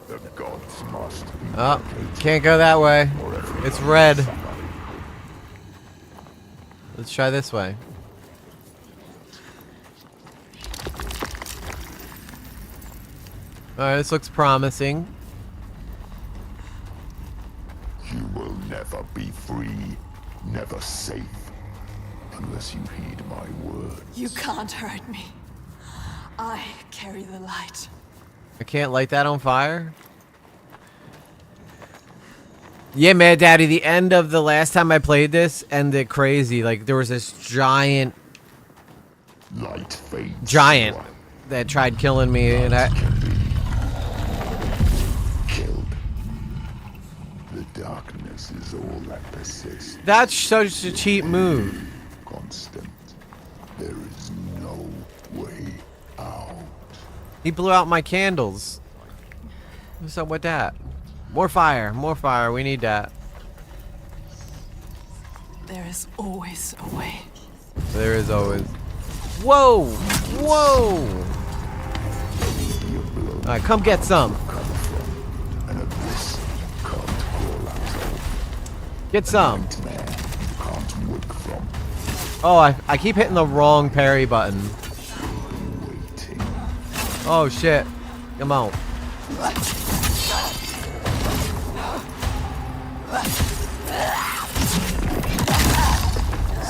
The gods must be Oh, can't go that way. It's red. Let's try this way. Alright, this looks promising. You will never be free, never safe, unless you heed my word. You can't hurt me. I carry the light. I can't light that on fire? Yeah, Mad Daddy, the end of the last time I played this ended crazy. Like, there was this giant that tried killing me, and I... The darkness is all that persists. That's such a cheap move. Constant. There is no way out. He blew out my candles. What's up with that? More fire, we need that. There is always a way. There is always. Whoa! Whoa! Alright, come get some. Get some. Oh, I keep hitting the wrong parry button. Oh shit. Come on.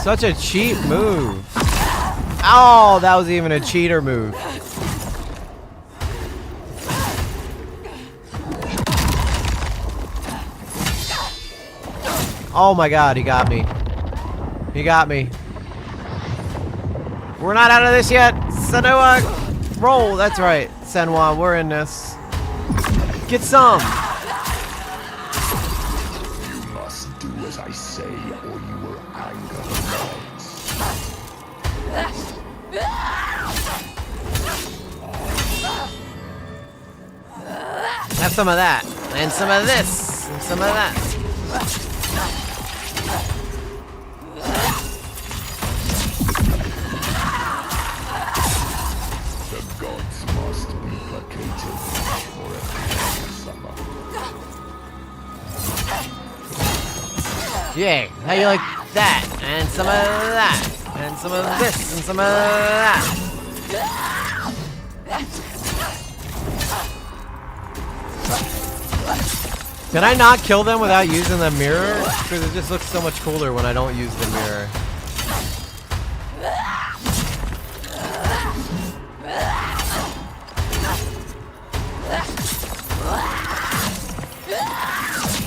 Such a cheap move. Oh, that was even a cheater move. Oh my god, he got me. He got me. We're not out of this yet. Senua, roll. That's right. Senua, we're in this. Get some. You must do as I say, or you will anger the gods. Have some of that, and some of this, and some of that. The gods must be placated for a summer. Yeah, how you like that? And some of that. And some of this. And some of that. Can I not kill them without using the mirror? Because it just looks so much cooler when I don't use the mirror.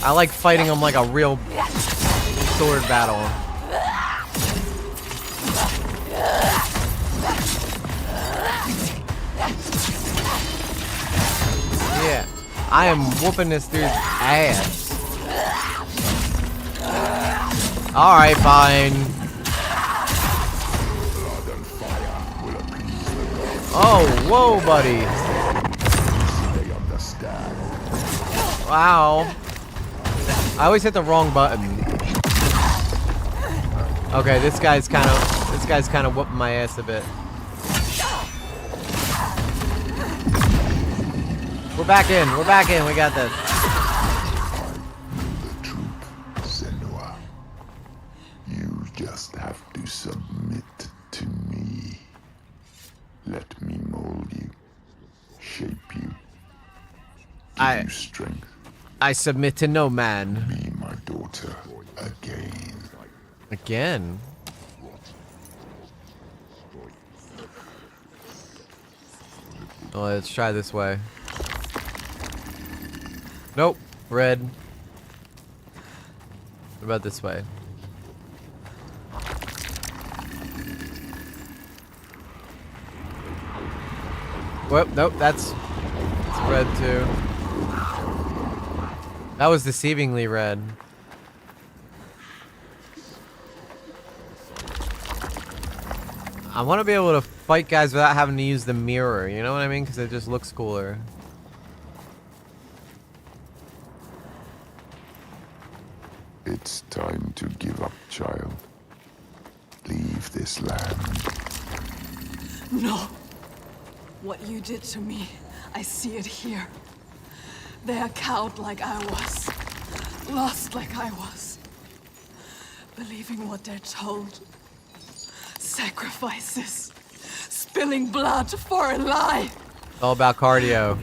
I like fighting them like a real sword battle. Yeah, I am whooping this dude's ass. Alright, fine. Oh, whoa, buddy. Wow. I always hit the wrong button. Okay, this guy's kind of whooping my ass a bit. We're back in, we got this. The truth, Senua. You just have to submit to me. Let me mold you, shape you, give you strength. I submit to no man. Be my daughter again. Again? Well, let's try this way. Nope. Red. What about this way? Whoop, nope, that's red too. That was deceivingly red. I want to be able to fight guys without having to use the mirror, you know what I mean? Because it just looks cooler. It's time to give up, child. Leave this land. No. What you did to me, I see it here. They are cowed like I was. Lost like I was. Believing what they're told. Sacrifices. Spilling blood for a lie. It's all about cardio.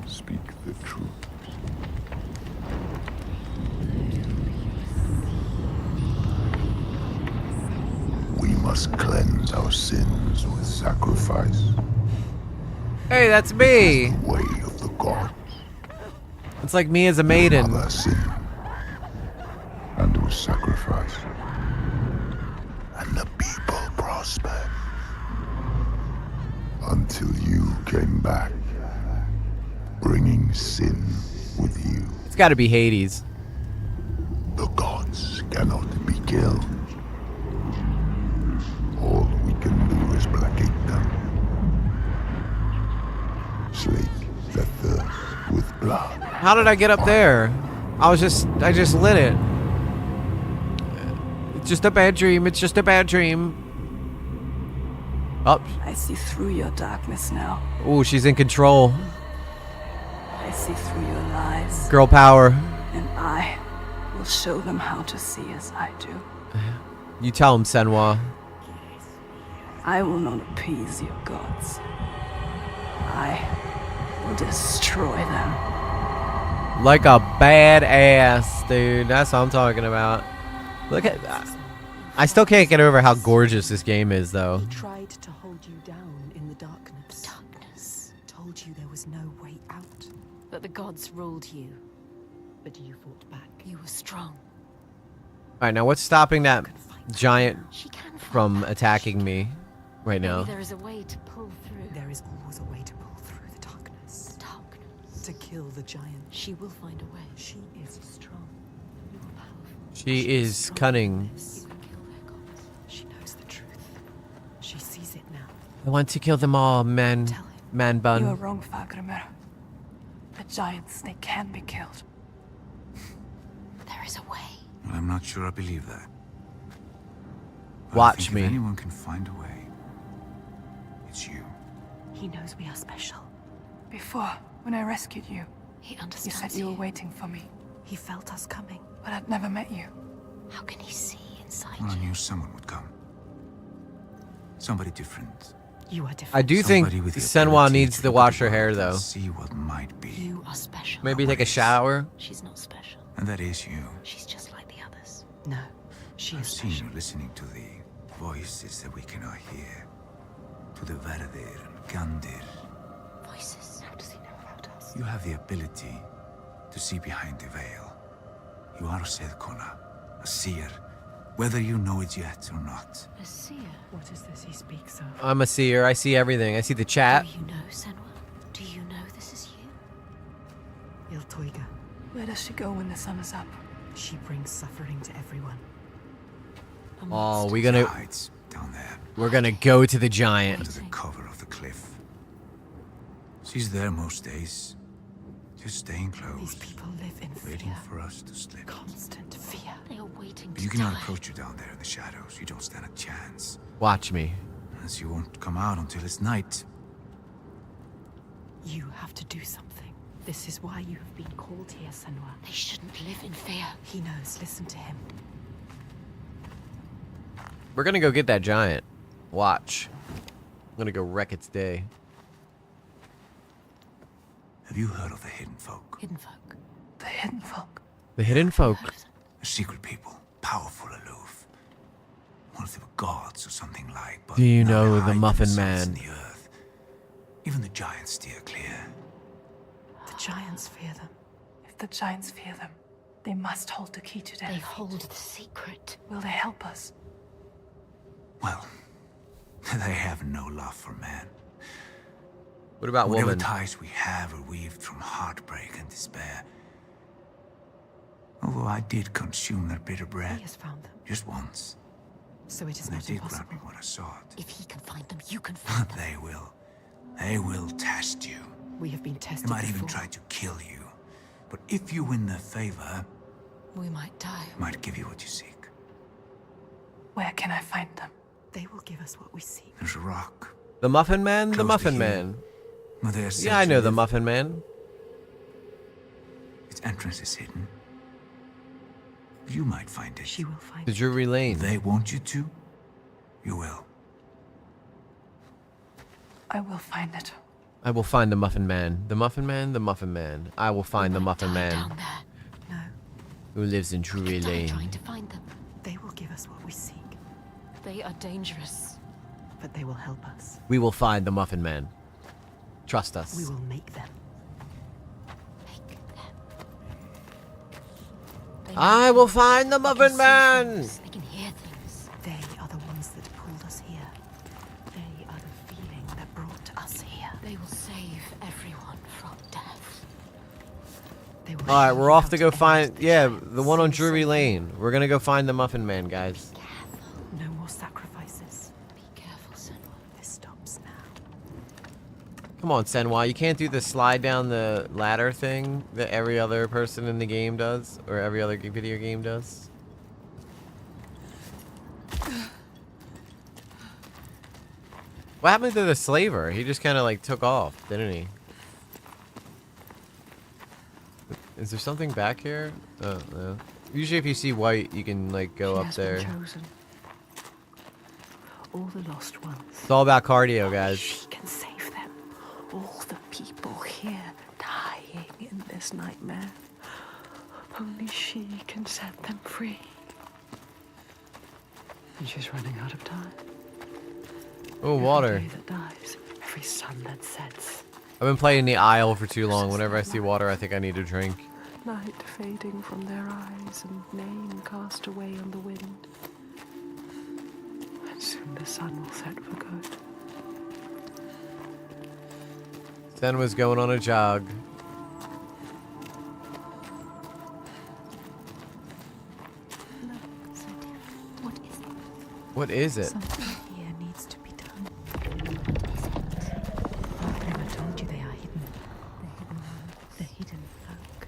Speak the truth. We must cleanse our sins with sacrifice. Hey, that's me. Way of the gods. It's like me as a maiden. Mother sinned and was sacrificed, and the people prospered until you came back, bringing sin with you. It's got to be Hades. The gods cannot be killed. All we can do is placate them. Slake their thirst with blood. How did I get up there? I just lit it. It's just a bad dream. It's just a bad dream. Up. I see through your darkness now. Oh, she's in control. I see through your lies. Girl power. And I will show them how to see as I do. You tell him, Senua. I will not appease your gods. I will destroy them. Like a badass, dude. That's what I'm talking about. Look at that. I still can't get over how gorgeous this game is, though. He tried to hold you down in the darkness. Darkness. Told you there was no way out. That the gods ruled you. But you fought back. You were strong. Alright, now what's stopping that giant from attacking me right now? Maybe there is a way to pull through. There is always a way to pull through the darkness. Darkness. To kill the giant. She will find a way. She is strong. You are powerful. She is cunning. She knows the truth. She sees it now. I want to kill them all, man You are bun. wrong, Fagrimer. The giants, they can be killed. There is a way. Well, I'm not sure I believe that. But I Watch think me. If anyone can find a way, it's you. He knows we are special. Before, when I rescued you, He you understands said you were waiting for me. He felt us coming. But I'd never met you. How can he see inside Well, I you? knew someone would come. Somebody different. You are different. I do think Somebody with the Senua ability needs to to look wash at her the hair, world and though. See what might be. You are special. Maybe take a shower. She's not special. And that is you. She's just like the others. No, she I've is seen special. you listening to the voices that we cannot hear. To the Verdir and Gandir. Voices. How does he know about us? You have the ability to see behind the veil. You are a Sedkona, a seer, whether you know it yet or not. A seer? What is this he speaks of? I'm a seer. I see everything. I see the chat. Do you know, Senua? Do you know this is you? Iltoiga. Where does she go when the sun is up? She brings suffering to everyone. Oh, She hides down there, we're gonna go to the giant. under the cover of the cliff. She's there most days, just staying close. These people live in waiting fear. for us to slip. Constant fear. They are waiting But to you cannot die. approach her down there in the shadows. You don't stand a chance. Watch me. As you won't come out until it's night. You have to do something. This is why you have been called here, Senua. They shouldn't live in fear. He knows. Listen to him. We're gonna go get that giant. Watch. I'm gonna go wreck its day. Have you heard of the Hidden Folk? Hidden folk. The hidden folk. The hidden folk. A secret people, powerful, aloof. One of them gods or something like. But Do you now know they the hide Muffin themselves in Man? the earth. Even the giants steer clear. The giants fear them. If the giants fear them, they must hold the key to their They feet. hold the secret. Will they help us? Well, they have no love for man. What about Whatever woman? ties we have are weaved from heartbreak and despair. Although I did consume their bitter bread. He has found them. Just once. So it is And not they did impossible. grant me what I sought. If he can find them, you can find them. They will. They will test you. We have been They tested might before. even try to kill you. But if you win their favor, We might die. they might give you what you seek. Where can I find them? They will give us what we seek. There's a rock. The Muffin Man? The Close to Muffin here. Man. Where they are said Yeah, I to know the live. Muffin Man. Its entrance is hidden. You might find it. She will find The Drury Lane. If they want you to, you will. I will find it. I will find the Muffin Man. The Muffin Man, the Muffin Man. I will find the Muffin Man down there. No. who lives in Drury Die Lane. trying to find them. They will give us what we seek. They are dangerous. But they will help us. We will find the Muffin Man. Trust us. We will make them. I will find the Muffin Man! They can hear things. They are the ones that pulled us here. They are the feeling that brought us here. They will save everyone from death. Alright, we're off to go find... Yeah, the one on Drury Lane. We're gonna go find the Muffin Man, guys. No more sacrifices. Be careful, Senua. This stops now. Come on, Senwa, you can't do the slide down the ladder thing that every other person in the game does, or every other video game does. What happened to the slaver? He just kind of like took off, didn't he? Is there something back here? Oh, no. Usually if you see white, you can like go up there. All the lost ones. It's all about cardio, guys. She can save them. All the people here dying in this nightmare. Only she can set them free. And she's running out of time. Oh, water. Every day that dies, every sun that sets. I've been playing the aisle for too long. Whenever I see water, I think I need a drink. Light fading from their eyes and name cast away on the wind. And soon the sun will set for good. Sen was going on a jog. What is it? Something here needs to be done. I told you they are hidden. The hidden folk.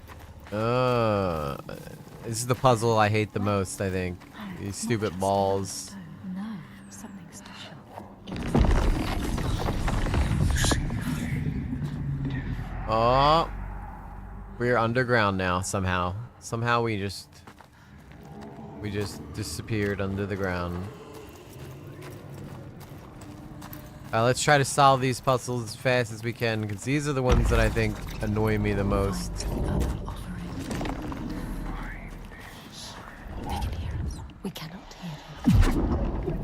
This is the puzzle I hate the most, I think. These stupid balls. No, something special. Oh. We're underground now, somehow. Somehow we just disappeared under the ground. Let's try to solve these puzzles as fast as we can, because these are the ones that I think annoy me the most. They can hear us. We cannot hear them.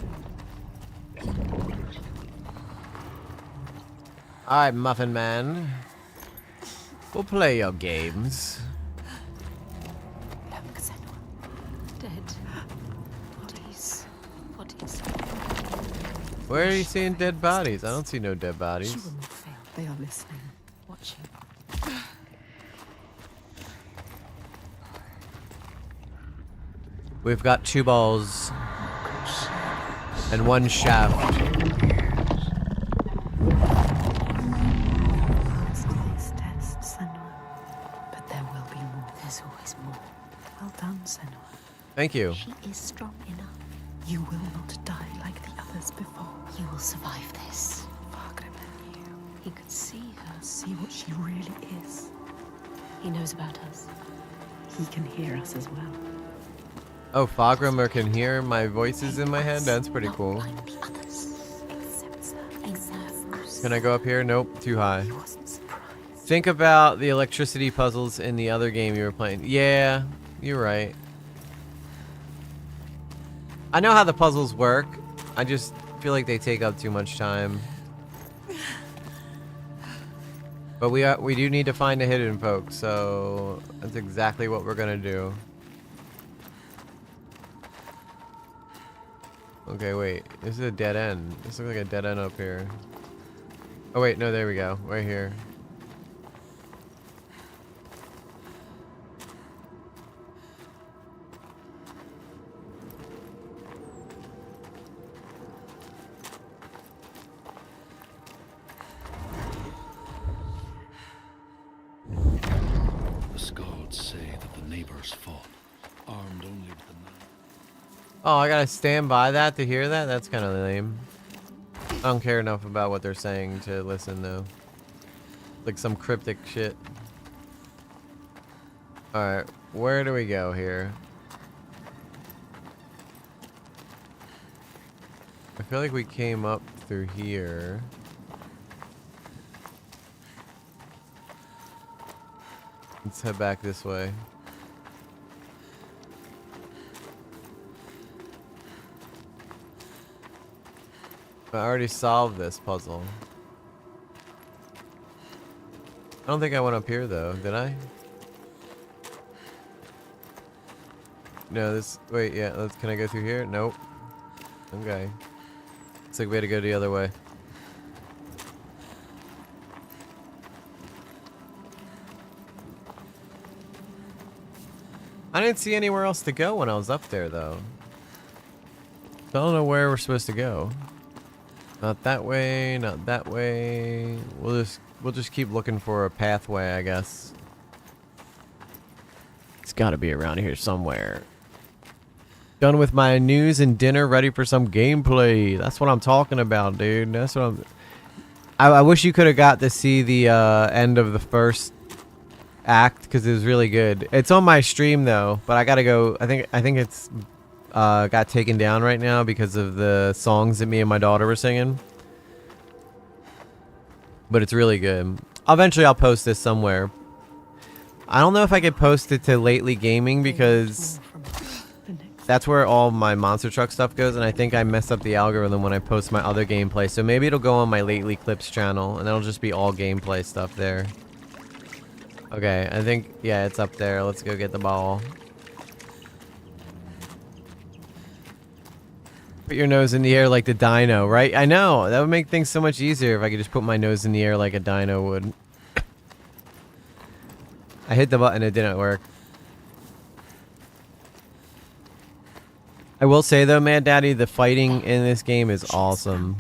Alright, Muffin Man. We'll play your games. Look, Senua. Dead. Bodies. Bodies. Where are you seeing dead bodies? I don't see no dead bodies. She will not fail. They are listening, watching. We've got 2 balls and 1 shaft. These tests, Senua. But there will be more. There's always more. Well done, Senua. Thank you. She is strong enough. You will not die like the others before. You will survive this. Fargrim knew. He could see her, see what she really is. He knows about us. He can hear us as well. Oh, Fogrimer can hear my voices in my head? That's pretty cool. Can I go up here? Nope, too high. Think about the electricity puzzles in the other game you were playing. Yeah, you're right. I know how the puzzles work. I just feel like they take up too much time. But we do need to find a hidden folk, so that's exactly what we're gonna do. Okay, wait. This is a dead end. This looks like a dead end up here. Oh wait, no, there we go. Right here. The Skalds say that the neighbors fought, armed only with the knife. Oh, I gotta stand by that to hear that? That's kind of lame. I don't care enough about what they're saying to listen, though. Like some cryptic shit. Alright, where do we go here? I feel like we came up through here. Let's head back this way. I already solved this puzzle. I don't think I went up here though, did I? No, this. Wait, yeah. Can I go through here? Nope. Okay. Looks like we had to go the other way. I didn't see anywhere else to go when I was up there though. I don't know where we're supposed to go. Not that way, not that way. We'll just keep looking for a pathway, I guess. It's got to be around here somewhere. Done with my news and dinner, ready for some gameplay. That's what I'm talking about, dude. That's what I wish you could have got to see the end of the first act because it was really good. It's on my stream though, but I gotta go. I think it's got taken down right now because of the songs that me and my daughter were singing. But it's really good. Eventually I'll post this somewhere. I don't know if I could post it to Lately Gaming because that's where all my Monster Truck stuff goes, and I think I messed up the algorithm when I post my other gameplay. So maybe it'll go on my Lately Clips channel, and that'll just be all gameplay stuff there. Okay, I think, yeah, it's up there. Let's go get the ball. Put your nose in the air like the dino, right? I know. That would make things so much easier if I could just put my nose in the air like a dino would. I hit the button, it didn't work. I will say though, Mad Daddy, the fighting in this game is awesome.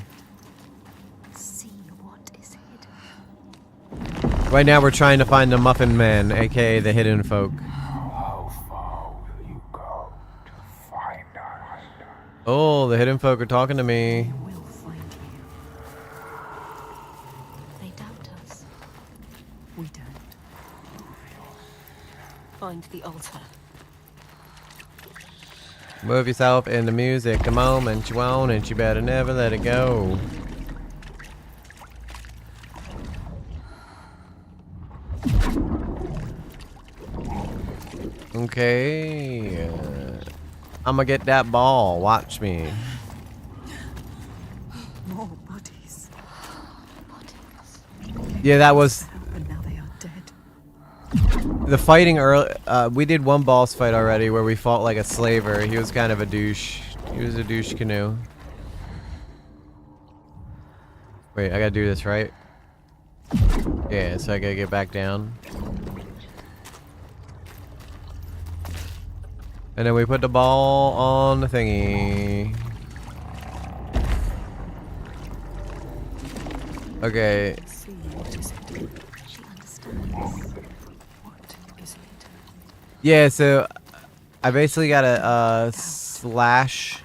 Right now we're trying to find the Muffin Man, aka the Hidden Folk. Oh, the Hidden Folk are talking to me. They doubt us. We don't. Find the altar. Move yourself in the music the moment you want, and you better never let it go. Okay. I'm gonna get that ball. Watch me. More bodies. Yeah, that was And now they are dead. the fighting early. We did one boss fight already where we fought like a slaver. He was kind of a douche. He was a douche canoe. Wait, I gotta do this, right? Yeah, so I gotta get back down. And then we put the ball on the thingy. Okay. See, what is it? She understands. What is it? Yeah, so I basically got a slash.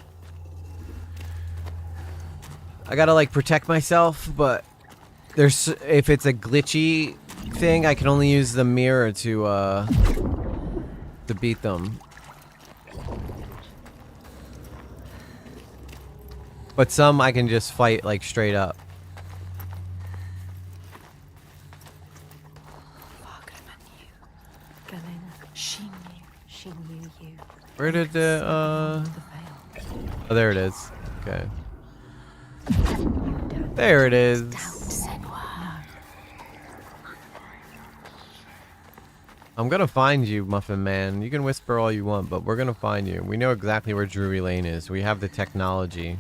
I gotta like protect myself, but there's if it's a glitchy thing, I can only use the mirror to beat them. But some I can just fight like straight up. She knew you. Where did the oh, there it is. Okay. There it is. I'm gonna find you, Muffin Man. You can whisper all you want, but we're gonna find you. We know exactly where Drury Lane is. We have the technology.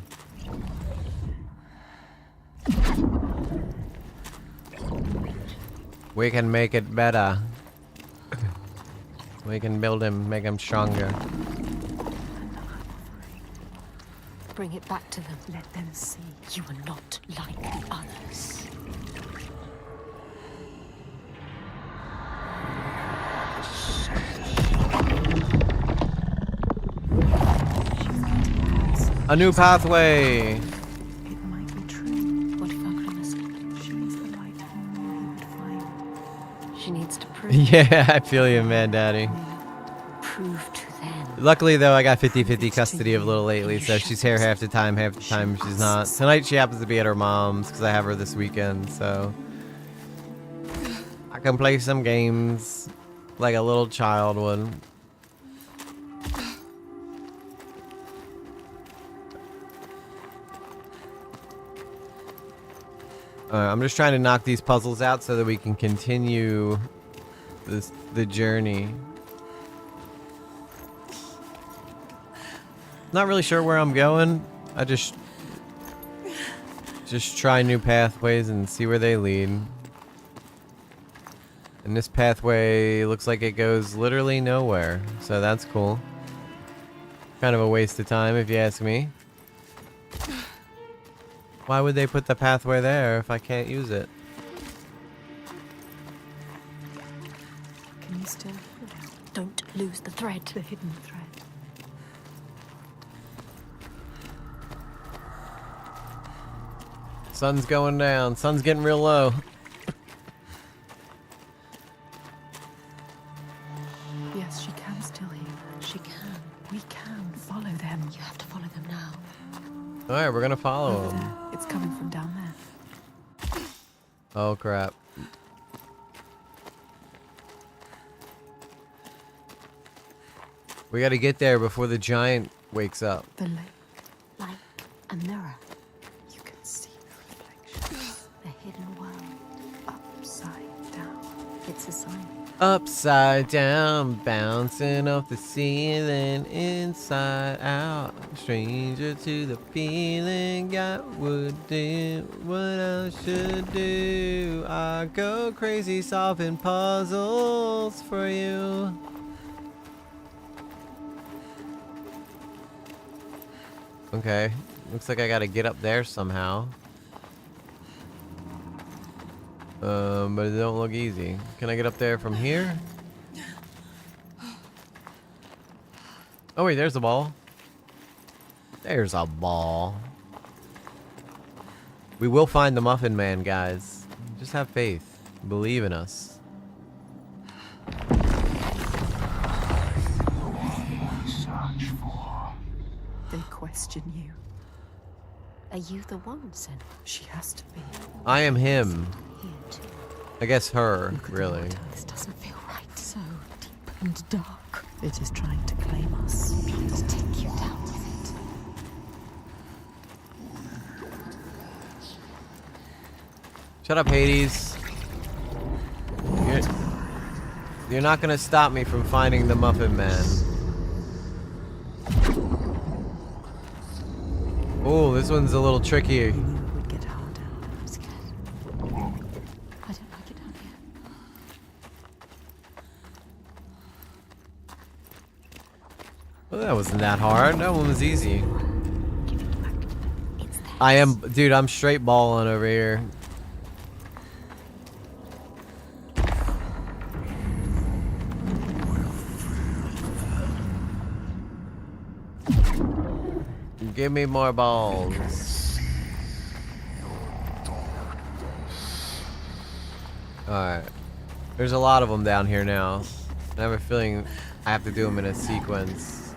We can make it better. We can build him, make him stronger. Bring it back to them. Let them see you are not like the others. A new pathway. It might be true. What if Akrima said she is the light he would find? She needs to prove. Yeah, I feel you, man, Daddy. Prove to them. Luckily, though, I got 50-50 custody of Little Lately, so she's here half the time she's not. Tonight, she happens to be at her mom's, because I have her this weekend, so... I can play some games like a little child would. I'm just trying to knock these puzzles out so that we can continue the journey. Not really sure where I'm going. I just try new pathways and see where they lead. And this pathway looks like it goes literally nowhere, so that's cool. Kind of a waste of time if you ask me. Why would they put the pathway there if I can't use it? Can you still? Don't lose the thread. The hidden thread. Sun's going down. Sun's getting real low. Yes, she can still hear. She can. We can follow them. You have to follow them now. Alright, we're gonna follow Over them. there. It's coming from down there. Oh crap. We gotta get there before the giant wakes up. The lake, like a mirror. You can see the reflections. The hidden world, upside down. It's a sign. Upside down, bouncing off the ceiling, inside out. Stranger to the feeling, got would do what I should do. I go crazy solving puzzles for you. Okay, looks like I gotta get up there somehow. But it don't look easy. Can I get up there from here? Oh wait, there's a ball. There's a ball. We will find the Muffin Man, guys. Just have faith. Believe in us. They question you. Are you the one, Sen? She has to be. I am him. Here too. I guess her, really. This doesn't feel right. So deep and dark. It is trying to claim us. Trying to take you down with it. Shut up, Hades. You're not gonna stop me from finding the Muffin Man. Oh, this one's a little tricky. It would get harder. I'm scared. I don't like it down here. Well, that wasn't that hard. That one was easy. I am, dude, I'm straight balling over here. Give me more balls. Alright. There's a lot of them down here now. I have a feeling I have to do them in a sequence.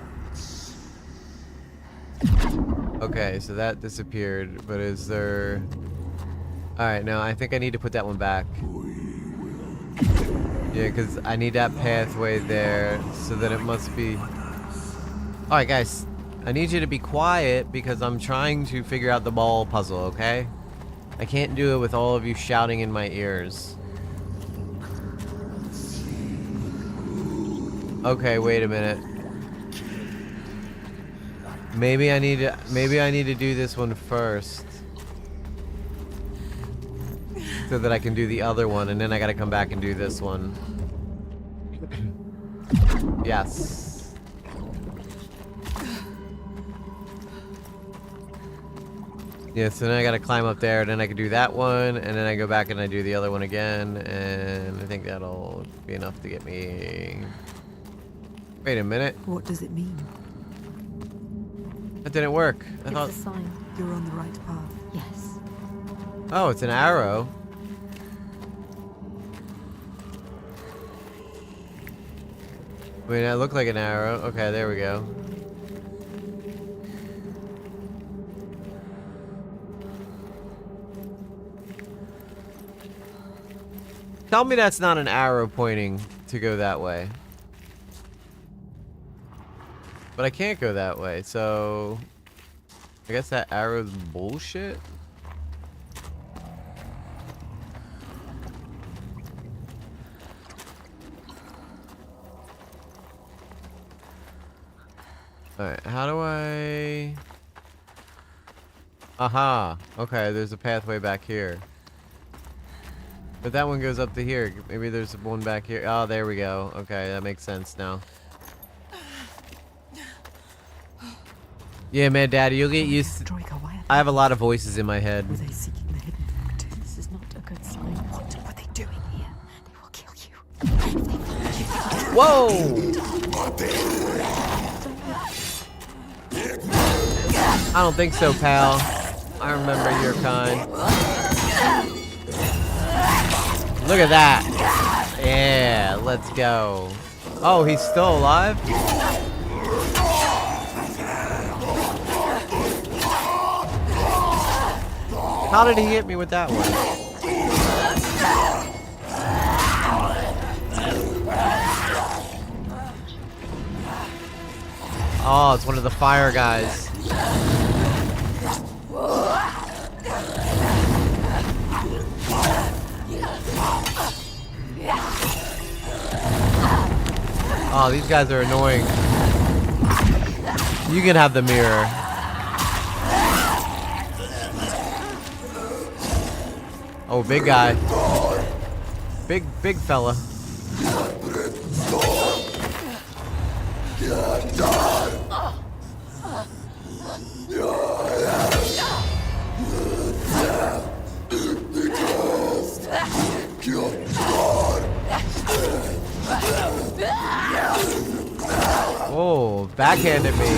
Okay, so that disappeared, but is there... Alright, no, I think I need to put that one back. Yeah, because I need that pathway there, so that it must be... Alright, guys. I need you to be quiet because I'm trying to figure out the ball puzzle, okay? I can't do it with all of you shouting in my ears. Okay, wait a minute. Maybe I need to do this one first. So that I can do the other one, and then I gotta come back and do this one. Yes. Yeah, so then I gotta climb up there, then I can do that one, and then I go back and I do the other one again, and I think that'll be enough to get me... Wait a minute. What does it mean? That didn't work. I thought... It's a sign. You're on the right path. Yes. Oh, it's an arrow. Wait, that looked like an arrow. Okay, there we go. Tell me that's not an arrow pointing to go that way. But I can't go that way, so... I guess that arrow's bullshit? Alright, how do I... Aha! Okay, there's a pathway back here. But that one goes up to here. Maybe there's one back here. Oh, there we go. Okay, that makes sense now. Yeah, man, Daddy, you'll get used to... I have a lot of voices in my head. Were they seeking the hidden factor? This is not a good sign. What were they doing here? They will kill you. Whoa! I don't think so, pal. I remember your kind. Look at that. Yeah, let's go. Oh, he's still alive? How did he hit me with that one? Oh, it's one of the fire guys. Oh, these guys are annoying. You can have the mirror. Oh, big guy. Big fella. Oh, backhanded me.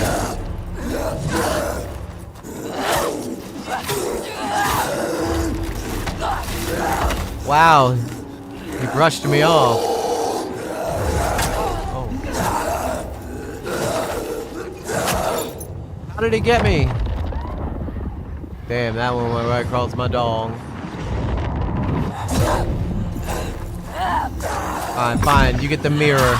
Wow, he brushed me off. Oh. How did he get me? Damn, that one went right across my dong. Fine, fine, you get the mirror.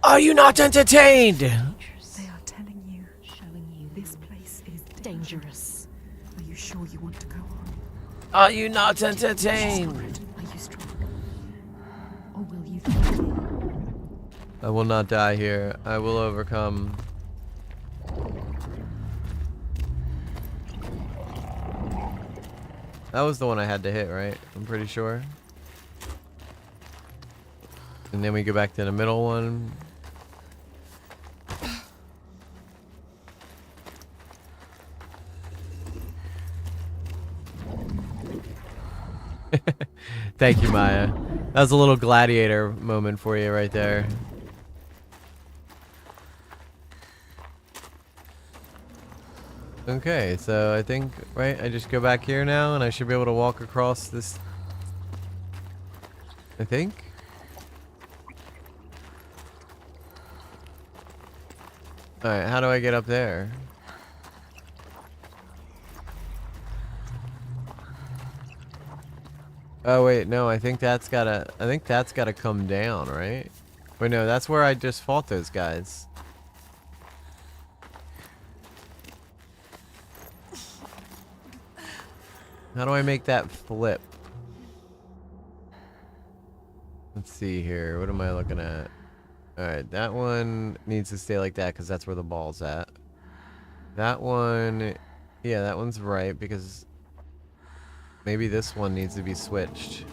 Are you not entertained? They are telling you, showing you this place is dangerous. Are you sure you want to go on? Are you not entertained? Are you strong? Or will you die? I will not die here. I will overcome. That was the one I had to hit, right? I'm pretty sure. And then we go back to the middle one. Thank you, Maya. That was a little gladiator moment for you right there. Okay, so I think, right, I just go back here now and I should be able to walk across this, I think. Alright, how do I get up there? Oh wait, no, I think that's gotta come down, right? Wait, no, that's where I just fought those guys. How do I make that flip? Let's see here. What am I looking at? Alright, that one needs to stay like that because that's where the ball's at. That one, yeah, that one's right because maybe this one needs to be switched.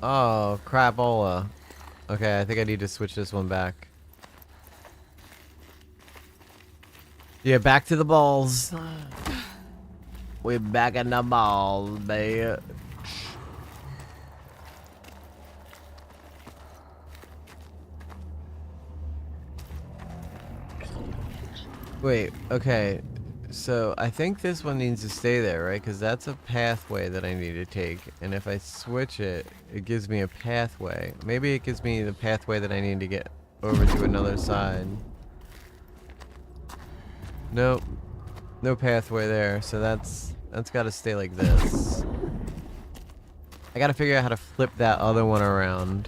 Oh, crapola. Okay, I think I need to switch this one back. Yeah, back to the balls. We're back in the balls, baby. Wait, okay. So I think this one needs to stay there, right? Because that's a pathway that I need to take. And if I switch it, it gives me a pathway. Maybe it gives me the pathway that I need to get over to another side. Nope. No pathway there, so that's got to stay like this. I got to figure out how to flip that other one around.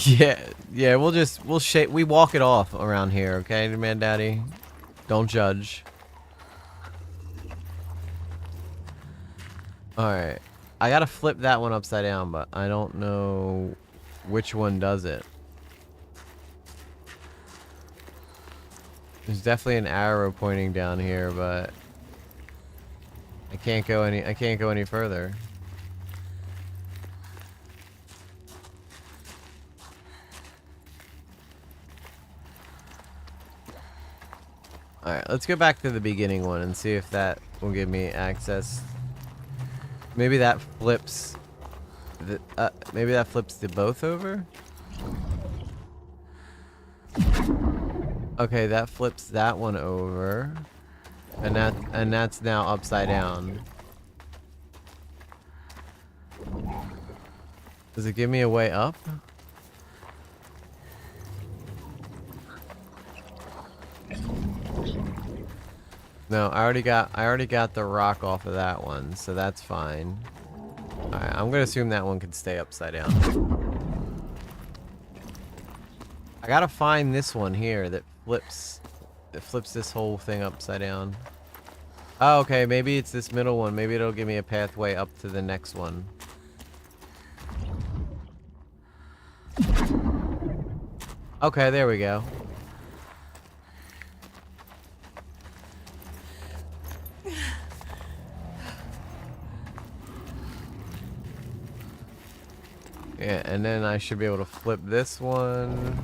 Yeah, we walk it off around here, okay, man daddy? Don't judge. Alright. I gotta flip that one upside down, but I don't know which one does it. There's definitely an arrow pointing down here, but I can't go any further. Alright, let's go back to the beginning one and see if that will give me access. Maybe that flips the both over? Okay, that flips that one over. And that's now upside down. Does it give me a way up? No, I already got the rock off of that one, so that's fine. Alright, I'm gonna assume that one can stay upside down. I gotta find this one here that flips this whole thing upside down. Oh, okay, maybe it's this middle one. Maybe it'll give me a pathway up to the next one. Okay, there we go. Yeah, and then I should be able to flip this one.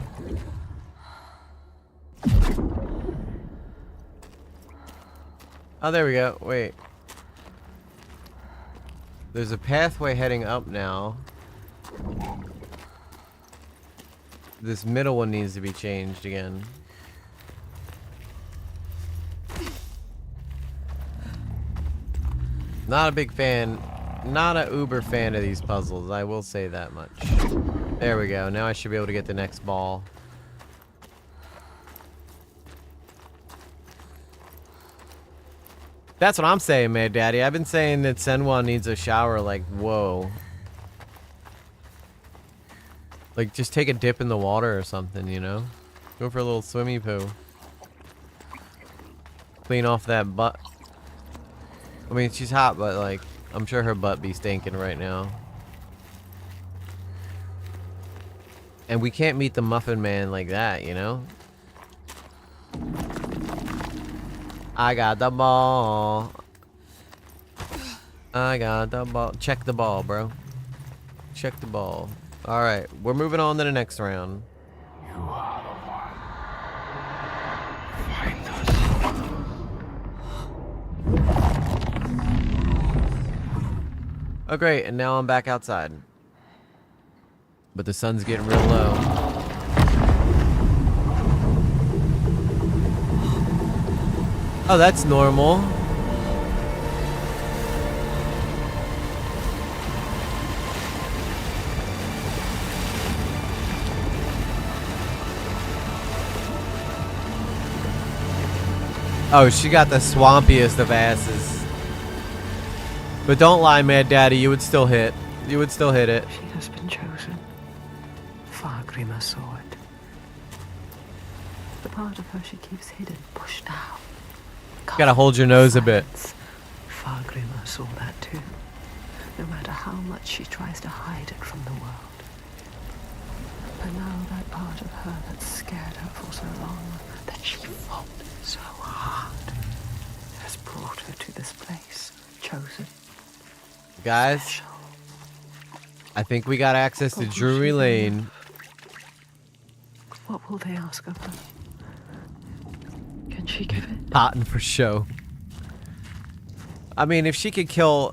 Oh, there we go. Wait. There's a pathway heading up now. This middle one needs to be changed again. Not a big fan. Not a uber fan of these puzzles, I will say that much. There we go. Now I should be able to get the next ball. That's what I'm saying, Mad Daddy. I've been saying that Senwa needs a shower like, whoa. Like, just take a dip in the water or something, you know? Go for a little swimmy poo. Clean off that butt. I mean, she's hot, but like, I'm sure her butt be stinking right now. And we can't meet the Muffin Man like that, you know? I got the ball. I got the ball. Check the ball, bro. Check the ball. Alright, we're moving on to the next round. You are the one. Find us. Oh great, and now I'm back outside. But the sun's getting real low. Oh, that's normal. Oh, she got the swampiest of asses. But don't lie, Mad Daddy, you would still hit. You would still hit it. She has been chosen. Fargrimr saw it. The part of her she keeps hidden, pushed out. Gotta hold your nose a bit. Fargrimr saw that too. No matter how much she tries to hide it from the world. But now that part of her that scared her for so long, that she fought so hard, has brought her to this place, chosen. Guys, I think we got access to Drury Lane. What will they ask of her? Can she give it? Potting for show. I mean, if she could kill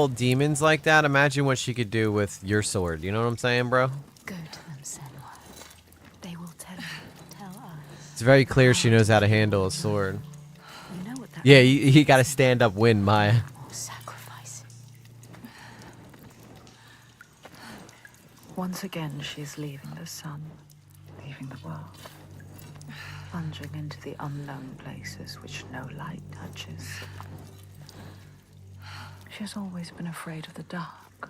demons like that, imagine what she could do with your sword. You know what I'm saying, bro? Go to them, Senwa. They will tell us. It's very clear she knows how to handle a sword. You know what that Yeah, you gotta stand up, win, Maya. Once again, she is leaving the sun, leaving the world, plunging into the unknown places which no light touches. She has always been afraid of the dark.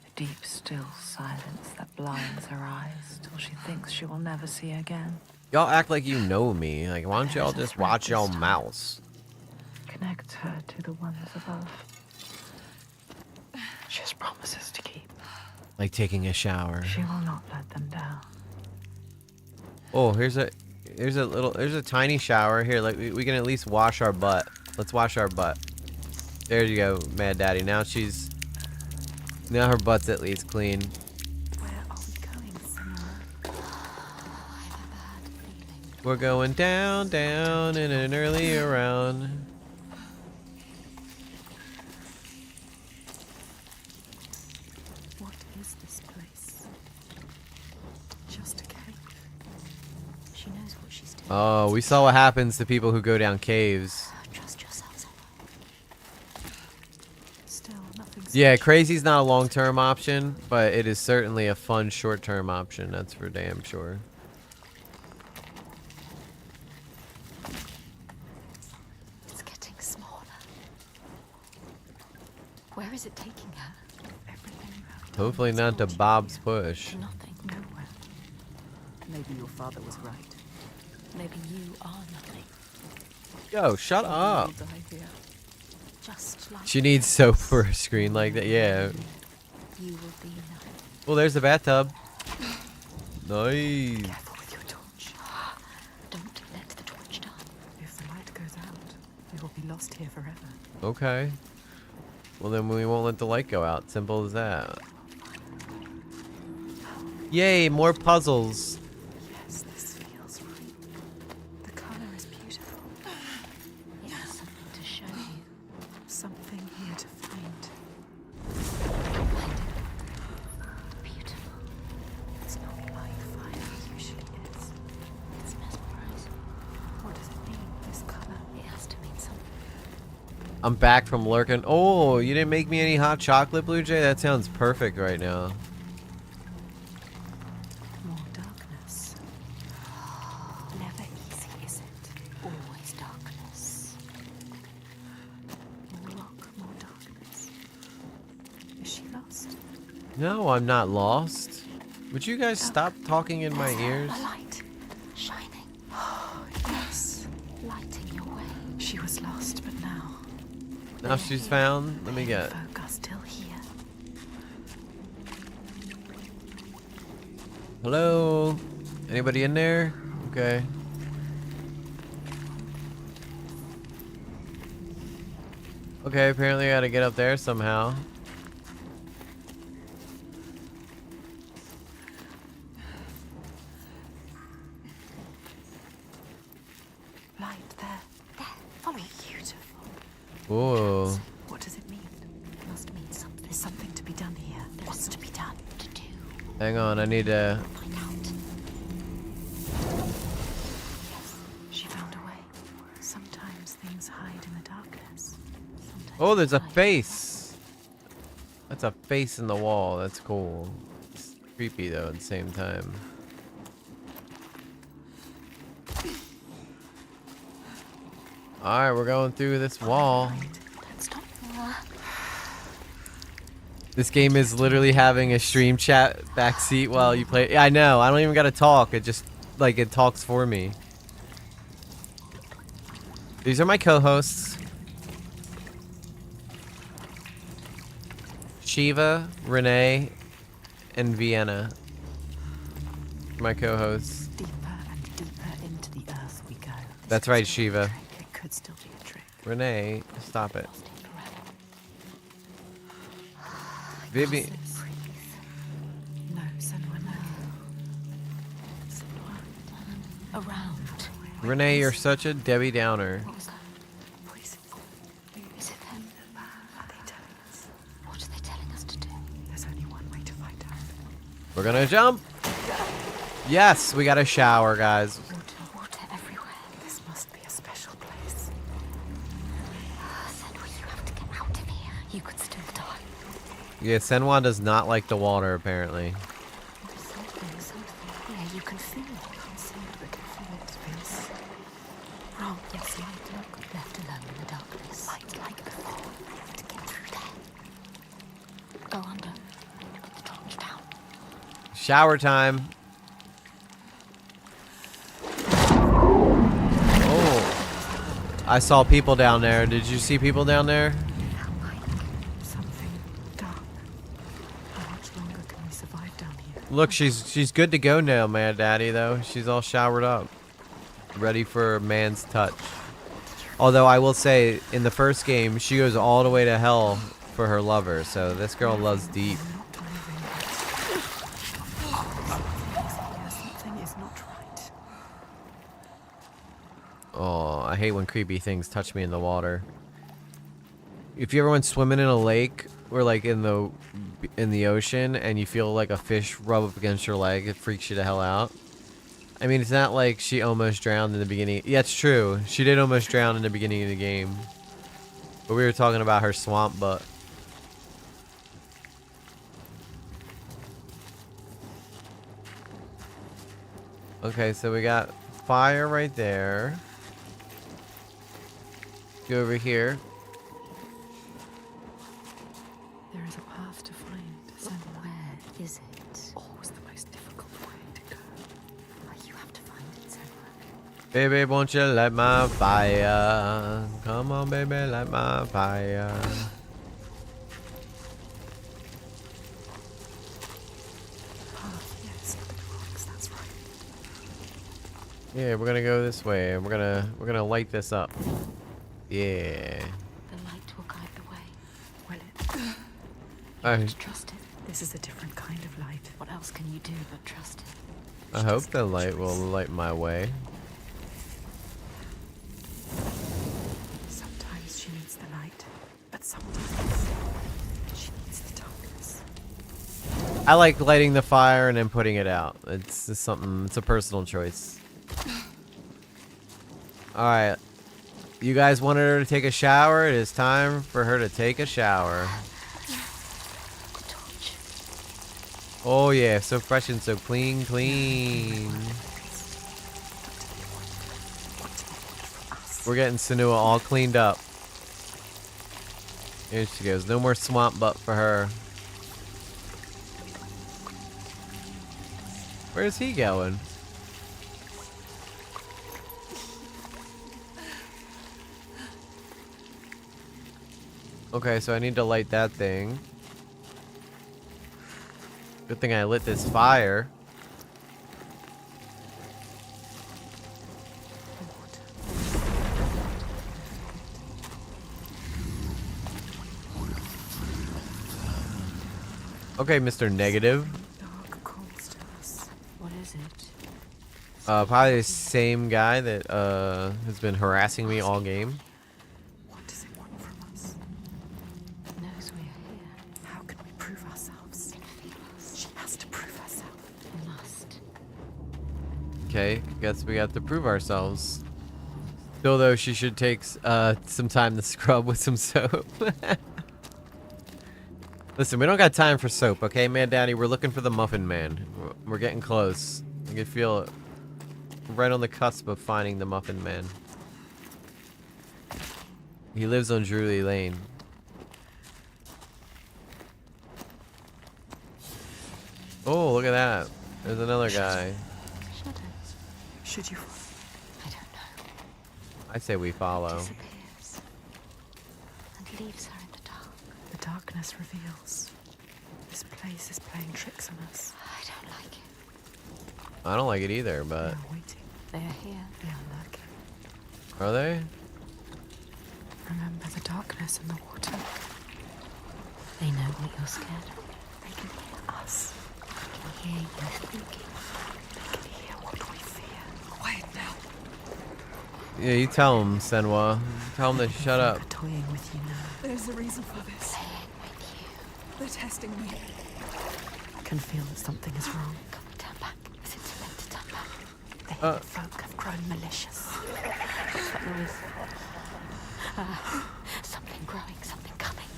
It deep, still silence that blinds her eyes till she thinks she will never see again. Y'all act like you know me. Like, why don't y'all just watch y'all mouse? Connect her to the ones above. She has promises to keep. Like taking a shower. She will not let them down. Oh, here's a tiny shower here. Like we can at least wash our butt. Let's wash our butt. There you go, Mad Daddy. Now her butt's at least clean. Where are we going, Simona? We're going down in an early around. What is this place? Just a cave. She knows what she's doing. Oh, we saw what happens to people who go down caves. Trust yourselves. Still, nothing's Yeah, crazy's not a long-term option, but it is certainly a fun short-term option. That's for damn sure. It's getting smaller. Where is it taking her? Everything you have done Hopefully is not to brought you Bob's here. push. Nothing, nowhere. Maybe your father was right. Maybe you are nothing. Yo, shut up. You'll die here. Just like She needs soap for a screen like that. Yeah. you will be nothing. Well, there's the bathtub. Nice. Careful with your torch. Don't let the torch die. If the light goes out, we will be lost here forever. Okay. Well, then we won't let the light go out. Simple as that. Yay, more puzzles. Yes, this feels right. The color is beautiful. It has something to show you. Something here to find. Beautiful. It's not like fire usually is. It's mesmerizing. What does it mean, this color? It has to mean something. I'm back from lurking. Oh, you didn't make me any hot chocolate, Blue Jay? That sounds perfect right now. More darkness. Never easy, is it? Always darkness. More rock, more darkness. Is she lost? No, I'm not lost. Would you guys stop talking in my ears? A light. Shining. Yes. Lighting your way. She was lost, but now. Now she's found. Let me get. Folk are still here. Hello? Anybody in there? Okay. Okay, apparently I gotta get up there somehow. Light there. There. Follow it. Beautiful. Whoa. What does it mean? It must mean something. There's something to be done here. What's to be done? To do. Hang on, I need to. Find out. She found a way. Sometimes things hide in the darkness. Oh, there's a face. That's a face in the wall. That's cool. It's creepy though at the same time. Alright, we're going through this wall. Don't stop. This game is literally having a stream chat backseat while you play. Yeah, I know. I don't even gotta talk. It just, like, it talks for me. These are my co-hosts. Shiva, Renee, and Vienna. My co-hosts. Deeper and deeper into the earth we go. That's right, Shiva. It could still be a trick. Renee, stop it. Vivian. No, Senua, no. Senua. Around. Renee, you're such a Debbie Downer. What was that? Voice. Is it them? Are they telling us? What are they telling us to do? There's only one way to find out. We're gonna jump. Yes, we got a shower, guys. Water everywhere. This must be a special place. Senua, you have to get out of here. You could still die. Yeah, Senwa does not like the water, apparently. Something. Yeah, you can feel it. You can't see it, but can feel it. Feels Wrong. Yes, light. Look. Left alone in the darkness. Light like before. I have to get through there. Go under. Shower time. Oh. I saw people down there. Did you see people down there? Something dark. How much longer can we survive down here? Look, she's good to go now, Mad Daddy, though. She's all showered up. Ready for man's touch. Although I will say, in the first game, she goes all the way to hell for her lover. So this girl loves deep. Something is not right. Oh, I hate when creepy things touch me in the water. If you ever went swimming in a lake or like in the ocean and you feel like a fish rub up against your leg, it freaks you the hell out. I mean, it's not like she almost drowned in the beginning. Yeah, it's true. She did almost drown in the beginning of the game. But we were talking about her swamp butt. Okay, so we got fire right there. Go over here. There is a path to find. Where is it? Always the most difficult way to go. You have to find it somewhere. Baby, won't you light my fire? Come on, baby, light my fire. Yes, look at the rocks. That's right. Yeah, we're gonna go this way. We're gonna light this up. Yeah. The light will guide the way. Will it? I Trust it. This is a different kind of light. What else can you do but trust it? hope the light will light my way. Sometimes she needs the light, but sometimes she needs the darkness. I like lighting the fire and then putting it out. It's just something. It's a personal choice. All right. You guys wanted her to take a shower. It is time for her to take a shower. Oh yeah, so fresh and so clean. We're getting Senua all cleaned up. Here she goes. No more swamp butt for her. Where's he going? Okay, so I need to light that thing. Good thing I lit this fire. Okay, Mr. Negative. What is it? Probably the same guy that has been harassing me all game. What does it want from us? It knows we're here. How can we prove ourselves? She has to prove herself. We must. Okay, guess we have to prove ourselves. Still though, she should take some time to scrub with some soap. Listen, we don't got time for soap, okay, Mad Daddy? We're looking for the Muffin Man. We're getting close. I can feel it. Right on the cusp of finding the Muffin Man. He lives on Drury Lane. Oh, look at that. There's another guy. Shadows. Should you? I don't know. I say we follow. Disappears and leaves her in the dark. The darkness reveals. This place is playing tricks on us. I don't like it. I don't like it either, but... They are here. They are lurking. Are they? Remember the darkness and the water. They know what you're scared of. They can hear us. They can hear you thinking. They can hear what we fear. Quiet now. Yeah, you tell him, Senua. Tell him to shut up. Toying with you now. There's a reason for this. They're testing me. I can feel that something is wrong. Turn back. Is it too late to turn back? The hill folk have grown malicious. What's that noise? Something growing, something coming.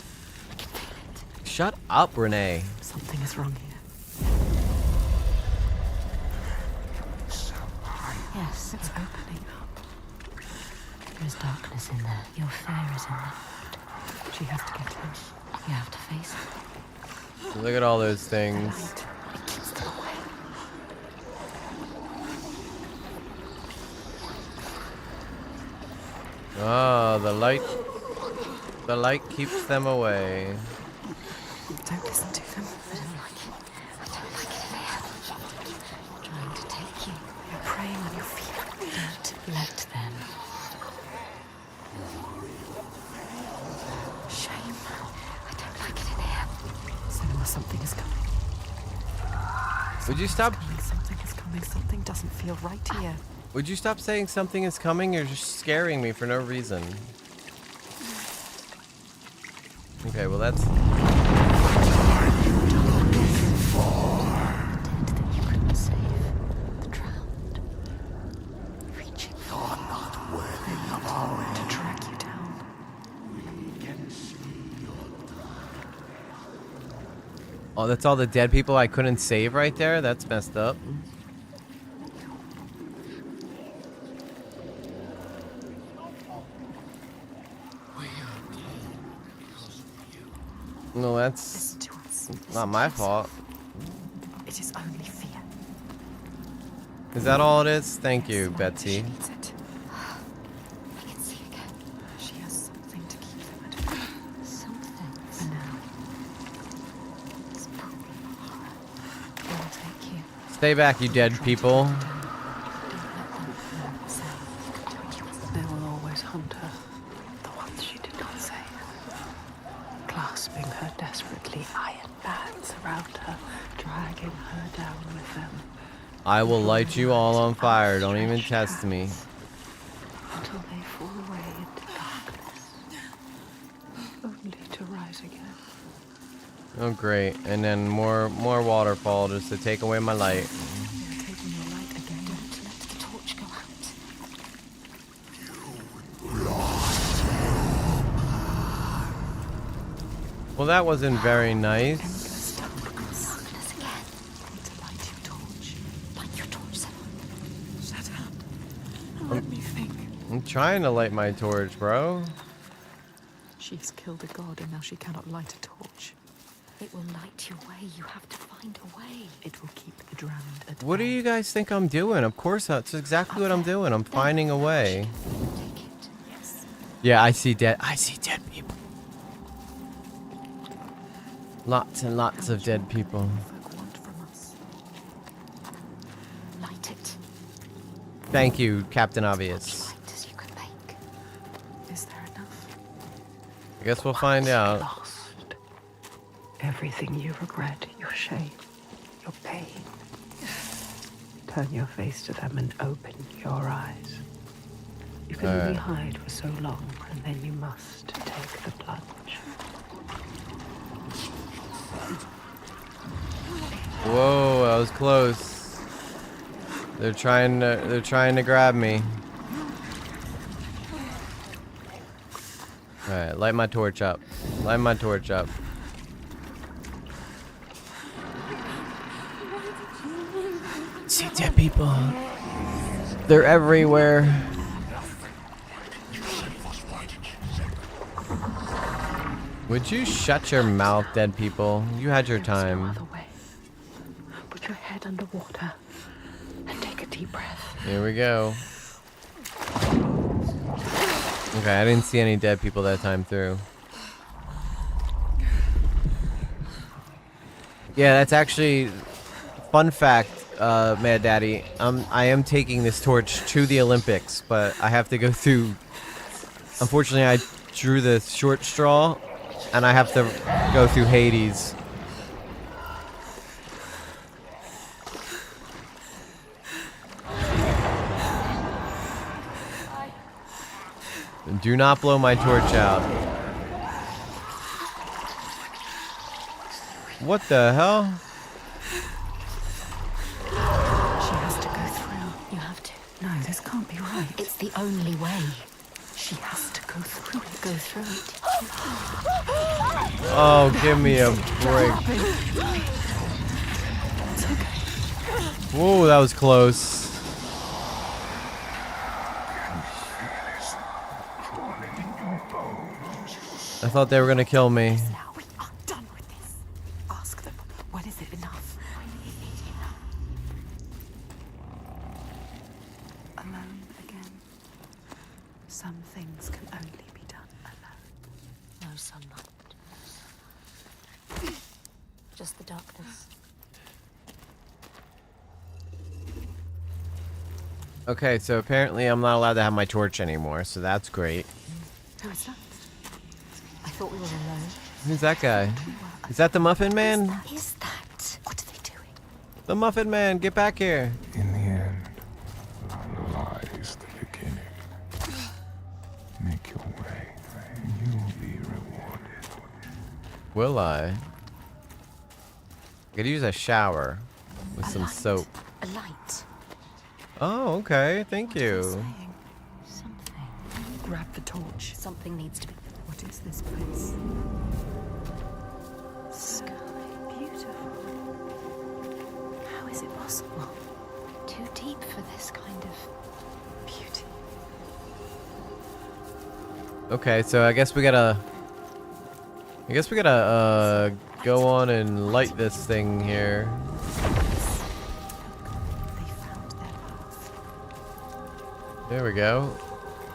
I can feel it. Shut up, Renee. Something is wrong here. Yes, it's opening up. There's darkness in there. Your fear is in there. She has to get close. You have to face it. Look at all those things. It keeps them away. Oh, the light. The light keeps them away. Don't listen to them. I don't like it. I don't like it in here. Trying to take you. You're preying on your feet. Don't let them. Shame. I don't like it in here. Cinema, something is coming. Would you stop? Something is coming. Something doesn't feel right here. Would you stop saying something is coming? You're just scaring me for no reason. Okay, well that's... Oh, that's all the dead people I couldn't save right there? That's messed up. No, that's not my fault. It is only fear. Is that all it is? Thank you, Betsy. I can see again. She has something to keep them at bay. Something for now. This pool of horror will take you. Stay back, you dead people. They will always hunt her. The ones she did not save. Clasping her desperately, iron bands around her, dragging her down with them. I will light you all on fire. Don't even test me. Until they fall away into darkness, only to rise again. Oh great, and then more waterfall just to take away my light. They're taking your light again. Don't let the torch go out. Well, that wasn't very nice. I'm trying to light my torch, bro. She's killed a god and now she cannot light a torch. It will light your way. You have to find a way. It will keep the drowned at What do you guys think I'm doing? Of course, that's exactly what I'm doing. I'm finding a way. Yeah, I see dead people. Lots and lots of dead people. Light it. Thank you, Captain Obvious. Is there enough? I guess we'll find out. Everything you regret, your shame, your pain. Turn your face to them and open your eyes. You can only hide for so long, and then you must take the plunge. Whoa, that was close. They're trying to grab me. All right, light my torch up. Light my torch up. See dead people. They're everywhere. Would you shut your mouth, dead people? You had your time. Put your head underwater and take a deep breath. Here we go. Okay, I didn't see any dead people that time through. Yeah, that's actually fun fact, Mad Daddy. I am taking this torch to the Olympics, but I have to go through. Unfortunately, I drew the short straw, and I have to go through Hades. Do not blow my torch out. What the hell? She has to go through. You have to. No, this can't be right. It's the only way. She has to go through it. Go through it. Oh, give me a break. It's okay. Whoa, that was close. I thought they were gonna kill me. Now we are done with this. Ask them, when is it enough? Alone again. Some things can only be done alone. No sunlight. Just the darkness. Okay, so apparently I'm not allowed to have my torch anymore, so that's great. Who is that? I thought we were alone. Who's that guy? Is that the Muffin Man? What is that? What are they doing? The Muffin Man, get back here. In the end, lies the beginning. Make your way, and you'll be rewarded. Will I? I could use a shower with some soap. A light. Oh, okay. Thank you. Something. Grab the torch. Something needs to be. What is this place? Sky. Beautiful. How is it possible? Too deep for this kind of beauty. Okay, so I guess we gotta go on and light this thing here. There we go.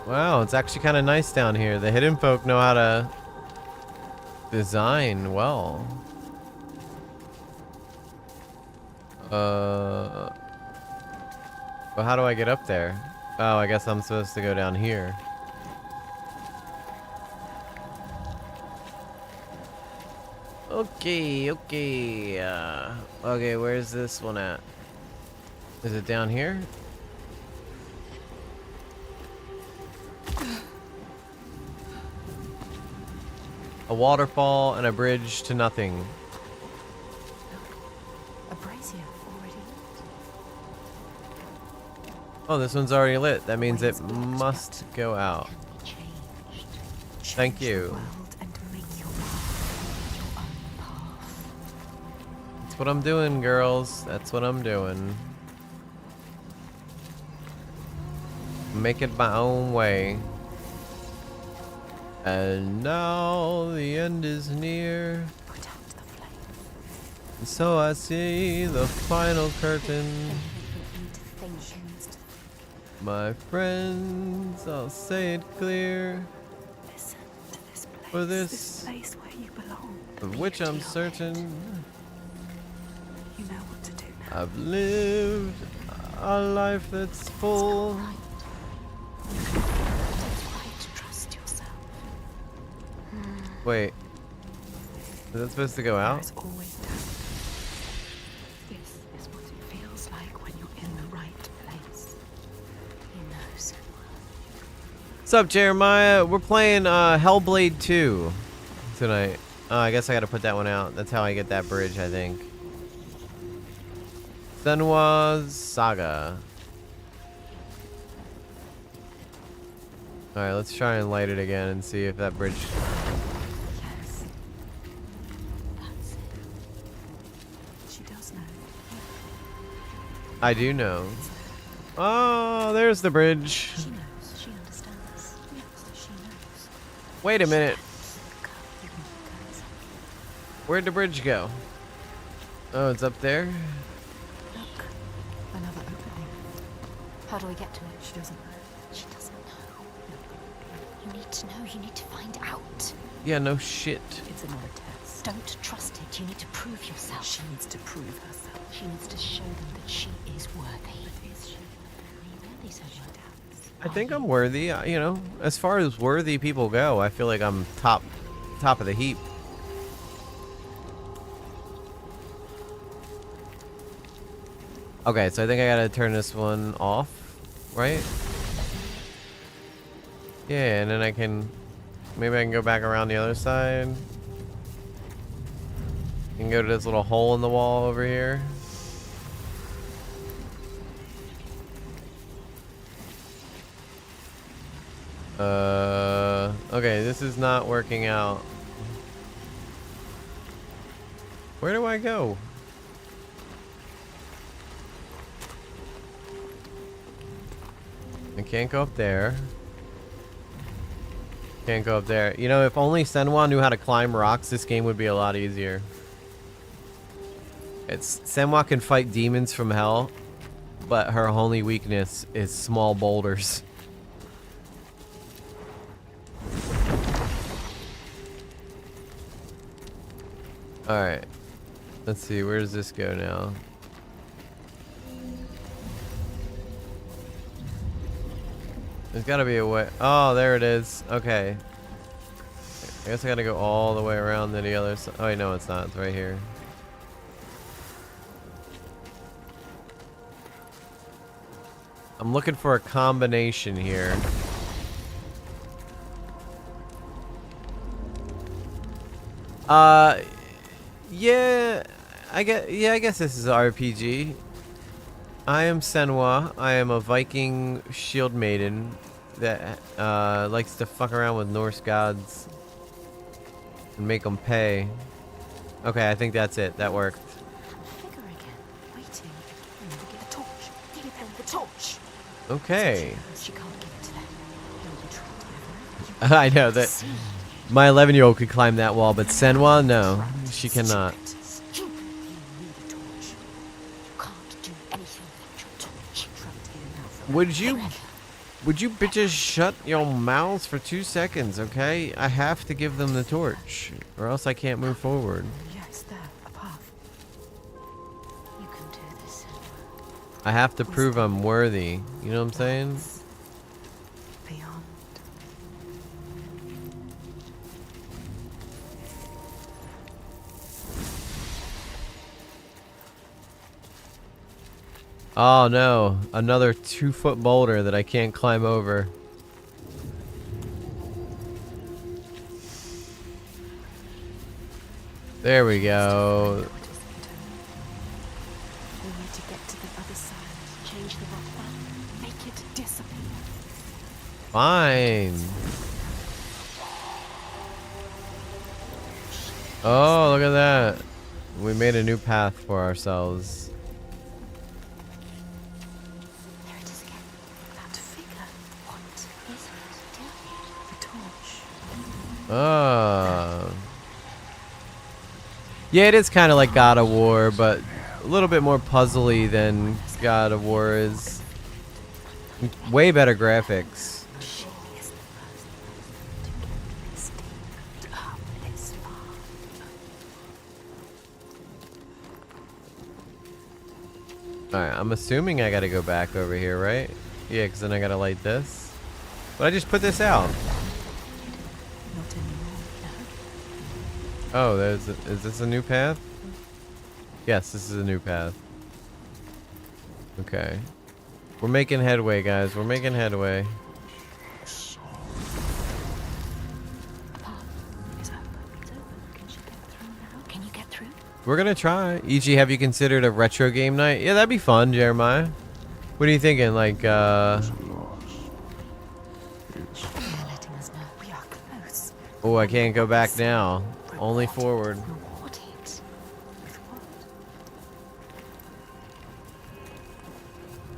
Wow, it's actually kind of nice down here. The hidden folk know how to design well. Well, how do I get up there? Oh, I guess I'm supposed to go down here. Okay, okay. Okay, where's this one at? Is it down here? A waterfall and a bridge to nothing. A brazier already. Oh, this one's already lit. That means it must go out. Thank you. That's what I'm doing, girls. That's what I'm doing. Make it my own way. And now the end is near. And so I see the final curtain. My friends, I'll say it clear. Listen to this place. For this place where you belong. of which I'm certain. You know what to do now. I've lived a life that's full. Trust yourself. Wait. Is that supposed to go out? There's always doubt. This is what it feels like when you're in the right place. You know so well. What's up, Jeremiah? We're playing Hellblade 2 tonight. Oh, I guess I gotta put that one out. That's how I get that bridge, I think. Senua's Saga. Alright, let's try and light it again and see if that bridge... Yes. That's it. She does know. I do know. Oh, there's the bridge. She knows. She understands. Yes, she knows. Wait a minute. Where'd the bridge go? Oh, it's up there? Look. Another opening. How do we get to it? She doesn't know. She doesn't know. You need to know. You need to find out. Yeah, no shit. It's another test. Don't trust it. You need to prove yourself. She needs to prove herself. She needs to show them that she is worthy. But is she? Are you really so sure? I think I'm worthy. You know, as far as worthy people go, I feel like I'm top of the heap. Okay, so I think I gotta turn this one off, right? Yeah, and then I can... Maybe I can go back around the other side. And go to this little hole in the wall over here. Okay, this is not working out. Where do I go? I can't go up there. Can't go up there. You know, if only Senwa knew how to climb rocks, this game would be a lot easier. Senwa can fight demons from hell, but her only weakness is small boulders. Alright. Let's see, where does this go now? There's gotta be a way. Oh, there it is. Okay. I guess I gotta go all the way around to the other side. Oh, wait, no, it's not. It's right here. I'm looking for a combination here. Yeah, I guess this is RPG. I am Senua. I am a Viking shield maiden that likes to fuck around with Norse gods and make them pay. Okay, I think that's it. That worked. Figure again, waiting. The torch. Give them the torch. Okay. She can't give it to them. You tried I know that my 11-year-old could climb that wall, but Senua, no, she cannot. You need a torch. You can't do anything without your torch. Would you bitches shut your mouths for 2 seconds, okay? I have to give them the torch, or else I can't move forward. Yes, there, a path. You can do this. I have to prove I'm worthy. You know what I'm saying? Beyond. Oh no, another 2-foot boulder that I can't climb over. There we go. We need to get to the other side. Change the rock back. Make it disappear. Fine. Oh, look at that. We made a new path for ourselves. There it is again. That figure. What is it? The torch. Oh. Yeah, it is kind of like God of War, but a little bit more puzzly than God of War is. Way better graphics. She is the first to get this deep up this far. Alright, I'm assuming I gotta go back over here, right? Yeah, because then I gotta light this. But I just put this out. Not anymore, no. Oh, is this a new path? Yes, this is a new path. Okay. We're making headway, guys. We're making headway. Can you get through? We're gonna try. E.g., have you considered a retro game night? Yeah, that'd be fun, Jeremiah. What are you thinking? Like, They're letting us know we are close. oh, I can't go back now. Only forward. Reward it. With what?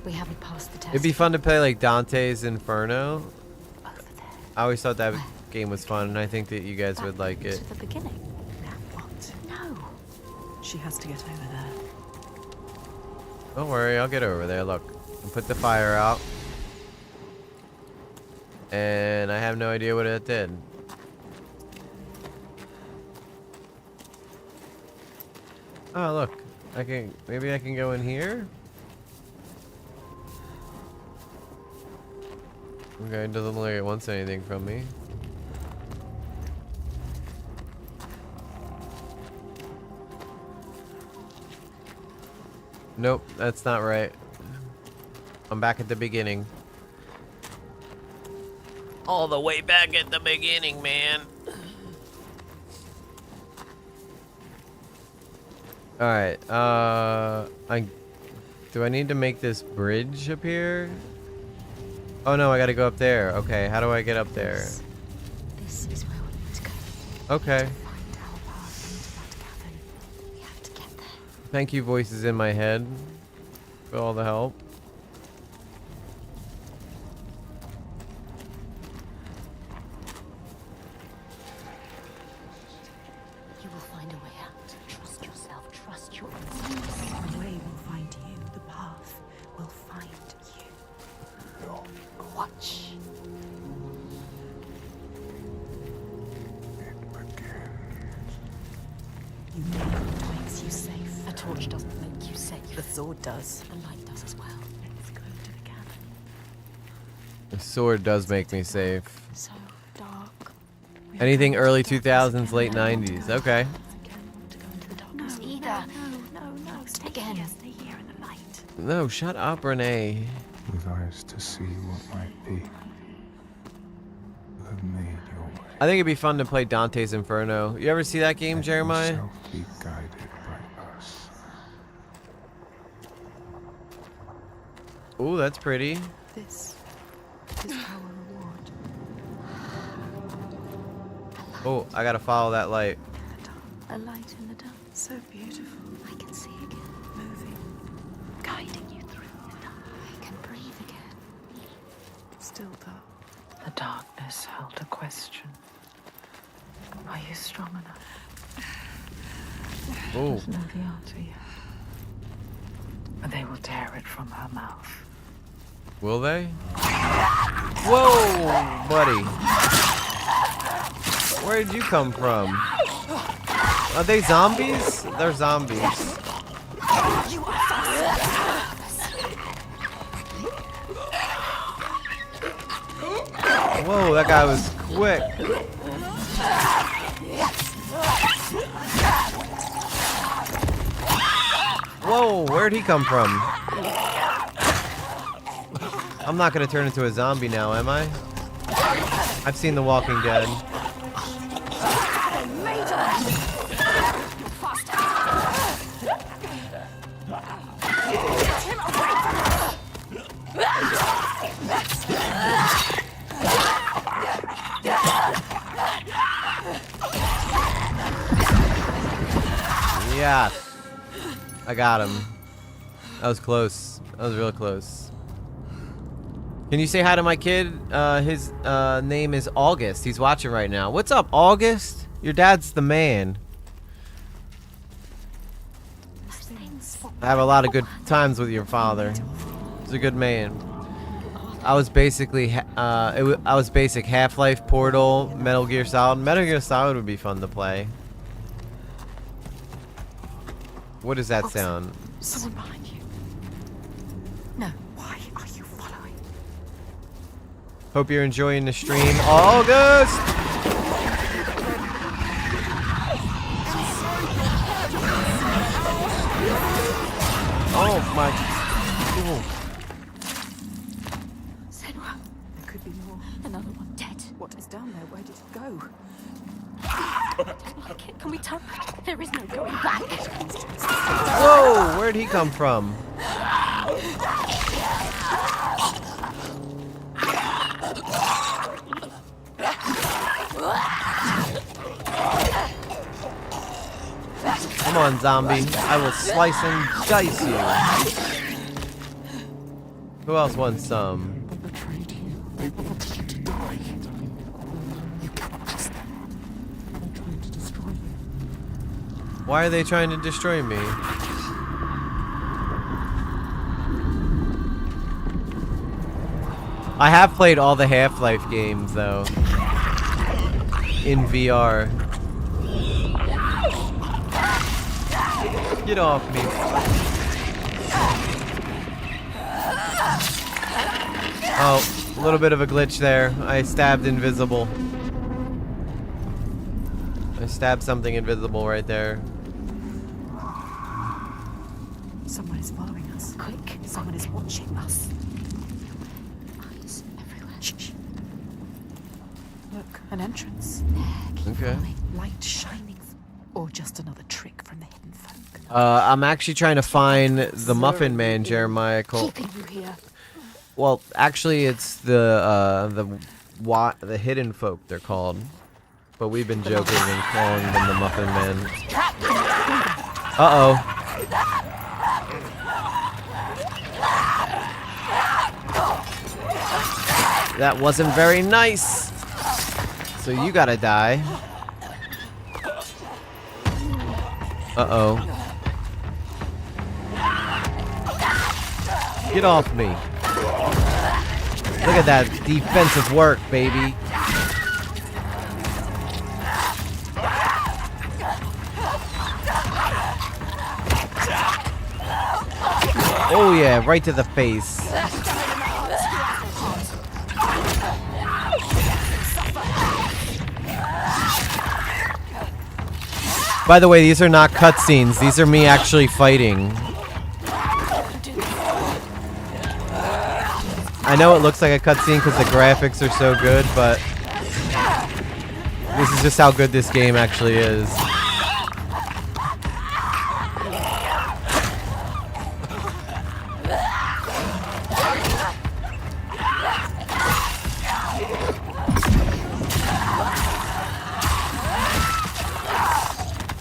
We haven't passed the test. It'd be fun to play like Dante's Inferno. I always thought that game was fun, and I think that you guys would like it. To the beginning. Now what? No. She has to get over there. Don't worry, I'll get over there. Look, I'll put the fire out. And I have no idea what it did. Oh, look. Maybe I can go in here? Okay, it doesn't look like it wants anything from me. Nope, that's not right. I'm back at the beginning. All the way back at the beginning, man. Alright, do I need to make this bridge up here? Oh no, I gotta go up there. Okay, how do I get up there? This is where we need to go. Okay. Find our path into that cavern. We have to get there. Thank you, voices in my head, for all the help. You will find a way out. Trust yourself. Trust your instincts. The way will find you. The path will find you. Watch. You torch doesn't make you safe. The sword does. The light does as well. Let's go to the cabin. The sword does make me safe. So dark. Anything early 2000s, late 90s. Okay. No, either. No. Stay here. Stay here in the light. No, shut up, Renee. With eyes to see what might be. You have made your way. I think it'd be fun to play Dante's Inferno. You ever see that game, Jeremiah? Yourself be guided by us. Ooh, that's pretty. This is our reward. Oh, I gotta follow that light. A light in the dark. So beautiful. I can see again. Moving. Guiding you through the dark. I can breathe again. Still dark. The darkness held a question. Are you strong enough? Oh. Doesn't know the answer yet. And they will tear it from her mouth. Will they? Whoa, buddy. Where did you come from? Are they zombies? They're zombies. You are Whoa, that guy was quick. Whoa, where'd he come from? I'm not gonna turn into a zombie now, am I? I've seen The Walking Dead. Yeah, I got him. That was close. That was real close. Can you say hi to my kid? His name is August. He's watching right now. What's up, August? Your dad's the man. I have a lot of good times with your father. He's a good man. I was basically I was basic Half-Life, Portal, Metal Gear Solid. Metal Gear Solid would be fun to play. What does that sound? Someone behind you. No, why are you following? Hope you're enjoying the stream. August! Oh my. Oh. Senua. There could be more. Another one dead. What is down there? Where did it go? I don't like it. Can we turn back? There is no going back. Whoa! Where'd he come from? Come on, zombie. I will slice and dice you. Who else wants some? They want you to die. You cannot trust them. They're trying to destroy you. Why are they trying to destroy me? I have played all the Half-Life games, though. In VR. Get off me. Oh, a little bit of a glitch there. I stabbed invisible. I stabbed something invisible right there. Someone is following us. Quick, someone is watching us. Eyes everywhere. Shh. Look, an entrance. Okay. Light shining. Or just another trick from the hidden folk. I'm actually trying to find the Muffin Man, Jeremiah Cole. Keeping you here. Well, actually, it's the hidden folk they're called, but we've been joking and calling them the Muffin Men. Uh-oh. That wasn't very nice. So you gotta die. Uh-oh. Get off me. Look at that defensive work, baby. Oh yeah, right to the face. By the way, these are not cutscenes. These are me actually fighting. I know it looks like a cutscene because the graphics are so good, but this is just how good this game actually is.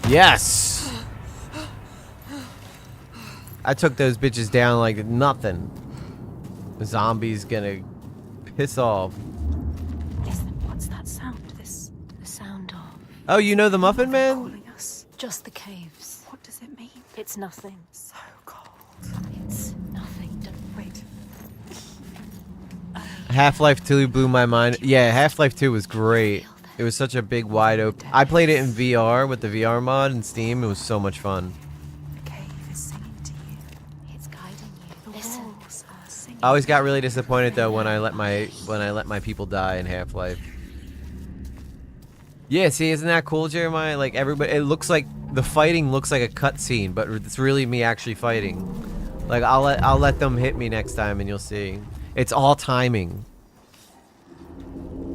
Yes! I took those bitches down like nothing. The zombie's gonna piss off. Listen, what's that sound? The sound of... Oh, you know the Muffin Man? Calling us. Just the caves. What does it mean? It's nothing. So cold. It's nothing. Wait. Half-Life 2 blew my mind. Yeah, Half-Life 2 was great. It was such a big, wide open... I played it in VR with the VR mod in Steam. It was so much fun. The cave is singing to you. It's guiding you. The walls are singing. I always got really disappointed though when I let my people die in Half-Life. Yeah, see, isn't that cool, Jeremiah? Like everybody, it looks like the fighting looks like a cutscene, but it's really me actually fighting. Like I'll let them hit me next time, and you'll see. It's all timing.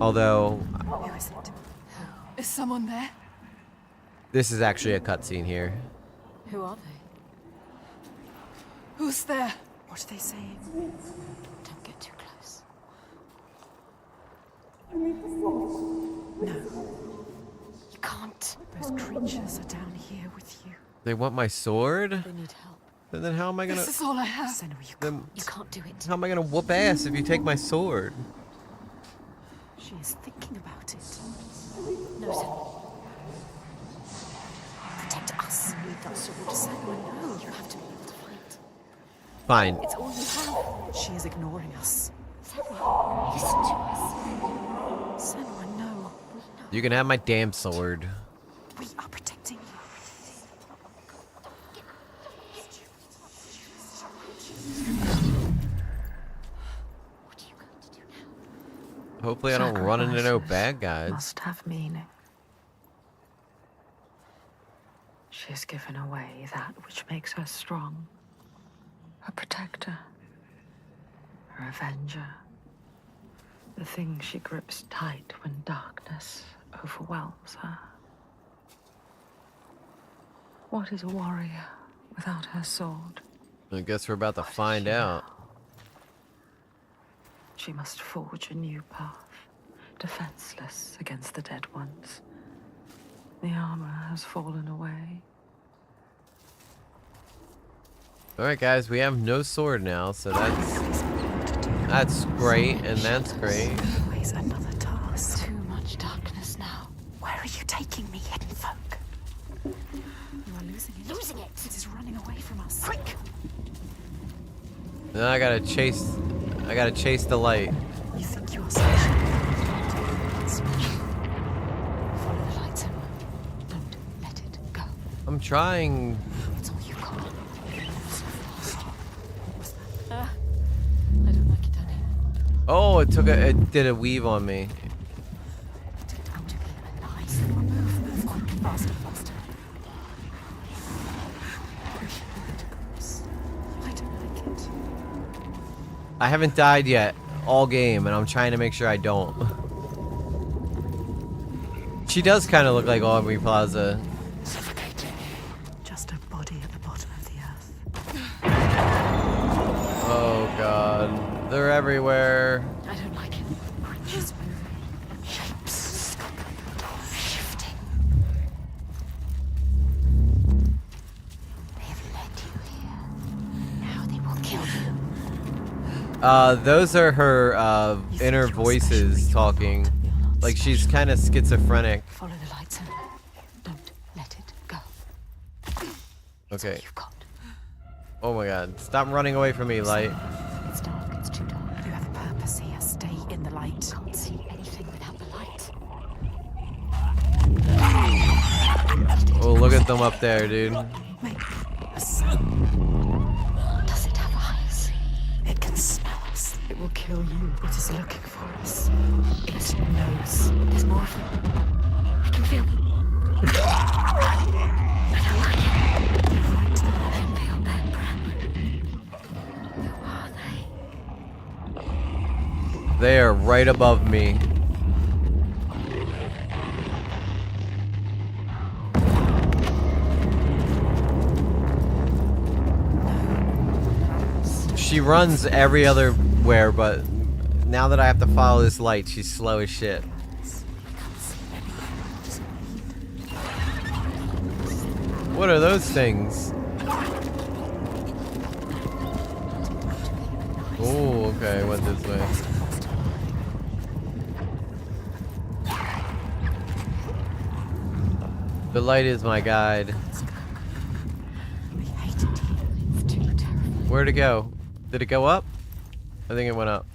Although, Who is it? Is someone there? this is actually a cutscene here. Who are they? Who's there? What are they saying? Don't get too close. No. You can't. Those creatures are down here with you. They want my sword? They need help. And then how am I gonna... This is all I have. Then You can't do it. how am I gonna whoop ass if you take my sword? She is thinking about it. No, sir. Protect us. That sword. Senua, no. You have to be able to fight. Fine. It's all you have. She is ignoring us. Senua, listen to us. Senua, no. You can have my damn sword. We are protecting you. Hopefully I don't run into no bad guys. Must have meaning. She has given away that which makes her strong. A protector. A avenger. The thing she grips tight when darkness overwhelms her. What is a warrior without her sword? I guess we're about to find out. She must forge a new path, defenseless against the dead ones. The armor has fallen away. Alright guys, we have no sword now, so that's great, and that's great. Always another task. Too much darkness now. Where are you taking me, hidden folk? You are losing it. Losing it! It is running away from us. Quick! Then I gotta chase the light. You think you are special? Follow the light, Senua. Don't let it go. I'm trying. It's all you got. I don't like it down here. Oh, it did a weave on me. Nice. Move quickly, faster, faster. I don't like it. I haven't died yet all game, and I'm trying to make sure I don't. She does kind of look like Aubrey Plaza. Suffocating. Just a body at the bottom of the earth. Oh god, they're everywhere. I don't like it. Creatures moving. Shapes. Shifting. They have led you here. Now they will kill you. Those are her inner voices talking. Like she's kind of schizophrenic. Follow the lights and don't let it go. Okay. Oh my god, stop running away from me, light. It's dark, it's too dark. You have a purpose here. Stay in the light. Can't see anything without the light. Oh, look at them up there, dude. A sun. Does it have a kill you. It is looking for us. It knows. There's more of them. I can feel them. I don't like it. Right to the left. I feel their breath. Who are they? They are right above me. She runs every other where, but now that I have to follow this light, she's slow as shit. What are those things? Oh, okay, I went this way. The light is my guide. Where'd it go? Did it go up? I think it went up.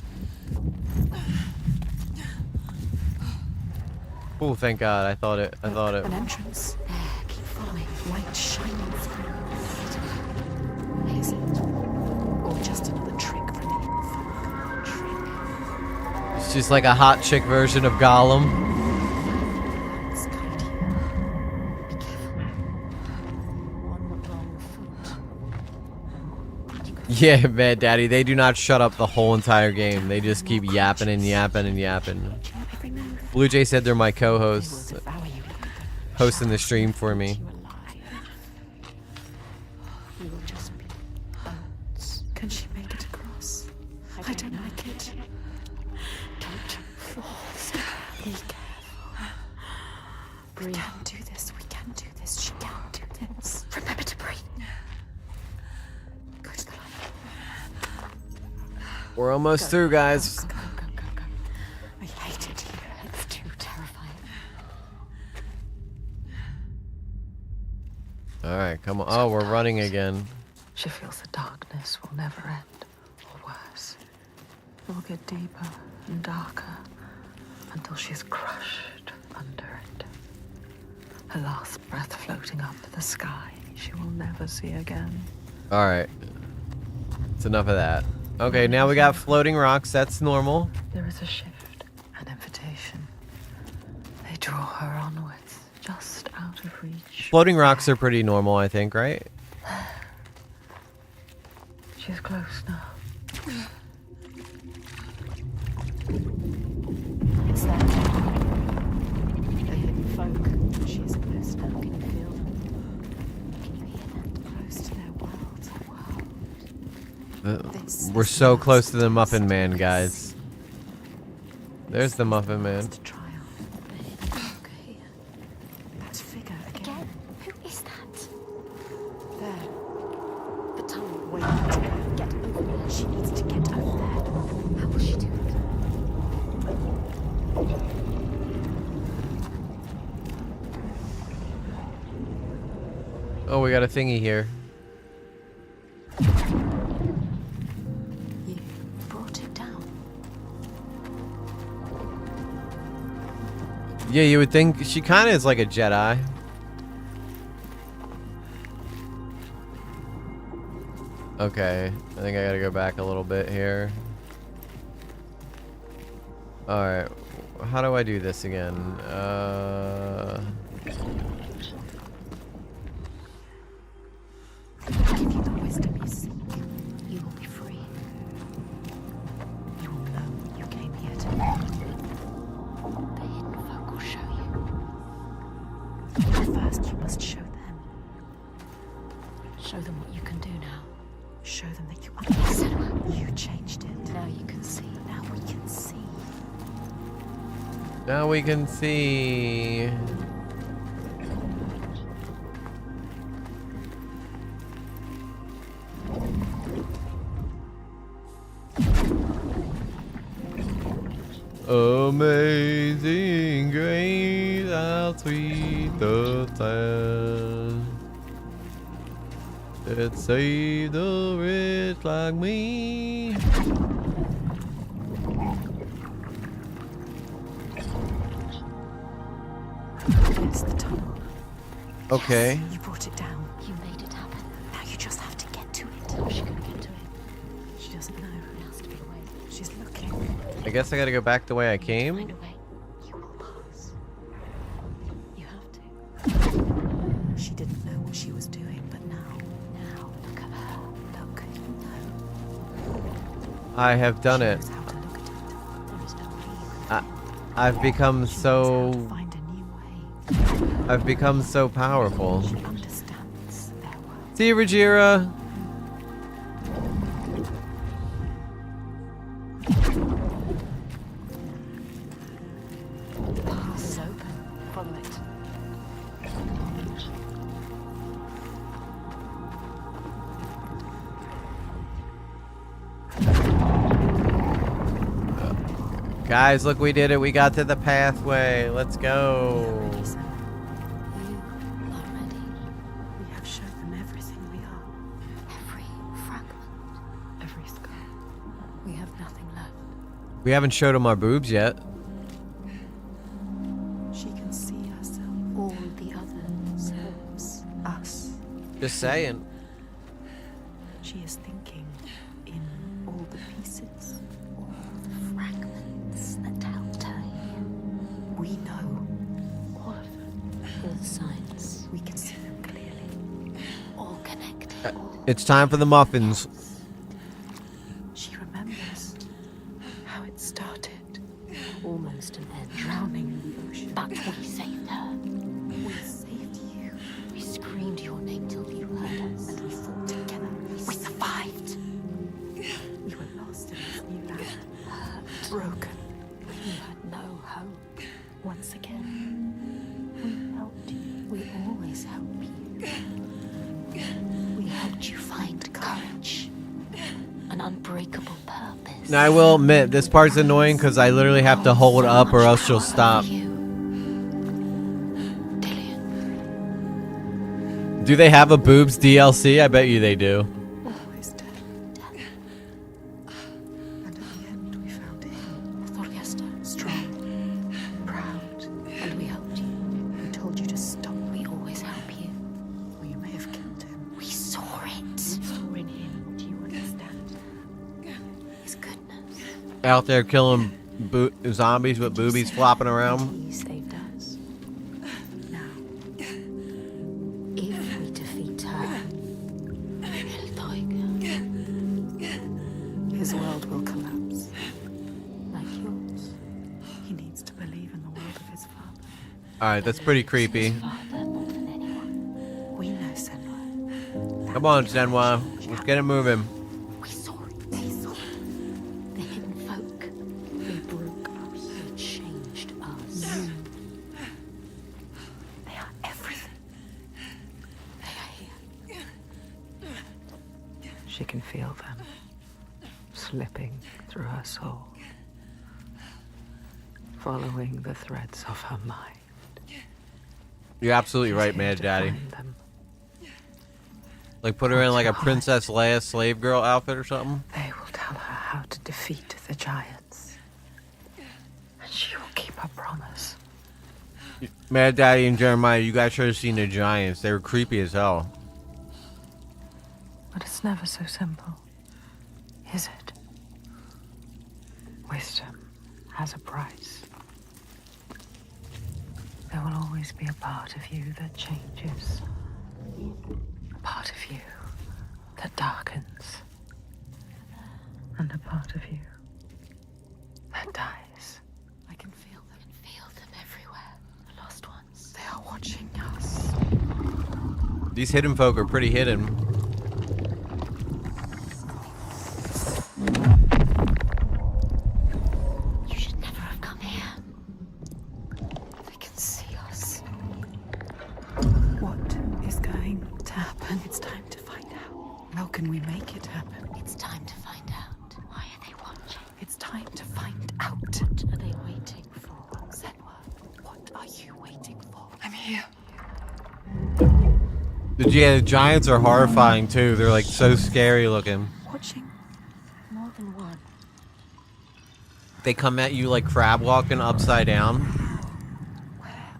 Oh, thank God! I thought it. An entrance. There, keep following. Light shining through. Is it? Or just another trick from the infant? Trick. It's just like a hot chick version of Gollum. Yeah, man, Daddy, they do not shut up the whole entire game. They just keep yapping and yapping and yapping. Blue Jay said they're my co-hosts, hosting the stream for me. Can she make it across? I don't like it. Don't fall. Be careful. We can do this. We can do this. She can do this. Remember to breathe. Go to the light. We're almost through, guys. Go. I hate it here. It's too terrifying. Alright, come on. Oh, we're running again. She feels the darkness will never end, or worse. It will get deeper and darker until she's crushed under it. Her last breath floating up to the sky she will never see again. Alright. It's enough of that. Okay, now we got floating rocks. That's normal. There is a shift, an invitation. They draw her onwards, just out of reach. Floating rocks are pretty normal, I think, right? She's close now. It's there. The hidden folk. She's close now. Can you feel them? Can you hear them? Close to their world. We're so close to the Muffin Man, guys. There's the Muffin Man. That figure again. Who is that? There. The tunnel. Wait for her to get over there. She needs to get over there. How will she do it? Oh, we got a thingy here. You brought it down. Yeah, you would think she kind of is like a Jedi. Okay, I think I gotta go back a little bit here. Alright, how do I do this again? Give you the wisdom you seek. You will be free. You will know what you came here to learn. The hidden folk will show you. But first, you must show them. Show them what you can do now. Show them that you understand. You changed it. Now you can see. Now we can see. Now we can see. Amazing grace, how sweet the sound that saved a wretch like me. It's the tunnel. Okay. Yes, you brought it down. You made it happen. Now you just have to get to it. How's she gonna get to it? She doesn't know. It has to be a way. She's looking. I guess I gotta go back the way I came. Find a way. You will pass. You have to. She didn't know what she was doing, but now, look at her. Look, no. I have done it. I've become so. I've become so powerful. She understands their world. See you, Rhaenyra. The path is open. Follow it. Guys, look, we did it. We got to the pathway. Let's go. We have shown them everything we are. Every fragment. Every scar. We have nothing left. We haven't showed them our boobs yet. She can see herself. All the other selves. Us. Just saying. She is thinking in all the pieces. All the fragments that helped her here. We know all of them. All the signs. We can see them clearly. All connected. It's time for the muffins. She remembers how it started. Almost an end. Drowning in the ocean. But we saved her. We saved you. We screamed your name till you heard us. And we fought together. We survived. We were lost in this new land. Hurt. Broken. We had no hope. Once again, we helped you. We always help you. We helped you find courage. An unbreakable purpose. Now, I will admit, this part's annoying because I literally have to hold up or else she'll stop. Do they have a boobs DLC? I bet you they do. Always dead. And at the end, we found him. Thorgester. Strong. Proud. And we helped you. We told you to stop. We always help you. Or you may have killed him. We saw it. We saw in him what you understand. His goodness. Out there killing zombies with boobies flopping around. He saved us. Now, if we defeat her, his world will collapse. Like yours. He needs to believe in the world of his father. Alright, that's pretty creepy. We know Senwa. Come on, Senwa. Let's get it moving. We saw it. They saw it. The hidden folk. They broke us. They changed us. They are everything. They are here. She can feel them slipping through her soul, following the threads of her mind. You're absolutely right, Mad Daddy. Like put her in like a Princess Leia slave girl outfit or something. They will tell her how to defeat the giants. And she will keep her promise. Mad Daddy and Jeremiah, you guys should have seen the giants. They were creepy as hell. But it's never so simple, is it? Wisdom has a price. There will always be a part of you that changes. A part of you that darkens. And a part of you that dies. I can feel them. I can feel them everywhere. The lost ones. They are watching us. These hidden folk are pretty hidden. You should never have come here. They can see us. What is going to happen? It's time to find out. How can we make it happen? It's time to find out. Why are they watching? It's time to find out. What are they waiting for? Senwa, what are you waiting for? I'm here. The giants are horrifying too. They're like so scary looking. Watching more than one. They come at you like crab walking upside down.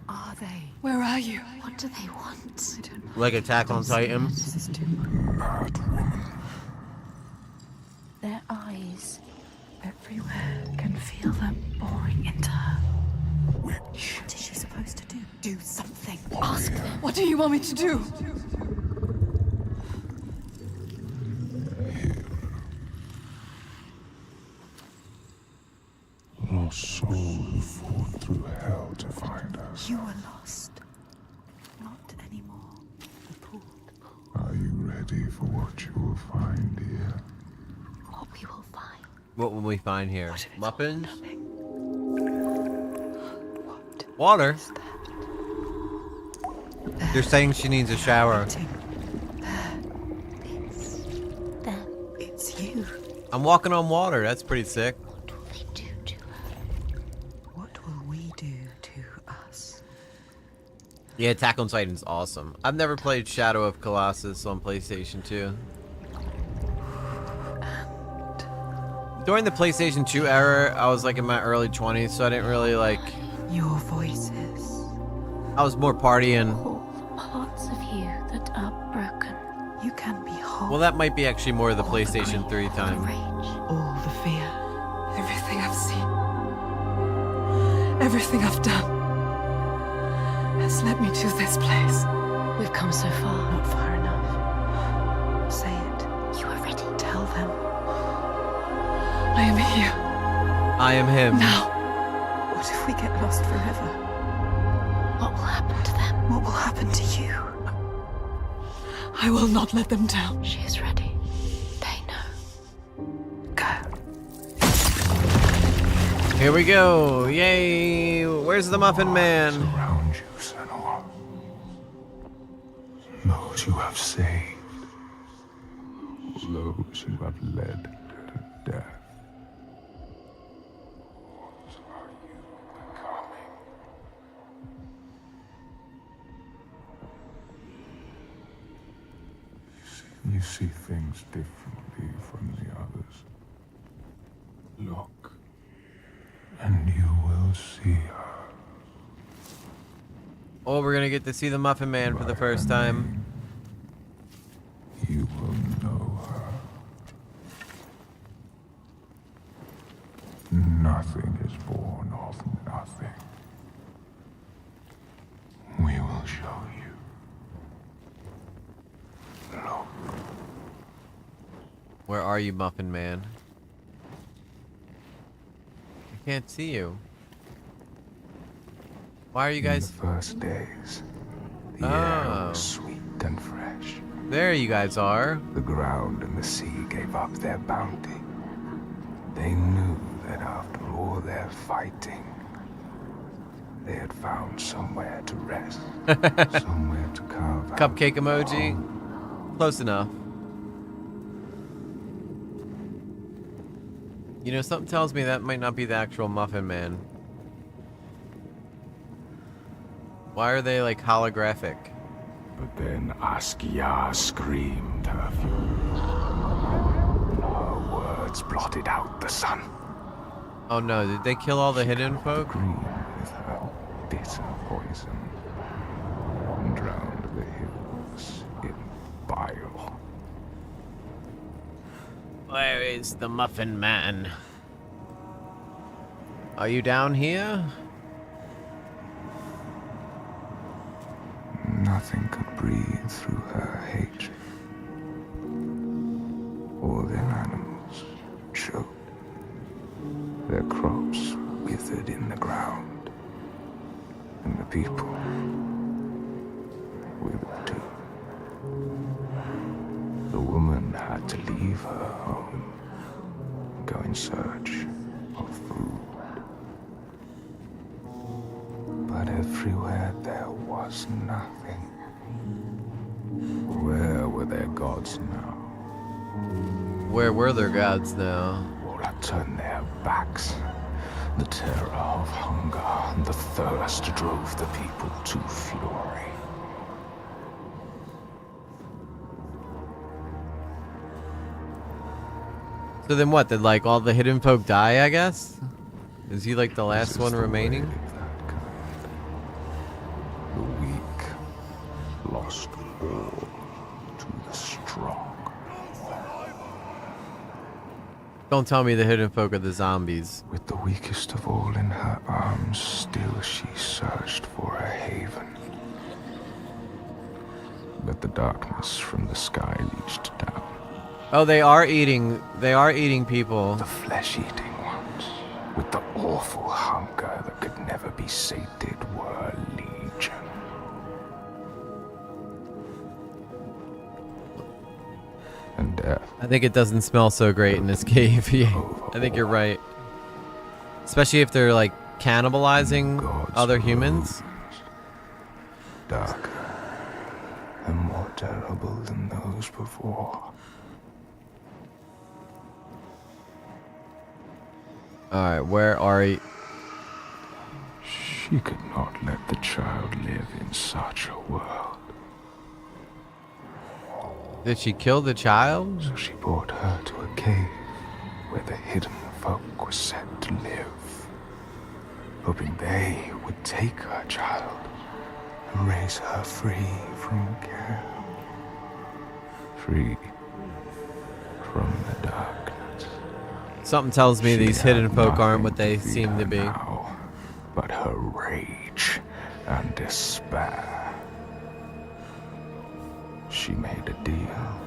Are they? Where are you? What do they want? I don't know. Like Attack on Titan. This is too much. Their eyes, they're everywhere can feel them pouring into her. Witch. What is she supposed to do? Do something. Ask them. What do you want me to do? Lost soul who fought through hell to find us. You were lost. Not anymore. Are you ready for what you will find here? What we will find. What will we find here? Muffins? Water? They're saying she needs a shower. It's you. I'm walking on water. That's pretty sick. What will we do to us? Yeah, Attack on Titan's awesome. I've never played Shadow of Colossus on PlayStation 2. During the PlayStation 2 era, I was like in my early 20s, so I didn't really like... Your voices. I was more partying. Parts of you that are broken. You can be whole. Well, that might be actually more of the PlayStation 3 time. All the fear. Everything I've seen. Everything I've done has led me to this place. We've come so far. Not far enough. Say it. You are ready. Tell them. I am here. I am him. Now. What if we get lost forever? What will happen to them? What will happen to you? I will not let them down. She is ready. They know. Go. Here we go. Yay. Where's the Muffin Man? Around you, Senua. Those you have saved. Those you have led to death. You see things differently from the others. Look, and you will see her. Oh, we're gonna get to see the Muffin Man for the first time. You will know her. Nothing is born of nothing. We will show you. Look. Where are you, Muffin Man? I can't see you. Why are you guys... In the first days, the air was sweet and fresh. There you guys are. The ground and the sea gave up their bounty. They knew that after all their fighting, they had found somewhere to rest. Somewhere to carve out. Cupcake emoji. Close enough. You know, something tells me that might not be the actual Muffin Man. Why are they like holographic? But then Askia screamed her fury. Her words blotted out the sun. Oh no, did they kill all the hidden folk? Green with her bitter poison and drowned the hills in bile. Where is the Muffin Man? Are you down here? Nothing could breathe through her hatred. All their animals choked. Their crops withered in the ground. And the people withered too. The woman had to leave her home and go in search of food. But everywhere there was nothing. Where were their gods now? Where were their gods now? Or had turned their backs. The terror of hunger and the thirst drove the people to fury. So then what? Did like all the hidden folk die, I guess? Is he like the last one remaining? The weak lost all to the strong. Don't tell me the hidden folk are the zombies. With the weakest of all in her arms, still she searched for a haven. But the darkness from the sky reached down. Oh, they are eating people. The flesh-eating ones, with the awful hunger that could never be sated, were legion. And death. I think it doesn't smell so great in this cave. I think you're right. Especially if they're like cannibalizing other humans. Darker and more terrible than those before. Alright, where are you? She could not let the child live in such a world. Did she kill the child? So she brought her to a cave where the hidden folk were set to live, hoping they would take her child and raise her free from care, free from the darkness. Something tells me these hidden folk aren't what they seem to be. Now, but her rage and despair. She made a deal.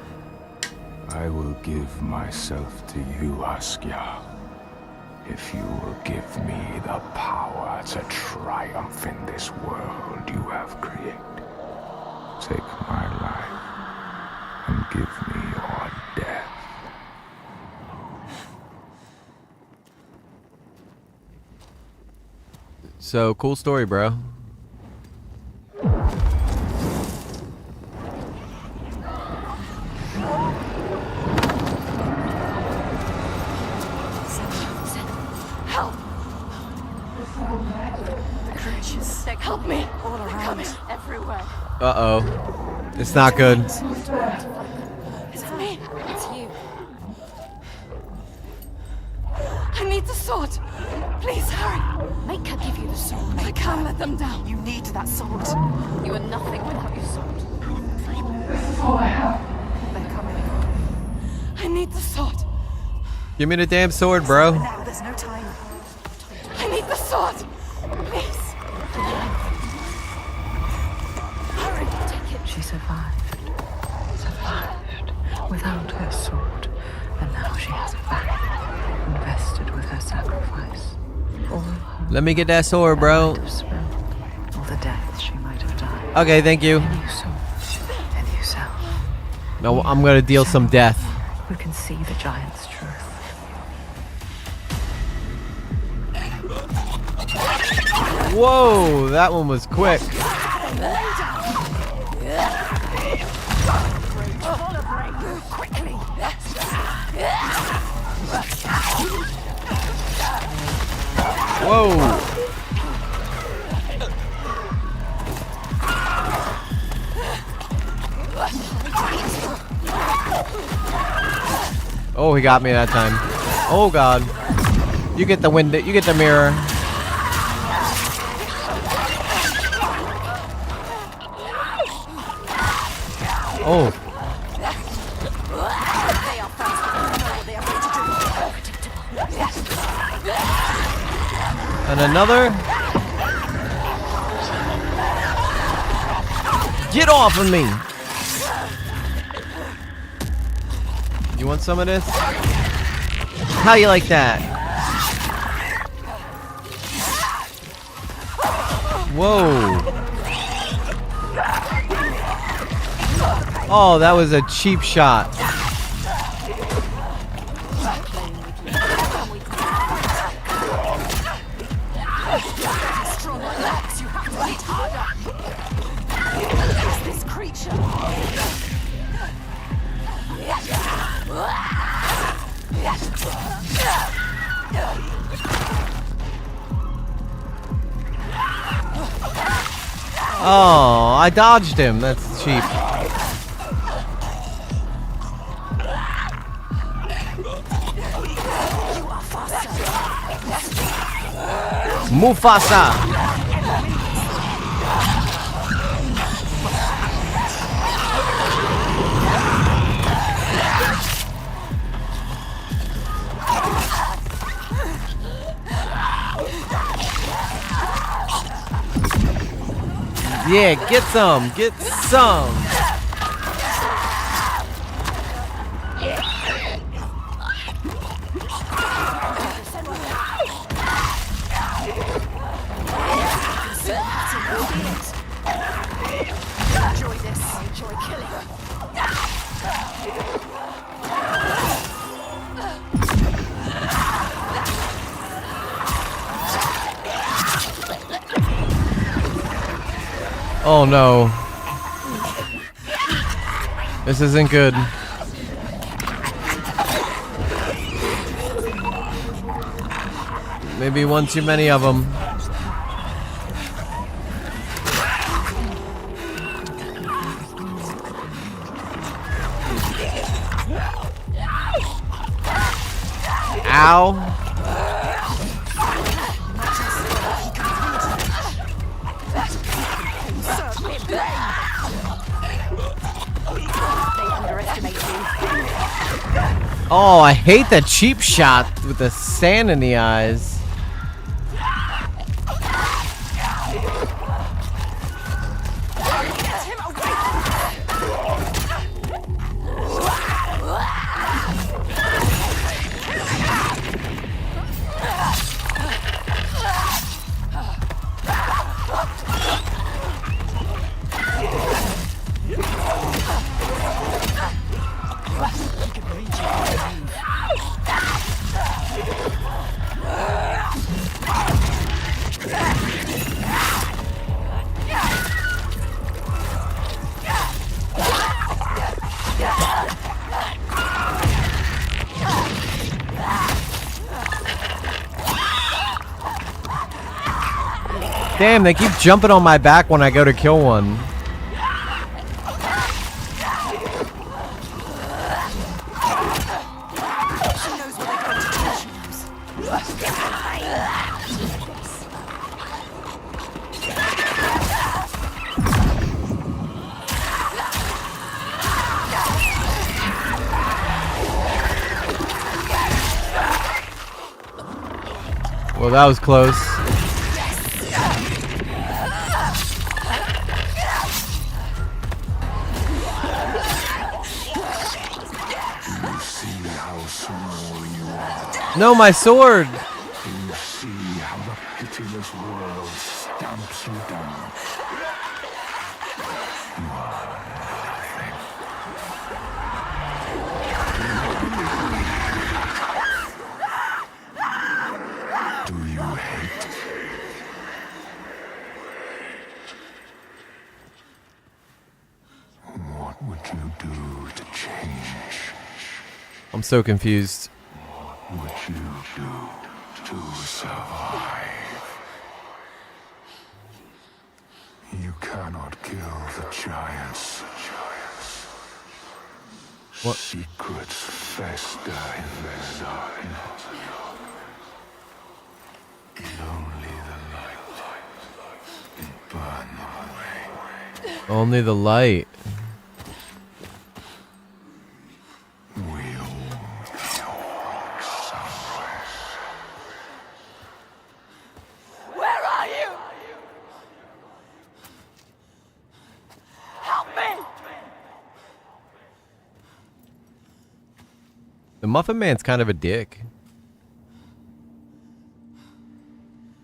I will give myself to you, Askia, if you will give me the power to triumph in this world you have created. Take my life and give me your death. So, cool story, bro. Help! The creatures, help me! All around, everywhere. Uh-oh. It's not good. Is it me? It's you. I need the sword. Please hurry. Make her give you the sword. I can't let them down. You need that sword. You are nothing without your sword. All I have. They're coming. I need the sword. Give me the damn sword, bro. Now, there's no time. I need the sword. Please. Hurry. Take it. She survived. Survived. Without her sword. And now she has it back. Invested with her sacrifice. All her Let me get that sword, bro. all the deaths she might have died. Okay, thank you. In you soul. In yourself. No, I'm gonna deal some death. Who can see the giant's truth. Whoa, that one was quick. Quickly. Whoa. Oh, he got me that time. Oh God. You get the window. You get the mirror. Oh. And another. Get off of me. You want some of this? How you like that? Whoa. Oh, that was a cheap shot. This creature. Oh, I dodged him. That's cheap. Mufasa. Yeah, get some. Get some. Enjoy this. Enjoy killing. Oh no. This isn't good. Maybe one too many of them. Ow. Oh, I hate that cheap shot with the sand in the eyes. Damn, they keep jumping on my back when I go to kill one. Well, that was close. No, my sword! You see how the pitiless world stamps you down. You are nothing. Do you hate? What would you do to change? I'm so confused. What would you do to survive? You cannot kill the giants. What? Secrets fester in their darkness. Only the light can burn them away. Only the light. Where are you? Help me! The Muffin Man's kind of a dick.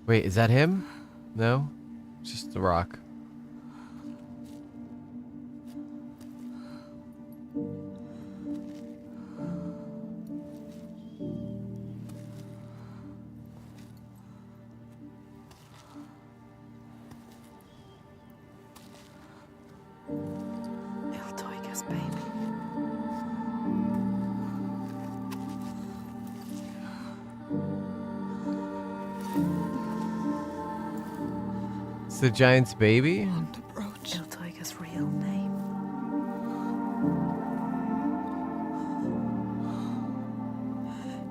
Wait, is that him? No? It's just the rock. Iltoiga's baby. It's the giant's baby? Iltoiga's real name.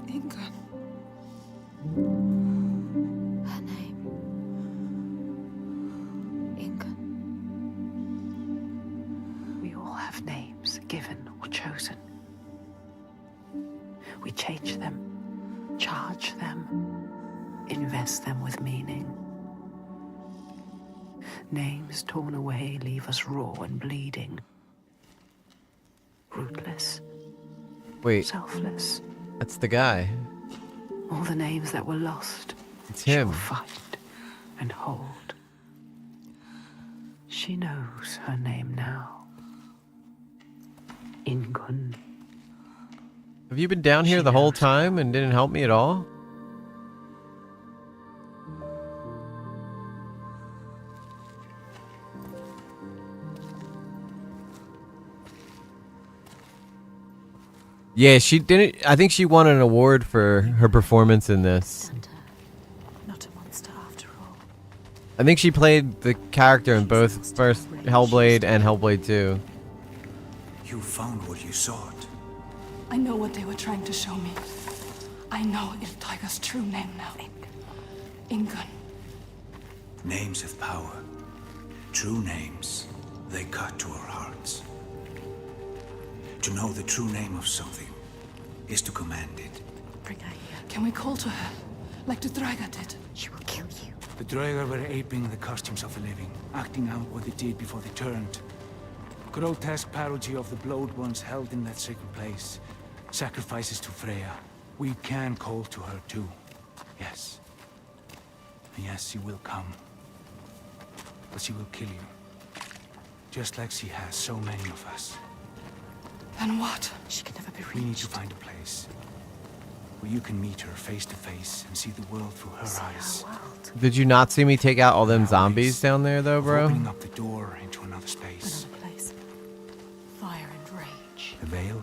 Inga. Her name. Inga. We all have names, given or chosen. We change them, charge them, invest them with meaning. Names torn away leave us raw and bleeding. Rootless, Wait, selfless. that's the guy. All the names that were lost. It's him. Fight and hold. She knows her name now. Ingun. Have you been down here the whole time and didn't help me at all? Yeah, she didn't. I think she won an award for her performance in this. Not a monster after all. I think she played the character in both first Hellblade and Hellblade 2. You found what you sought. I know what they were trying to show me. I know Iltaiga's true name now. Ingun. Names have power. True names, they cut to our hearts. To know the true name of something is to command it. Bring her here. Can we call to her, like the Draga did? She will kill you. The Draugr were aping the costumes of the living, acting out what they did before they turned. Grotesque parody of the blowed ones held in that sacred place. Sacrifices to Freya. We can call to her too. Yes. Yes, she will come. But she will kill you. Just like she has so many of us. Then what? She can never be reached. We need to find a place where you can meet her face to face and see the world through her eyes. Did you not see me take out all them zombies down there, though, bro? Opening up the door into another space. Another place. Fire and rage. The veil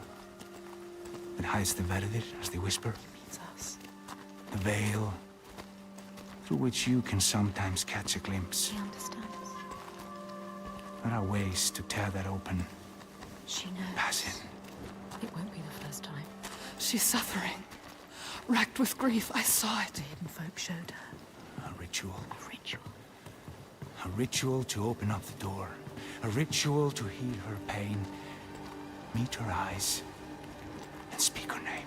that hides the Verdir as they whisper. Meets us. The veil through which you can sometimes catch a glimpse. She understands. There are ways to tear that open. She knows. Pass in. It won't be the first time. She's suffering. Racked with grief, I saw it. The hidden folk showed her. A ritual. A ritual. A ritual to open up the door. A ritual to heal her pain. Meet her eyes. And speak her name.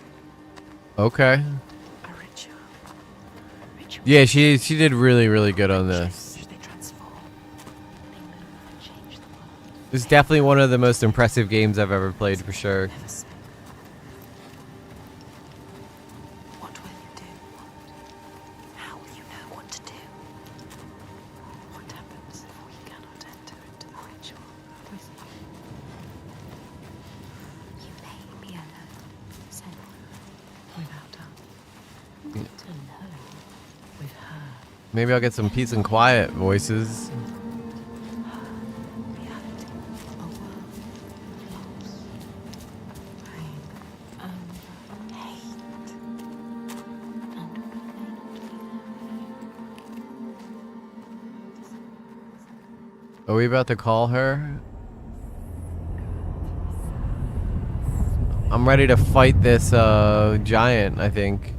Okay. A ritual. Ritual. Yeah, she did really good on this. They transform. They move and change the world. This is definitely one of the most impressive games I've ever played, for sure. What will you do? How will you know what to do? What happens if we cannot enter into the ritual with you? You may be alone, said without us. To know with her. Maybe I'll get some peace and quiet voices. Are we about to call her? I'm ready to fight this giant, I think.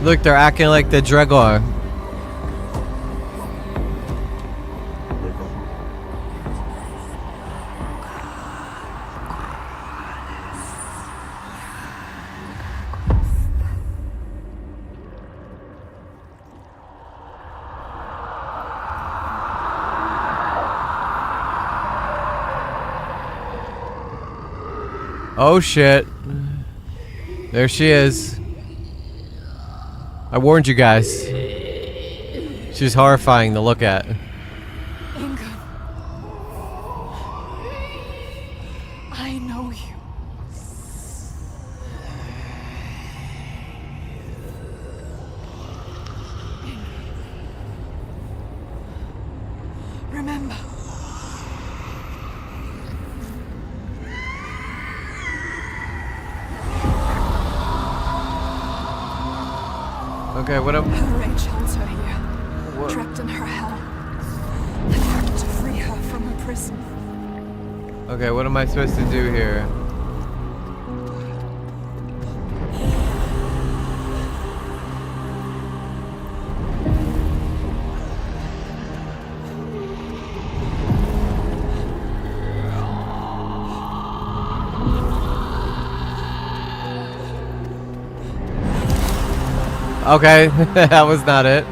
Look, they're acting like the Draugr. Oh shit. There she is. I warned you guys. She's horrifying to look at. Ingun. I know you. Remember. Okay, what am Her rage holds her here, trapped in her hell. I have to free her from her prison. Okay, what am I supposed to do here? Okay, that was not it.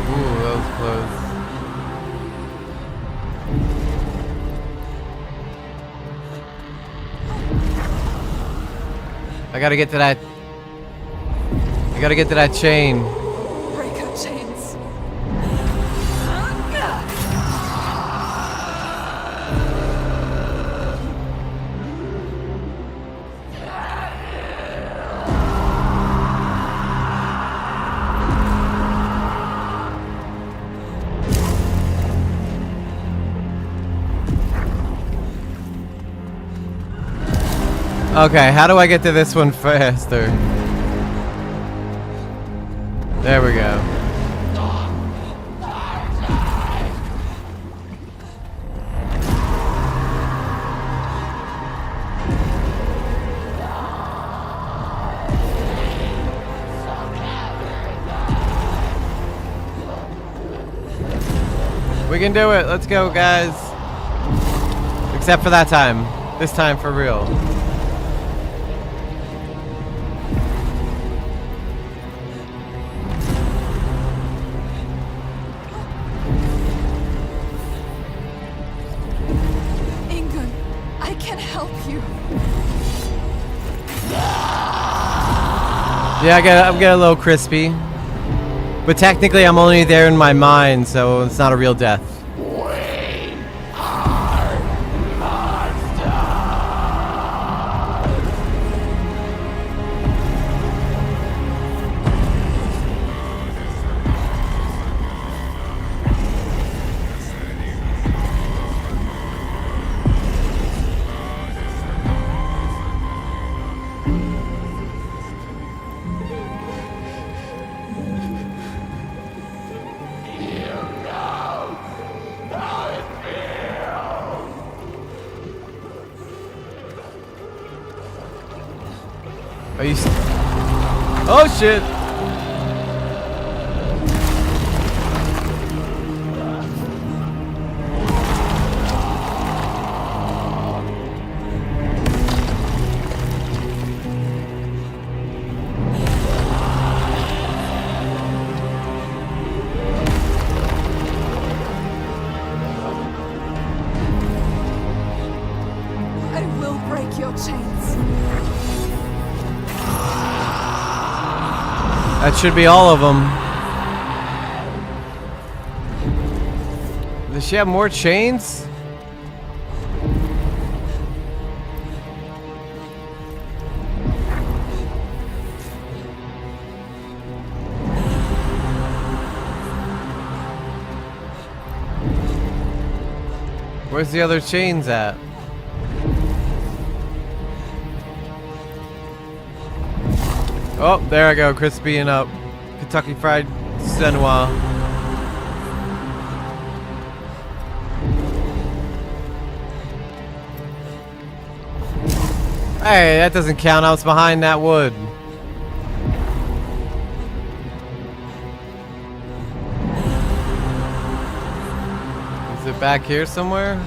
Ooh, that was close. I gotta get to that. I gotta get to that chain. Break her chains. Okay, how do I get to this one faster? There we go. We can do it. Let's go, guys. Except for that time. This time for real. Ingun, I can help you. Yeah, I'm getting a little crispy. But technically I'm only there in my mind, so it's not a real death. Are you? Oh shit! I will break your chains. That should be all of them. Does she have more chains? Where's the other chains at? Oh, there I go, crispy and up. Kentucky Fried Senwa. Hey, that doesn't count. I was behind that wood. Is it back here somewhere?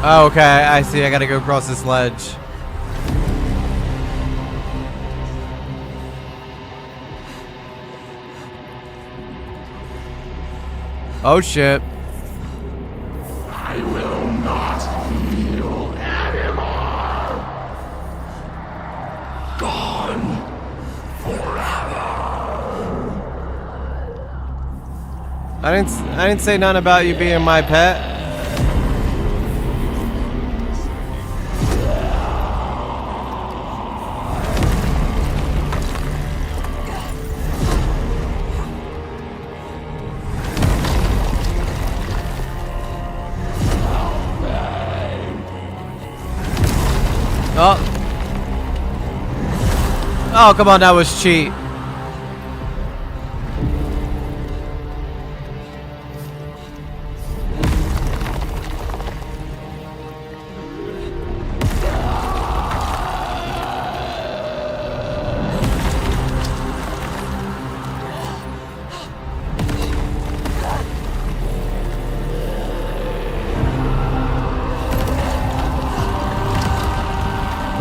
Oh, okay, I see. I gotta go across this ledge. Oh shit. I will not heal anymore. Gone forever. I didn't say nothing about you being my pet. Oh. Oh, come on, that was cheat.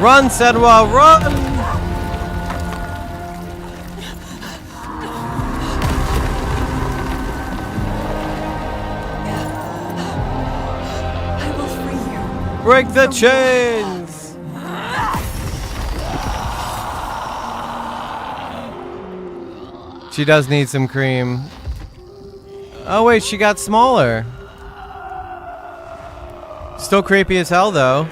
Run, Senua, run! I will free you. Break the chains! She does need some cream. Oh wait, she got smaller. Still creepy as hell though.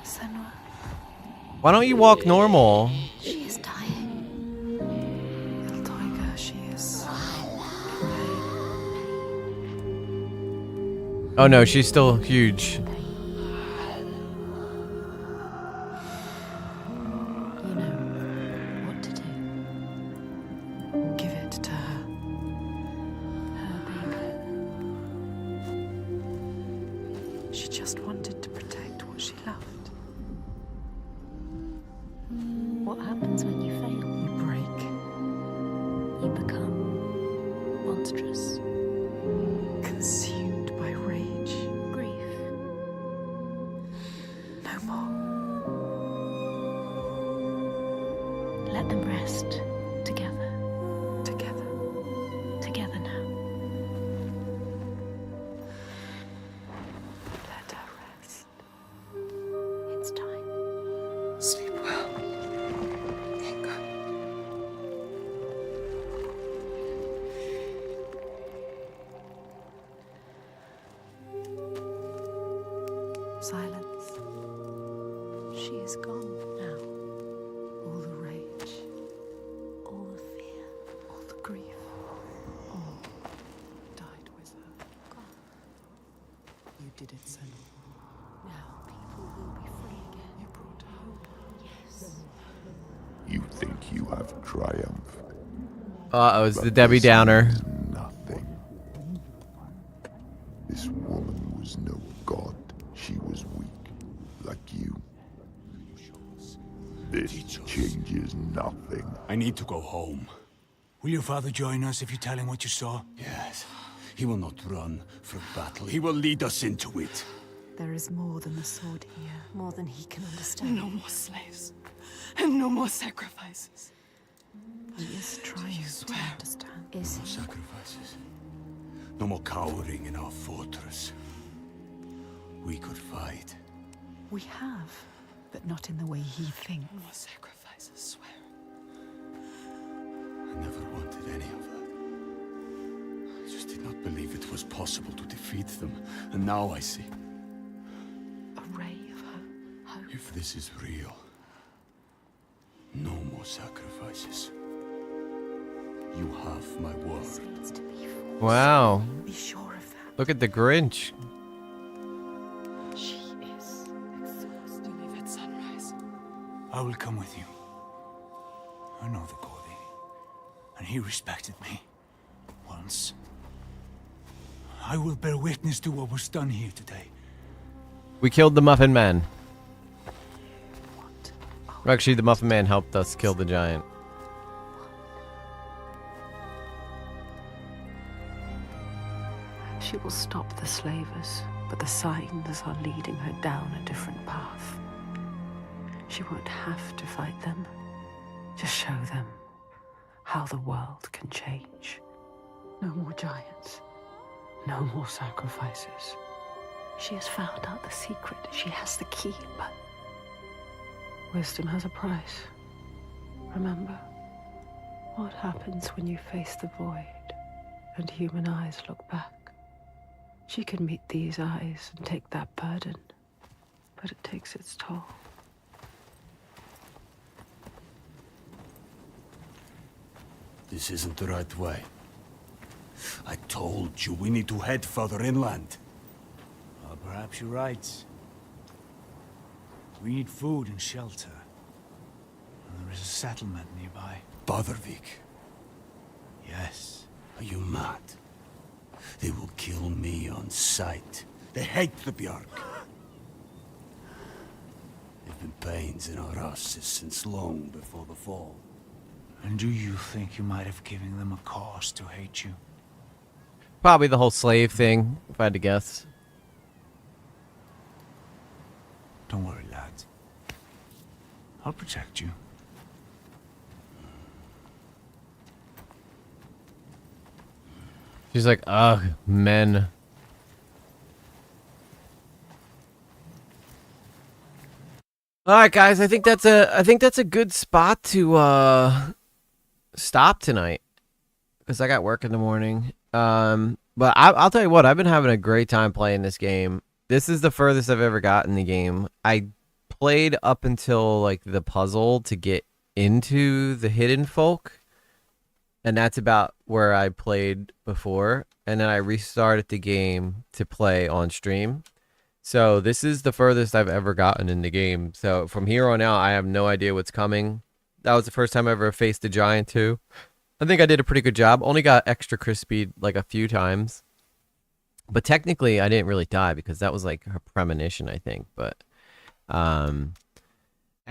Senua, Why don't you walk normal? she is dying. Little tiger, she is. Oh no, she's still huge. You know what to do. Give it to her. Her baby. She just wanted to protect what she loved. What happens when you fail? You break. You become monstrous. Consumed by rage. Grief. No more. Let them rest together. Together. Together now. Let her rest. It's time. Sleep well. Inga. Silence. She is gone now. All the rage, all the fear, all the grief, all died with her. Gone. You did it, Senua. Now people will be free again. You brought hope. Yes. You think you have triumphed. Uh-oh, it's the Debbie Downer. Nothing. This woman was no god. She was weak, like you. This changes nothing. I need to go home. Will your father join us if you tell him what you saw? Yes. He will not run from battle. He will lead us into it. There is more than the sword here, more than he can understand. No more slaves. And no more sacrifices. He is trying to understand. Is he? Sacrifices. No more cowering in our fortress. We could fight. We have, but not in the way he thinks. No more sacrifices, swear. I never wanted any of that. I just did not believe it was possible to defeat them. And now I see. A ray of hope. If this is real, no more sacrifices. You have my word. Wow. Be sure of that. Look at the Grinch. She is exhausted. You leave at sunrise. I will come with you. I know the Cody, and he respected me. Once. I will bear witness to what was done here today. We killed the Muffin Man. Actually, the Muffin Man helped us kill the giant. She will stop the slavers, but the signs are leading her down a different path. She won't have to fight them. Just show them how the world can change. No more giants. No more sacrifices. She has found out the secret. She has the key, but Wisdom has a price. Remember, what happens when you face the void and human eyes look back? She can meet these eyes and take that burden, but it takes its toll. This isn't the right way. I told you we need to head further inland. Well, perhaps you're right. We need food and shelter. And there is a settlement nearby. Bothervik. Yes. Are you mad? They will kill me on sight. They hate the Bjark. If been pains in our asses since long before the fall. And do you think you might have given them a cause to hate you? Probably the whole slave thing, if I had to guess. Don't worry, lad. I'll protect you. She's like, ugh, men. All right, guys. I think that's a good spot to stop tonight because I got work in the morning. But I'll tell you what, I've been having a great time playing this game. This is the furthest I've ever gotten in the game. I played up until like the puzzle to get into the hidden folk, and that's about where I played before. And then I restarted the game to play on stream. So this is the furthest I've ever gotten in the game. So from here on out, I have no idea what's coming. That was the first time I ever faced a giant too. I think I did a pretty good job. Only got extra crispy like a few times. But technically, I didn't really die because that was like a premonition, I think. But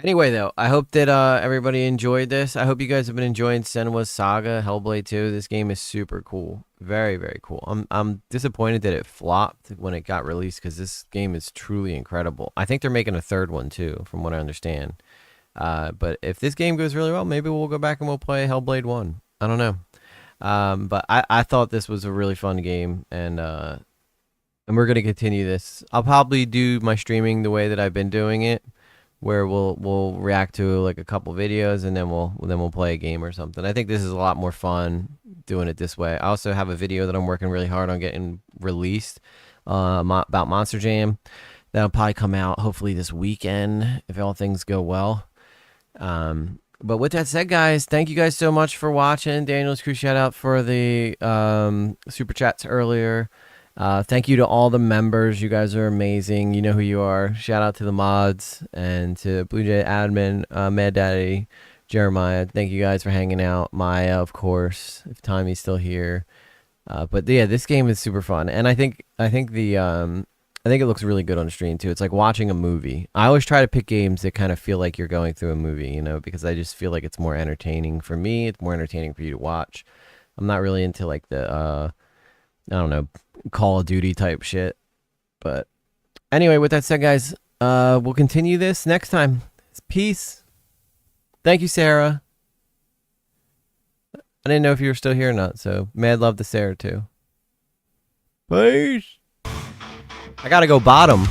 anyway, though, I hope that everybody enjoyed this. I hope you guys have been enjoying Senua's Saga, Hellblade 2. This game is super cool. Very, very cool. I'm disappointed that it flopped when it got released because this game is truly incredible. I think they're making a third one, too, from what I understand. But if this game goes really well, maybe we'll go back and we'll play Hellblade 1. I don't know. But I thought this was a really fun game, and we're going to continue this. I'll probably do my streaming the way that I've been doing it, where we'll react to like a couple videos and then we'll play a game or something. I think this is a lot more fun doing it this way. I also have a video that I'm working really hard on getting released about Monster Jam. That'll probably come out hopefully this weekend if all things go well. But with that said, guys, thank you guys so much for watching. Daniel's Crew shout out for the super chats earlier. Thank you to all the members. You guys are amazing. You know who you are. Shout out to the mods and to Blue Jay Admin, Mad Daddy, Jeremiah. Thank you guys for hanging out. Maya, of course, if Tommy's still here. But yeah, this game is super fun, and I think it looks really good on stream too. It's like watching a movie. I always try to pick games that kind of feel like you're going through a movie, you know, because I just feel like it's more entertaining for me. It's more entertaining for you to watch. I'm not really into like the I don't know, Call of Duty type shit. But anyway, with that said, guys, we'll continue this next time. Peace. Thank you, Sarah. I didn't know if you were still here or not, so mad love to Sarah too. Peace. I gotta go bottom.